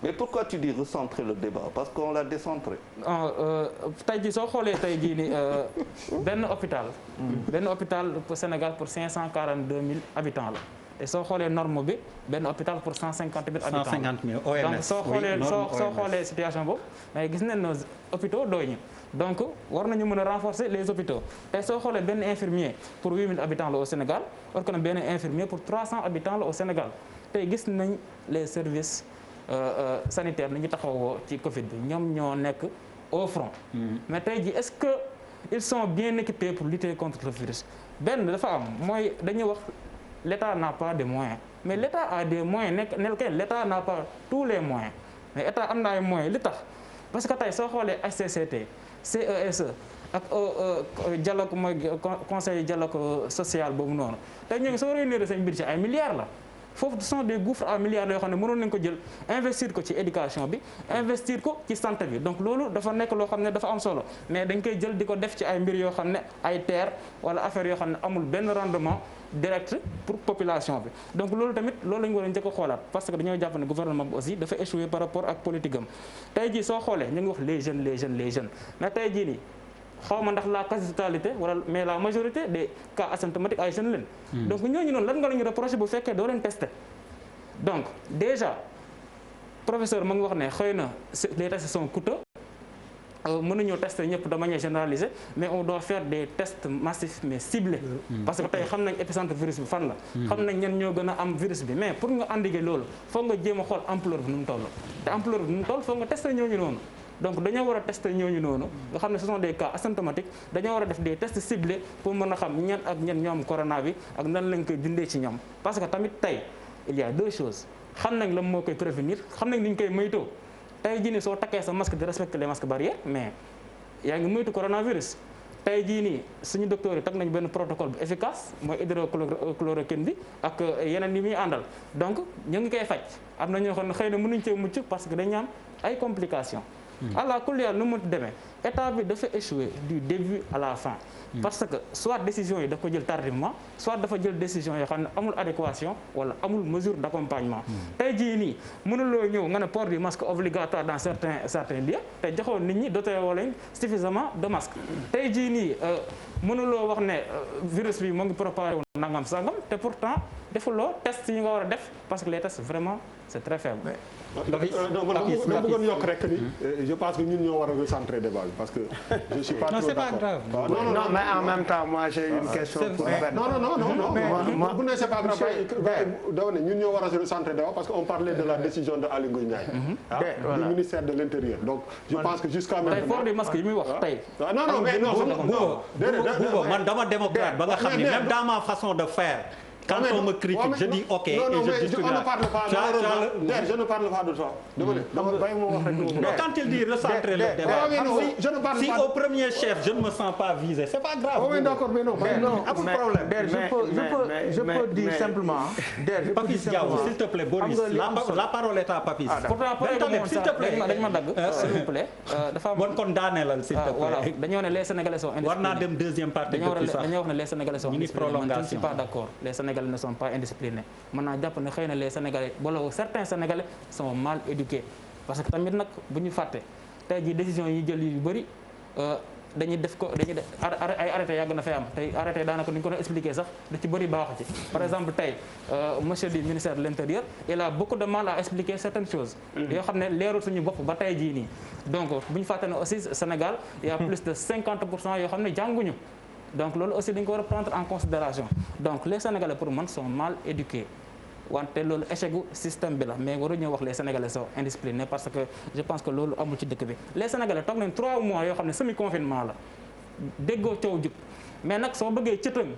Mais pourquoi tu dis recentrer le débat? Parce qu'on l'a décentré. tey jii soo xoolee tey jii nii benn hôpital Sénégal pour 542 000 habitants la. et soo xoolee norme bi benn hôpital pour 150 000 habitants. 150 000 OMS. donc soo xoolee situation boobu mais gis nañ nos hôpitaux doy ñu donc war nañu mën a renforcer les hôpitaux te soo xoolee benn infirmier pour 8 000 habitants la au Sénégal war ko na benn infirmier pour 300 habitants la au Sénégal tey gis nañ les services sanitaires nañu taxawoo ci Covid bi ñoom ñoo nekk au front. mais tey jii est-ce que ils sont bien équipés pour lutter contre le virus benn dafa am mooy dañuy wax. L'État n'a pas de moyens mais l'État a des moyens l'État n'a pas tous les moyens mais État am na ay moyens li tax parce que tey soo xoolee HCCT CESE ak dialogue mooy conseil dialogue social boobu noonu tey ñooñu soo réunir seen budget ay milliards la foofu ce sont des gouffres à milliards yoo xam ne mënoon nañ ko jël investir ko ci éducation bi investir ko ci santé bi donc loolu dafa nekk loo xam ne dafa am solo mais dañ koy jël di ko def ci ay mbir yoo xam ne ay terre wala affaire yoo xam ne amul benn rendement direct pour population bi donc loolu tamit loolu la ñu war a njëkk a xoolaat parce que dañoo jàpp ne gouvernement bi aussi dafa échoué par rapport ak politique am tey jii soo xoolee ñu ngi wax les jeunes mais tey jii nii xaw ma ndax la quasi-totalité wala mais la majorité des cas asymptomatiques ay jeunes leen donc ñooñu noonu lan nga la ñu reproché bu fekkee doo leen testé donc déjà professeur mu ngi wax ne xëy na les tests sont coûteux mënuñoo tester ñëpp de manière généralisée mais on doit faire des tests massifs mais ciblés parce que tey xam nañ épicentre virus bi fan la xam nañ ñen ñoo gën a am virus bi mais pour nga endiguer loolu foog nga jéem a xool ampleur bi nu mu toll te ampleur bi nu mu toll foog nga tester ñooñu noonu donc dañoo war a tester ñooñu noonu nga xam ne ce sont des cas asymptomatiques dañoo war a def des tests ciblés pour mën a xam ñan ak ñan ñoo am corona bi ak nan lañ koy dindee ci ñoom parce que tamit tey il y a deux choses xam nañ la moo koy prévenir xam nañ ni ñu koy moytoo tey jii nii soo takkee sa masque di respecter les masques barrières mais yaa ngi moytu coronavirus tey jii nii suñu docteur yi teg nañ benn protocole bu efficace mooy hydroxychloroquine bi ak yeneen yi muy àndal donc ñu ngi koy faj am na ñoo xam ne xëy na mënuñ cee mucc parce que dañu am ay complications. allah kulli nu mu demee état bi dafa échoué du début à la fin. parce que soit décision yi dafa jël tardivement soit dafa jël décision yoo xam ne amul adéquation wala amul mesure d' accompagnement. tey jii nii mënuloo ñëw nga ne port du masque obligatoire dans certains lieux te joxoon nit ñi doté woo leen suffisamment de masques. tey jii nii mënuloo wax ne virus bi moo ngi propagé wu nangam sangam te pourtant defuloo test yi nga war a def parce que les tests vraiment c' est très faible. ma bëggoon yokk rek ni je pense que ñun ñoo war a recentrer débat bi parce que je suis pas trop d'accord. Non, mais en même temps moi j'ai une question pour Ben. Non bu ne c'est pas grave dafa ne ñun ñoo war a recentrer débat parce que on parlait de la décision de Aly Ngouille Ndiaye du ministère de l'Intérieur donc je pense que jusqu'à maintenant tey port du masque yi muy wax tey non mais non man dama démocrate ba nga xam ni même dans ma façon de faire quand on me critique je dis ok et je discute on ne parle pas je ne parle pas de toi. dama bàyyi ma wax rek. Quand il dit recentrer le débat, je ne parle si pas au premier chef je ne me sens pas visé, c'est pas grave. Oui, d'accord, mais non. Amul problème. Je peux dire simplement. Papis Diaw, s'il te plaît, Boris, la parole est à Papis. S'il te plaît. dañ ma dagg s'il vous plaît. dafa am bon kon daanelal s'il te plaît. voilà dañoo ne les Sénégalais sont indisciplinés. war naa dem deuxième partie depuis ça. dañoo wax ne les Sénégalais sont indisciplinés. Man je ne suis pas prolongation. d'accord. Les Sénégalais ne sont pas indisciplinés. mën naa jàpp ne xëy na les Sénégalais wala certains Sénégalais sont mal éduqués parce que tamit nag bu ñu fàtte tey jii décision yi jël yu bëri dañuy def ay arrêté yàgg na fay am tey arrêté daanaka ni ñu ko doon expliqué sax da ci bëri baaxu ci par exemple tey monsieur du ministère de l'Intérieur il a beaucoup de mal à expliquer certaines choses yoo xam ne leerul suñu bopp ba tey jii nii donc bu ñu fàtte ne aussi Sénégal il y a plus de 50% yoo xam ne jànguñu donc loolu aussi dañ ko war a prendre en considération donc les Sénégalais pour man sont mal éduqués wante loolu échec gu système bi la mais waruñoo wax les Sénégalais sont indisciplinés parce que je pense que loolu amul ci dëkk bi les Sénégalais toog nañ 3 mois yoo xam ne semi confinement la déggoo coow jub mais nag soo bëggee cëtëng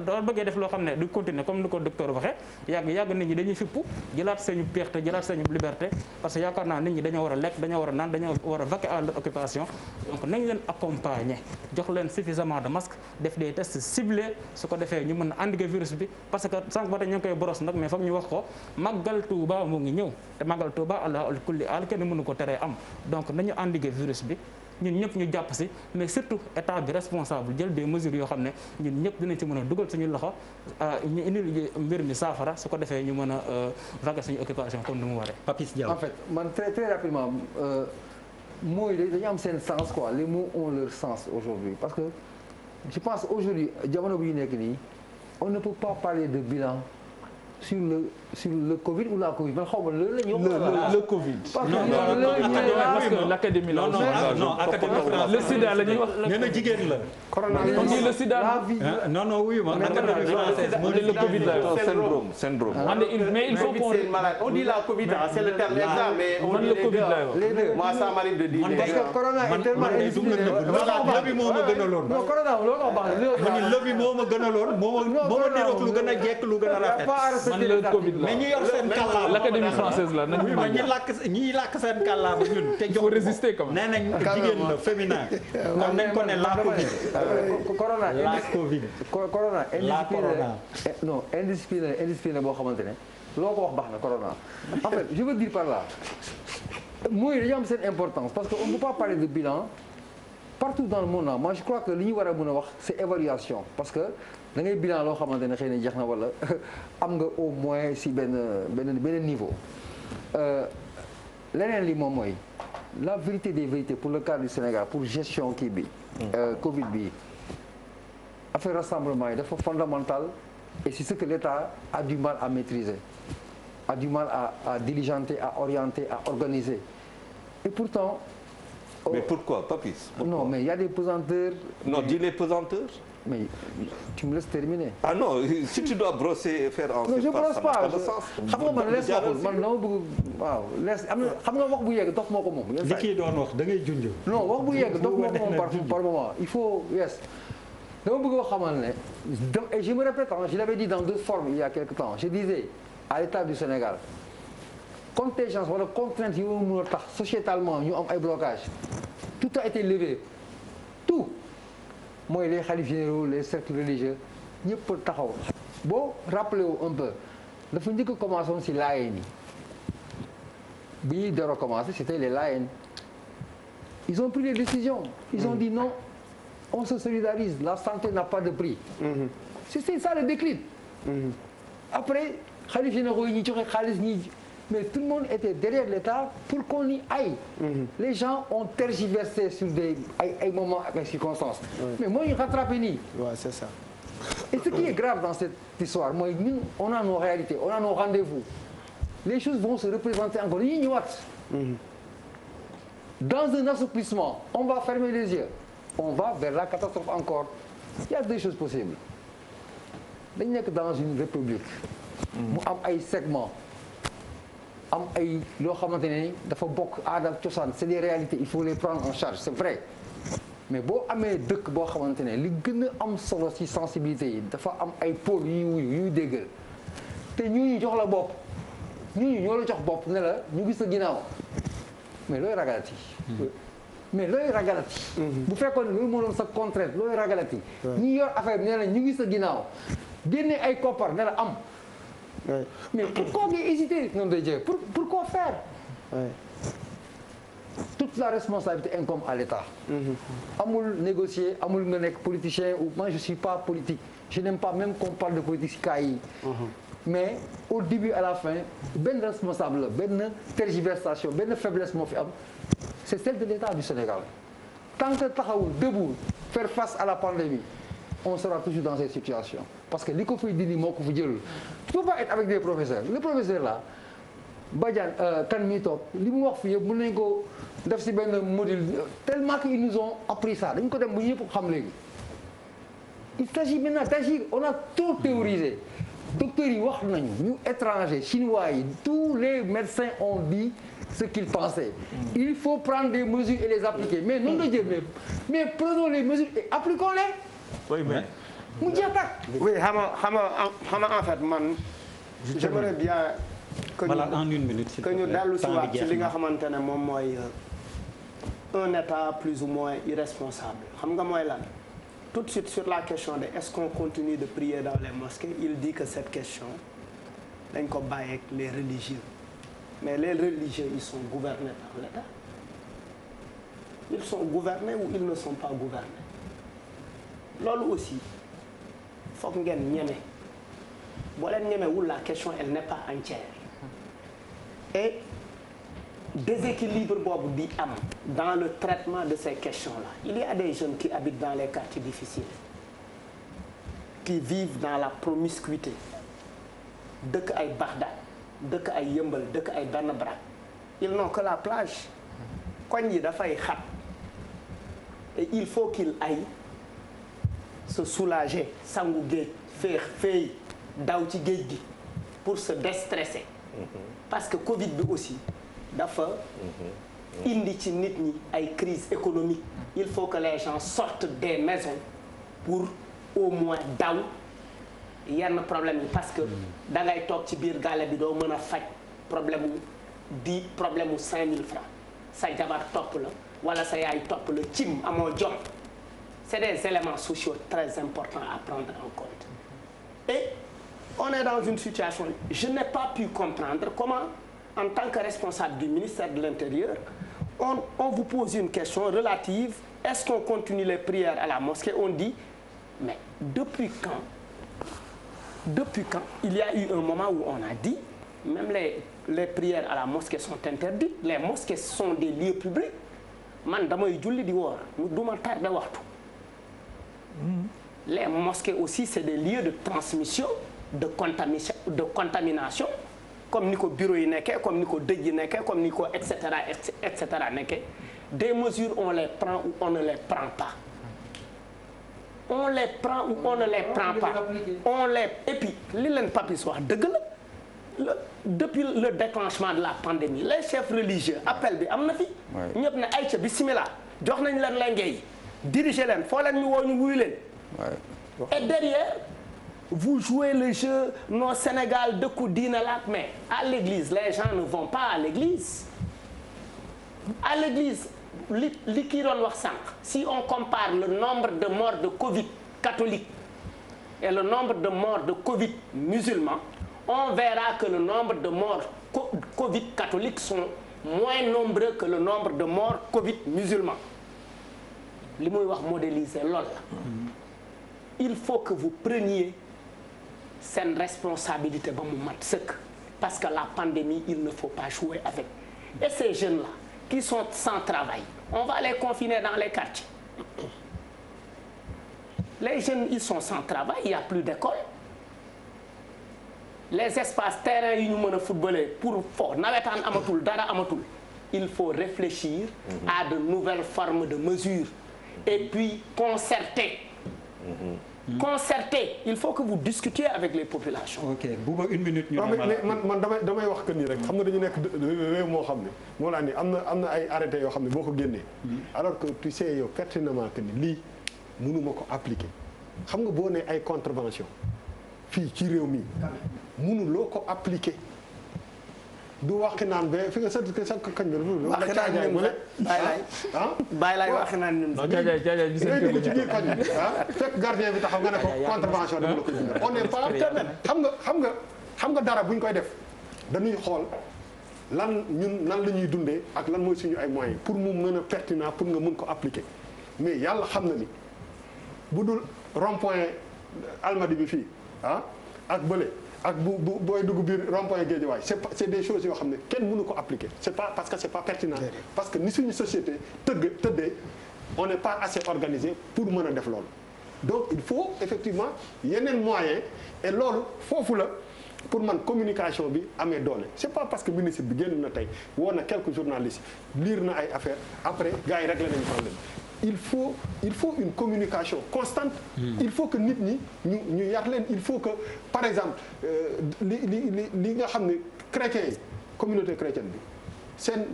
doo bëggee def loo xam ne du continuer comme ni ko docteur waxee yàgg nit ñi dañuy fippu jëlaat sañu péexte jëlaat sañu liberté parce que yaakaar naa nit ñi dañoo war a lekk dañoo war a naan dañoo war a vaquer à leur occupation donc nañ leen accompagner jox leen suffisamment de masques def des tests ciblés su ko defee ñu mën a endiguer virus bi parce que sànq ba tey ñu ngi koy boros nag mais foog ñu wax ko màggal Touba mu ngi ñëw te màggal Touba allah kulli al kenn mënu ko teree am donc nañu endiguer virus bi ñun ñëpp ñu jàpp si mais surtout état bi responsable jël des mesures yoo xam ne ñun ñëpp dinañ ci mën a dugal suñu loxo ñu indi mbir mi saafara su ko defee ñu mën a vaquer suñu occupation comme ni mu waree. Papis Diaw. En fait man très rapidement mooy dañu am seen sens quoi les mots ont leur sens aujourd'hui parce que je pense aujourd'hui jamono bi ñu nekk nii on ne peut pas parler de bilan sur le Covid ou la Covid man xaw ma loolu la ñu wax. le Covid. parce que l'académie la. non académie le sida la ñuy wax. nee na jigéen la. on dit le sida. non wuyu ma académie française moo le Covid la syndrome. mais il faut qu'on. On dit la Covid, c'est le terme exact, mais on dit le Covid la wax. Moi ça m'arrive de dire. parce que corona est tellement indiscipliné. lëbi moo ma gënaloon. non corona loolu nga wax ma ni lëbi moo ma gënaloon moo ma niroog lu gën a jekk lu gën a rafet. man le Covid la mais ñi yor seen kàllaama l'académie française la nañu ma ñi làkk seen kàllaama ñun te jox faut résister quand nee nañ jigéen la féminin kon nañ ko ne la Covid corona la Covid corona la corona non indiscipliné boo xamante ne loo ko wax baax na corona. En fait je veux dire par là mooy dañoo am seen importance parce que on ne peut pas parler de bilan partout dans le monde moi je crois que li ñu war a mën a wax c'est évaluation parce que da ngay bilan loo xamante ne xëy na jeex na wala am nga au moins si benn niveau. leneen li moom mooy la vérité des vérités pour le cas du Sénégal pour gestion kii bi. Covid bi affaire rassemblement yi dafa fondamental et c'est ce que l'État a du mal à maîtriser a du mal à diligenter à orienter à organiser et pourtant. Mais pourquoi, Papis? Non, mais il y a des pesanteurs. Non, dis les pesanteurs. Mais tu me laisses terminer. Ah non, si tu dois brosser et faire en non je brosse pas xam nga man lees waxul man dama bëgg waaw lees am na xam nga wax bu yegg dox moo ko moom. li kii doon wax da ngay junj. non wax bu yegg dox moo ko moom par moment il faut yes. dama bëgg wax xamal ne et je me répète je l'avais dit dans d'autres formes il y a quelque temps je disais à l'État du Sénégal contingence wala contrainte yi mën a tax sociétalement ñu am ay blocages tout a été levé tout. mooy les khalifes généraux les cercles religieux ñëpp taxaw boo rappelé wu un peu dafa njëkk a commencé woon si Laayeen yi bi ñuy door a commencé c'était les Laayeen ils ont pris des décisions ils ont dit non on se solidarise la santé n'a pas de prix c'est ça le déclic après khalifes généraux yi ñi joxe xaalis ñi mais tout le monde était derrière l'État pour qu'on y aille. Les gens ont tergiversé sur ay moments ak ay circonstances. Mais moo ñu rattrapé nii. Ouais, c'est ça. Et ce qui est grave dans cette histoire mooy ñun on a nos réalités on a nos rendez-vous. Les choses vont se représenter encore dañuy ñëwaat. Dans un assouplissement on va fermer les yeux on va vers la catastrophe encore. Il y a deux choses possibles dañ nekk dans une république. mu am ay segments. am ay loo xamante ne dafa bokk aada ak cosaan c'est des réalités il faut les prendre en charge c'est vrai mais boo amee dëkk boo xamante ne li gën a am solo ci sensibilité yi dafa am ay pôles yuy wuyu yuy déggal te ñu jox la bopp ñu ñoo la jox bopp ne la ñu gis sa ginnaaw mais looy ragalati. mais looy ragalati. bu fekkoon ne loolu moo doon sa contrainte looy ragalati. ñi yor affaire bi ne la ñu gis sa ginnaaw génne ay koppar ne la am. Ouais. Mais pourquoi hésiter non de Dieu pourquoi faire toute la responsabilité incombe à l'État amul négocier amul nga nekk politicien ou moi je suis pas politique je n'aime pas même qu'on parle de politique si cas yi mais au début à la fin benn responsable la benn tergiversation benn faiblesse moo fi am c'est celle de l'État du Sénégal tant que taxawul debout faire face à la pandémie on sera toujours dans cette situation parce que li ko fiy dindi moo ko fi jëlul tu peux pas être avec des professeurs le professeur là Badiane kan mi toog li mu wax fii yëpp mën nañ ko def si benn module tellement qu'ils nous ont appris ça dañ ko dem bu ñëpp xam léegi il s'agit maintenant d'agir on a trop théorisé docteurs yi wax nañu ñu étrangers chinois yi tous les médecins ont dit ce qu'ils pensaient il faut prendre des mesures et les appliquer mais non de Dieu mais prenons les mesures et appliquons-les. Oui, mais mu jeex tàkk. Oui, xam nga en fait man. j'aimerais bien. que voilà en une minute. que ñu dellu si waat ci li nga xamante ne moom mooy un État plus ou moins irresponsable xam nga mooy lan. Tout de suite sur la question de est-ce qu'on continue de prier dans les mosquées il dit que cette question dañ ko bàyyi ak les religieux mais les religieux ils sont gouvernés par l'État ils sont gouvernés ou ils ne sont pas gouvernés. loolu aussi foog ngeen ñeme boo leen ñemewul la question elle n'est pas entière et déséquilibre boobu di am dans le traitement de ces questions-là il y a des jeunes qui habitent dans les quartiers difficiles qui vivent dans la promiscuité dëkk ay Bagdad dëkk ay Yëmbal dëkk ay Benn Baraak ils n'ont que la plage koñ yi dafay xat et il faut qu'ils aillent se soulager sangu géej féey daw ci géej gi pour se déstresser parce que Covid bi aussi dafa indi ci nit ñi ay crise économique il faut que les gens sortent des maisons pour au moins daw yenn problème yi parce que da ngay toog ci biir gàlle bi doo mën a faj problème mu 5000 francs sa jabar topp la wala sa yaay topp la cim amoo jom. C'est des éléments sociaux très importants à prendre en compte. Et on est dans une situation, je n'ai pas pu comprendre comment, en tant que responsable du ministère de l'Intérieur, on vous pose une question relative, est-ce qu'on continue les prières à la mosquée? On dit, mais depuis quand il y a eu un moment où on a dit, même les prières à la mosquée sont interdites, les mosquées sont des lieux publics. Man damay julli di woor duma tardé waxtu. Les mosquées aussi c'est des lieux de transmission, de contamination, comme ni ko bureau yi nekkee, comme ni ko dëj yi nekkee, comme ni ko et cetera nekkee. Des mesures on les prend ou on ne les prend pas. On les prend ou on ne les prend pas. Et puis li leen Papis wax dëgg la. Depuis le déclenchement de la pandémie les chefs religieux appel bi am na fi. ñëpp ne ayca bismillah jox nañ leen la ngay diriger leen foo leen ñu woo ñu wuyu leen. Et derrière vous jouez le jeu non Sénégal dëkku diina la mais à l'église les gens ne vont pas à l'église. À l'église li kii doon wax sànq si on compare le nombre de morts de Covid catholiques et le nombre de morts de Covid musulmans, on verra que le nombre de morts Covid catholiques sont moins nombreux que le nombre de morts Covid musulmans. li muy wax modéliser lool la. Il faut que vous preniez seen responsabilité ba mu mat sëkk parce que la pandémie il ne faut pas jouer avec. Et ces jeunes-là qui sont sans travail, on va les confiner dans les quartiers. Les jeunes ils sont sans travail, il y a plus d'école. Les espaces terrain yi ñu mën a footballer pour fo nawetaan amatul dara amatul. Il faut réfléchir à de nouvelles formes de mesures et puis concerter. Concerter, il faut que vous discutiez avec les populations. Ok Bouba une minute ñu man damay wax que nii rek xam nga dañu nekk réew moo xam ne moo laa ni am na ay arrêté yoo xam ne boo ko génnee alors que tu sais yow pertinemment que ni lii mënuma ko appliquer xam nga boo ne ay contravention fii ci réew mi mënuloo ko appliquer du waxi naan ba fi nga sa kañ bi waxi naan ñun bàyyi laay waxi naan ñun ngay dugg ci biir koñ bi fekk gardien bi taxaw nga ne ko contravention dama la koy bindal on n'est pas xam nga dara buñ koy def dañuy xool nan la ñuy dundee ak lan mooy suñu ay moyens pour mu mën a pertinent pour nga mën ko appliquer mais yàlla xam na ni bu dul rond-point Almadies bi fii ak bële ak bu booy dugg biir rond-point Guédiawaye c'est des choses yoo xam ne kenn mënu ko appliquer c'est pas parce que c'est pas pertinent parce que ni suñu société tëddee on n'est pas assez organisé pour mën a def loolu donc il faut effectivement yeneen moyens et loolu foofu la pour man communication bi amee doole c'est pas parce que ministre bi génn na tey woo na quelques journalistes lire na ay affaires après gars yi réglé nañu problème il faut une communication constante. Il faut que nit ñi ñu yar leen il faut que par exemple li nga xam ne chrétiens yi communauté chrétienne bi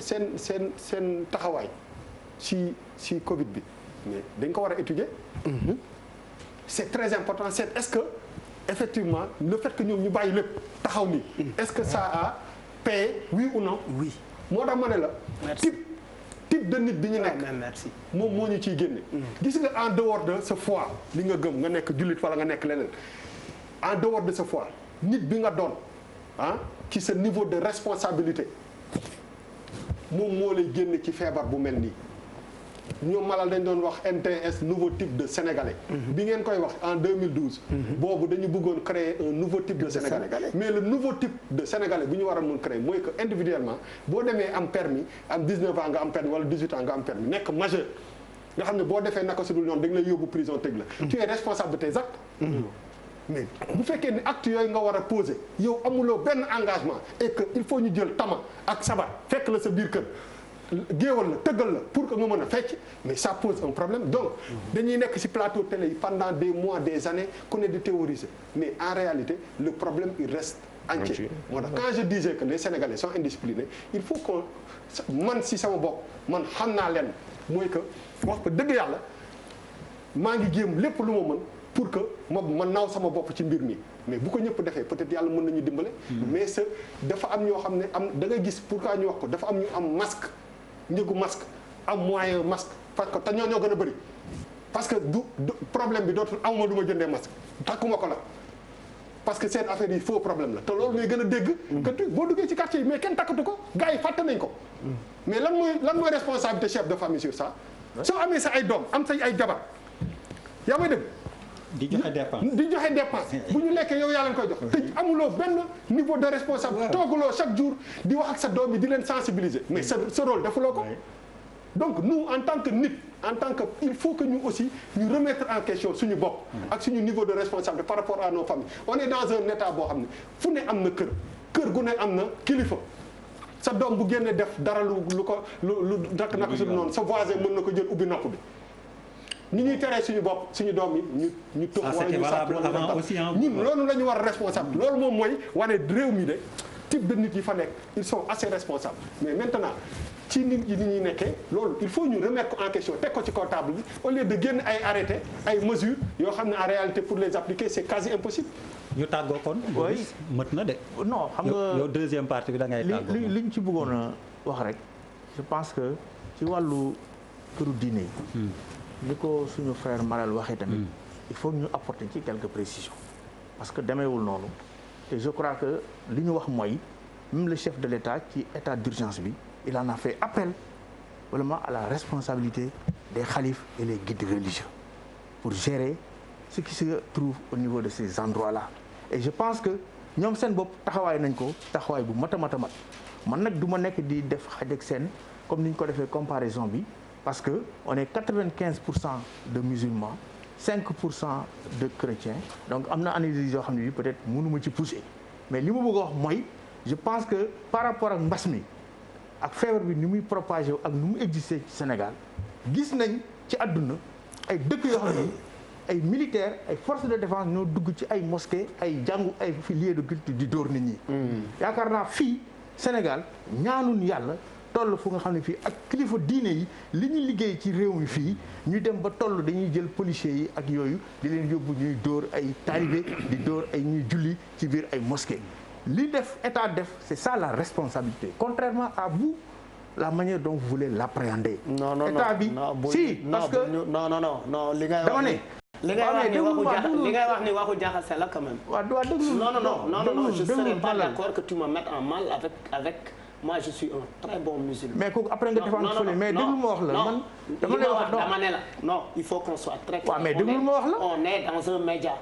seen taxawaay si Covid bi mais dañ ko war a étudier. C'est très important est-ce que effectivement le fait que ñoom ñu bàyyi lépp taxaw ni est-ce que ça a payé oui ou non. Oui moo tax ma ne la. type de nit bi ñu nekk moom moo ñu ciy génne gis nga en dehors de sa foi li nga gëm nga nekk jullit wala nga nekk leneen en dehors de sa foi nit bi nga doon ci sa niveau de responsabilité moom moo lay génne ci feebar bu mel nii ñoom malal dañ doon wax NTS nouveau type de sénégalais bi ngeen koy wax en 2012 boobu dañu bëggoon créer un nouveau type de sénégalais mais le nouveau type de sénégalais bu ñu war a mun créer mooy que individuellement boo demee am permis am 19 ans nga am permis wala 18 ans nga am permis nekk majeur nga xam ne boo defee naka su dul noonu dañ lay yóbbu prison tëj la tu es responsable de tes actes mais bu fekkee ni actes yooyu nga war a poser yow amuloo benn engagement et que il faut ñu jël tama ak sabar fekk la sa biir kër géewal la tëggal la pour que nga mën a fecc mais ça pose un problème donc dañuy nekk ci plateau télé yi pendant des mois des années ku ne di théoriser mais en réalité le problème il reste entier moo tax quand je disais que les Sénégalais sont indisciplinés il faut qu'on man ci sama bopp man xam naa leen mooy que wax ko dëgg yàlla maa ngi jéem lépp lu ma mën pour que ma naaw sama bopp ci mbir mi mais bu ko ñëpp defee peut-être yàlla mën nañu dimbale mais dafa am ñoo xam ne da ngay gis pourquoi ñu wax ko dafa am ñu am masque njëgu masque am moyen masque parce que te ñoo gën a bëri parce que du problème bi dootul amuma du ma jëndee masque takkuma ko la parce que seen affaire yi faux problème la te loolu ngay gën a dégg. que boo duggee ci quartier yi mais kenn takkatu ko gars yi fàtte nañ ko. mais lan mooy responsabilité chef de famille sur ça. soo amee sa ay doom am say ay jabar yaa may dégg. di joxe dépense bu ñu lekkee yow yaa leen koy jox te amuloo benn niveau de responsable tooguloo chaque jour di wax ak sa doom yi di leen sensibiliser mais sa rôle defuloo ko. donc nous en tant que nit en tant que il faut que ñu aussi ñu remettre en question suñu bopp ak suñu niveau de responsabilité par rapport à nos familles on est dans un état boo xam ne fu ne am na kër gu ne am na kilifa sa doom bu génnee def dara lu dakk naka su noonu sa voisin mën na ko jël ubbi nopp bi ni ñuy teree suñu bopp suñu doom yi ñu tux wala ñu sàcc ñun loolu la ñu war a responsable loolu moom mooy wane réew mi de type de nit yi fa nekk ils sont assez responsables mais maintenant ci nit yi ni ñuy nekkee loolu il faut ñu remettre ko en question teg ko ci kaw table bi au lieu de génn ay arrêté ay mesures yoo xam ne en réalité pour les appliquer c'est quasi impossible. ñu tàggoo kon. oui mët na de. non xam nga yow deuxième partie bi da ngay tàggoo. li ñu ci bëggoon a wax rek je pense que ci wàllu këru diine yi. ni ko suñu frère Malal waxee tamit. il faut ñu apporter ci quelques précisions. parce que demeewul noonu te je crois que li ñu wax mooy même le chef de l'État ci état d'urgence bi. il en a fait appel vraiment à la responsabilité des khalifes et les guides religieux pour gérer ce qui se trouve au niveau de ces endroits-là et je pense que ñoom seen bopp taxawaay nañ ko taxawaay bu mat a mat a mat man nag du ma nekk di def xaj ak seen comme ni ñu ko defee comparaison bi parce que on est 95% de musulmans 5% de chrétiens donc am na analyse yoo xam ne bi peut-être mënuma ci pousser mais li ma bëgg a wax mooy je pense que par rapport ak mbas mi ak feebar bi ni muy propagé ak ni mu existé ci Sénégal gis nañ ci àdduna ay dëkk yoo xam ne ay militaires ay forces de défense ñoo dugg ci ay mosquées ay jàngu ay lieux de culte di dóor nit ñi. yaakaar naa fii Sénégal ñaanuñ yàlla toll fu nga xam ne fii ak kilifa diine yi li ñu liggéey ci réew mi fii ñu dem ba toll dañuy jël policiers yi ak yooyu di leen yóbbu ñuy dóor ay talibé di dóor ay ñuy julli ci biir ay mosquées. li def état def c'est ça la responsabilité contrairement à vous la manière dont vous voulez l'appréhender. non état bi si parce que non li ngay dama ne. li ngay wax ni waxu jaxase la quand même. waaw déglu non je serais pas d'accord que tu me mettes en mal avec moi je suis un très bon musulman. mais kooku après nga défendre fële mais déglu ma wax la man. dama lay wax dama ne la non il faut qu'on soit très clair. waaw mais déglu ma wax la on est dans un média.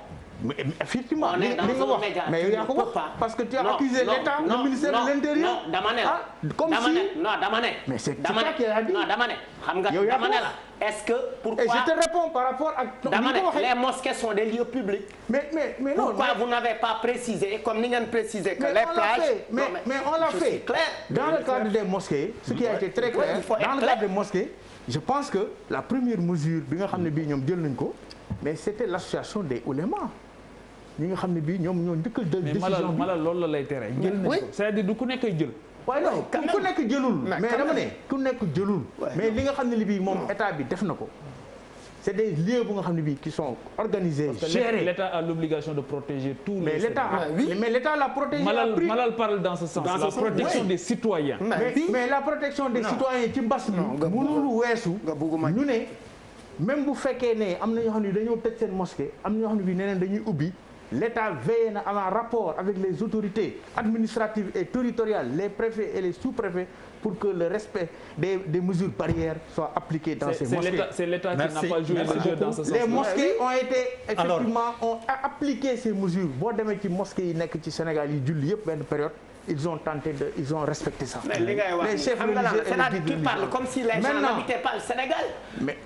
mais effectivement li nga wax mais yow yaa ko wax parce que tu as accusé l'État le ministère de l'Intérieur. non dama ne la comme si dama ne. mais c'est ça qui a dit non dama ne xam nga dama ne la. est-ce que pourquoi et je te réponds par rapport ak. dama ne les mosquées sont des lieux publics. mais non pourquoi vous n'avez pas précisé comme ni ngeen précisé que les plages. mais on l'a fait dans le cadre des mosquées. ce qui a été très clair dans le cadre des mosquées. je pense que la première mesure bi nga xam ne bii ñoom jël nañ ko mais c'était l'association des oulémas. ñi nga xam ne bii ñoom ñoo njëkk a jël décision bi malal loolu la lay tere jël nañ ko c'est-à-dire du ku nekk jël waaye non ku nekk jëlul mais dama ne ku nekk jëlul mais li nga xam ne li bii moom état bi def na ko c'est des lieux bu nga xam ne bii qui sont organisés gérés. L'État a l'obligation de protéger tous les mais l'État l'a protégé. Malal parle dans ce sens la protection des citoyens mais la protection des citoyens ci mbas mi mënul weesu ñu ne même bu fekkee ne am na ñoo xam ne dañoo tëj seen mosquée am na ñoo xam ne bii neneen dañuy ubbi l'État veille na en rapport avec les autorités administratives et territoriales les préfets et les sous-préfets pour que le respect des mesures barrières soit appliqué dans ces mosquées. C'est l'État qui n'a pas joué le jeu dans ce sens. Les mosquées ont été effectivement ont appliqué ces mesures boo demee ci mosquées yi nekk ci Sénégal yi julli yëpp benn période ils ont respecté ça. mais li ngay wax les chefs religieux et les guides tu parles comme si les gens n'habitaient pas le Sénégal.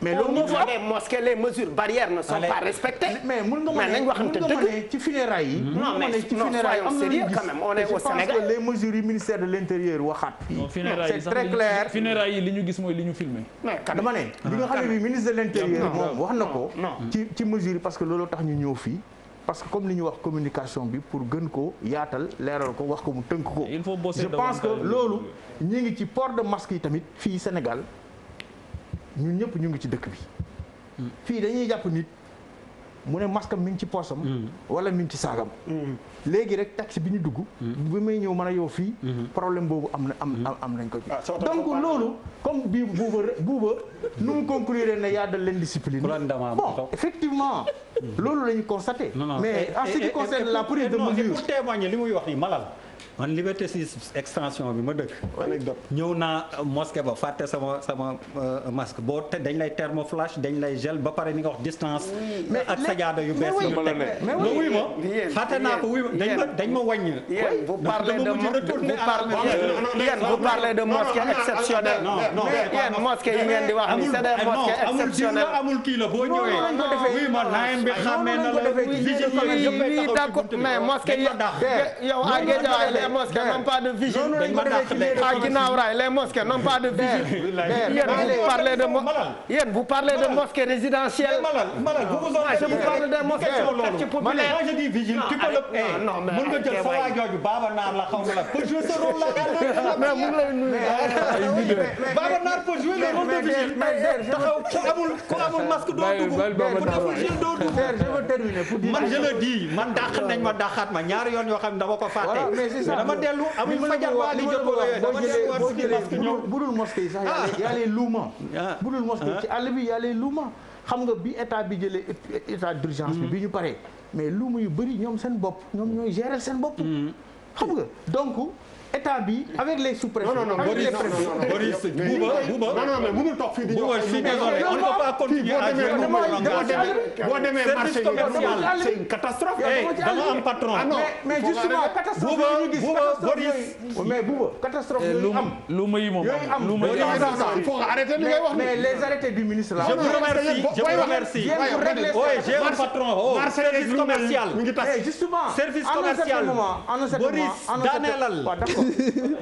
mais au niveau des mosquées les mesures barrières ne sont pas respectées. mais mun nga ne ci funérailles yi. non mais soyons sérieux quand même on est au Sénégal. je pense que les mesures yu ministère de l'Intérieur waxaat. c'est très clair funérailles yi li ñu gis mooy li ñu filmé. dama ne li nga xam ne bi ministre de l'Intérieur moom wax na ko. ci mesures yi parce que loolu tax ñu ñëw fii. parce que comme li ñu wax communication bi pour gën ko yaatal leeral ko wax ko mu tënk ko. il faut bosser je pense que loolu ñu ngi ci port de masque yi tamit fii Sénégal ñun ñëpp ñu ngi ci dëkk bi. fii dañuy jàpp nit mu ne masque mi ngi ci poosam wala mi ngi ci saagam léegi rek taxi bi ñu dugg bi may ñëw mën a yow fii problème boobu am nañ ko ci donc loolu comme bi buuba nu mu conclure ne y a de l'indiscipline bon effectivement loolu la ñu constaté mais en ce qui concerne la prise de mesure pour témoigner li muy wax ni Malal man Liberté 6 extension bi ma dëkk ñëw naa mosquée ba fàtte sama masque boo te dañ lay thermoflash dañ lay gel ba pare ni nga wax distance ak sajaada yu bees yu teg mais wuy ma fàtte naa ko wuy ma dañ ma wàññi vous parlez de mosquée exceptionnelle yéen mosquée yi ngeen di wax ni c'est des mosquées exceptionnelles amul kii la boo ñëwee wuy ma naayem bi xàmmee na la oui d'accord mais mosquée yi yow à Guédiawaye les mosquées n'ont pas de vigile à Guinaw Rail les mosquées n'ont pas de vigile yéen vous parlez de mosquées résidentielles je vous parle des mosquées quartier populaire je dis vigile tu peux le non mais mën nga jël sa waa jooju Baba Naar la xaw ma la peut jouer ce rôle là mais mu ngi lay nuyu Baba Naar peut jouer le rôle de vigile taxaw ku amul masque doo dugg ku def vigile doo dugg je veux terminer pour dire man je le dis man dàq nañ ma dàqaat ma ñaari yoon yoo xam ne dama ko fàtte dama dellu amul fajar waa li jot dama dellu budul mosquée yi sax y a les luuma budul mosquée ci àll bi y a les luuma xam nga bi état bi jëlee état d'urgence bi ñu paree mais luuma yu bëri ñoom seen bopp ñoom ñooy gérer seen bopp xam nga donc état bi avec les sous-préfets Boris Bouba non mais mënul toog fii di Bouba je suis désolé on ne peut pas continuer à jouer le langage boo demee marché commercial c'est une catastrophe dama am patron mais justement catastrophe yi ñu gis Boris mais Bouba catastrophe yooyu am lu ma yi moom lu ma yi il faut arrêter li ngay wax mais les arrêtés du ministre là je vous remercie j'ai un patron service commercial justement service commercial Boris daanelal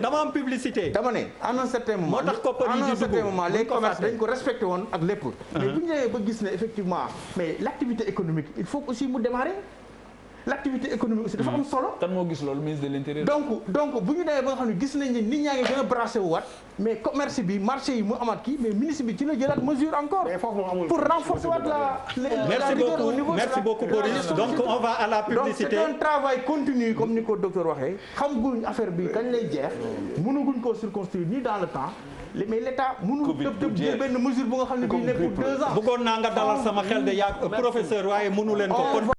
dama am publicité. dama ne à un certain moment. moo tax koppar yi di dugg les commerces dañ ko respecté woon ak lépp. mais bu ñu ñëwee ba gis ne effectivement mais l' activité économique il faut aussi mu démarrer l' activité économique aussi dafa am solo. kan moo gis loolu ministre de l' intérieur. donc bu ñu demee ba nga xam ne gis nañ ne nit ñaa ngi gën a brassé wu waat mais commerce bi marché yi mu amaat kii mais ministre bi ci la jëlaat mesure encore. pour renforcer waat merci beaucoup Boris donc on va à la publicité. donc c' est un travail continu comme ni ko docteur waxee xam guñ affaire bi kañ lay jeex mënaguñ koo circonscrire ni dans le temps. mais l'état mënul tëb jël benn mesure bu nga xam ne bii ne pour 2 ans. bëggoon naa nga dalal sama xel de yaa professeur waaye mënu leen ko kon.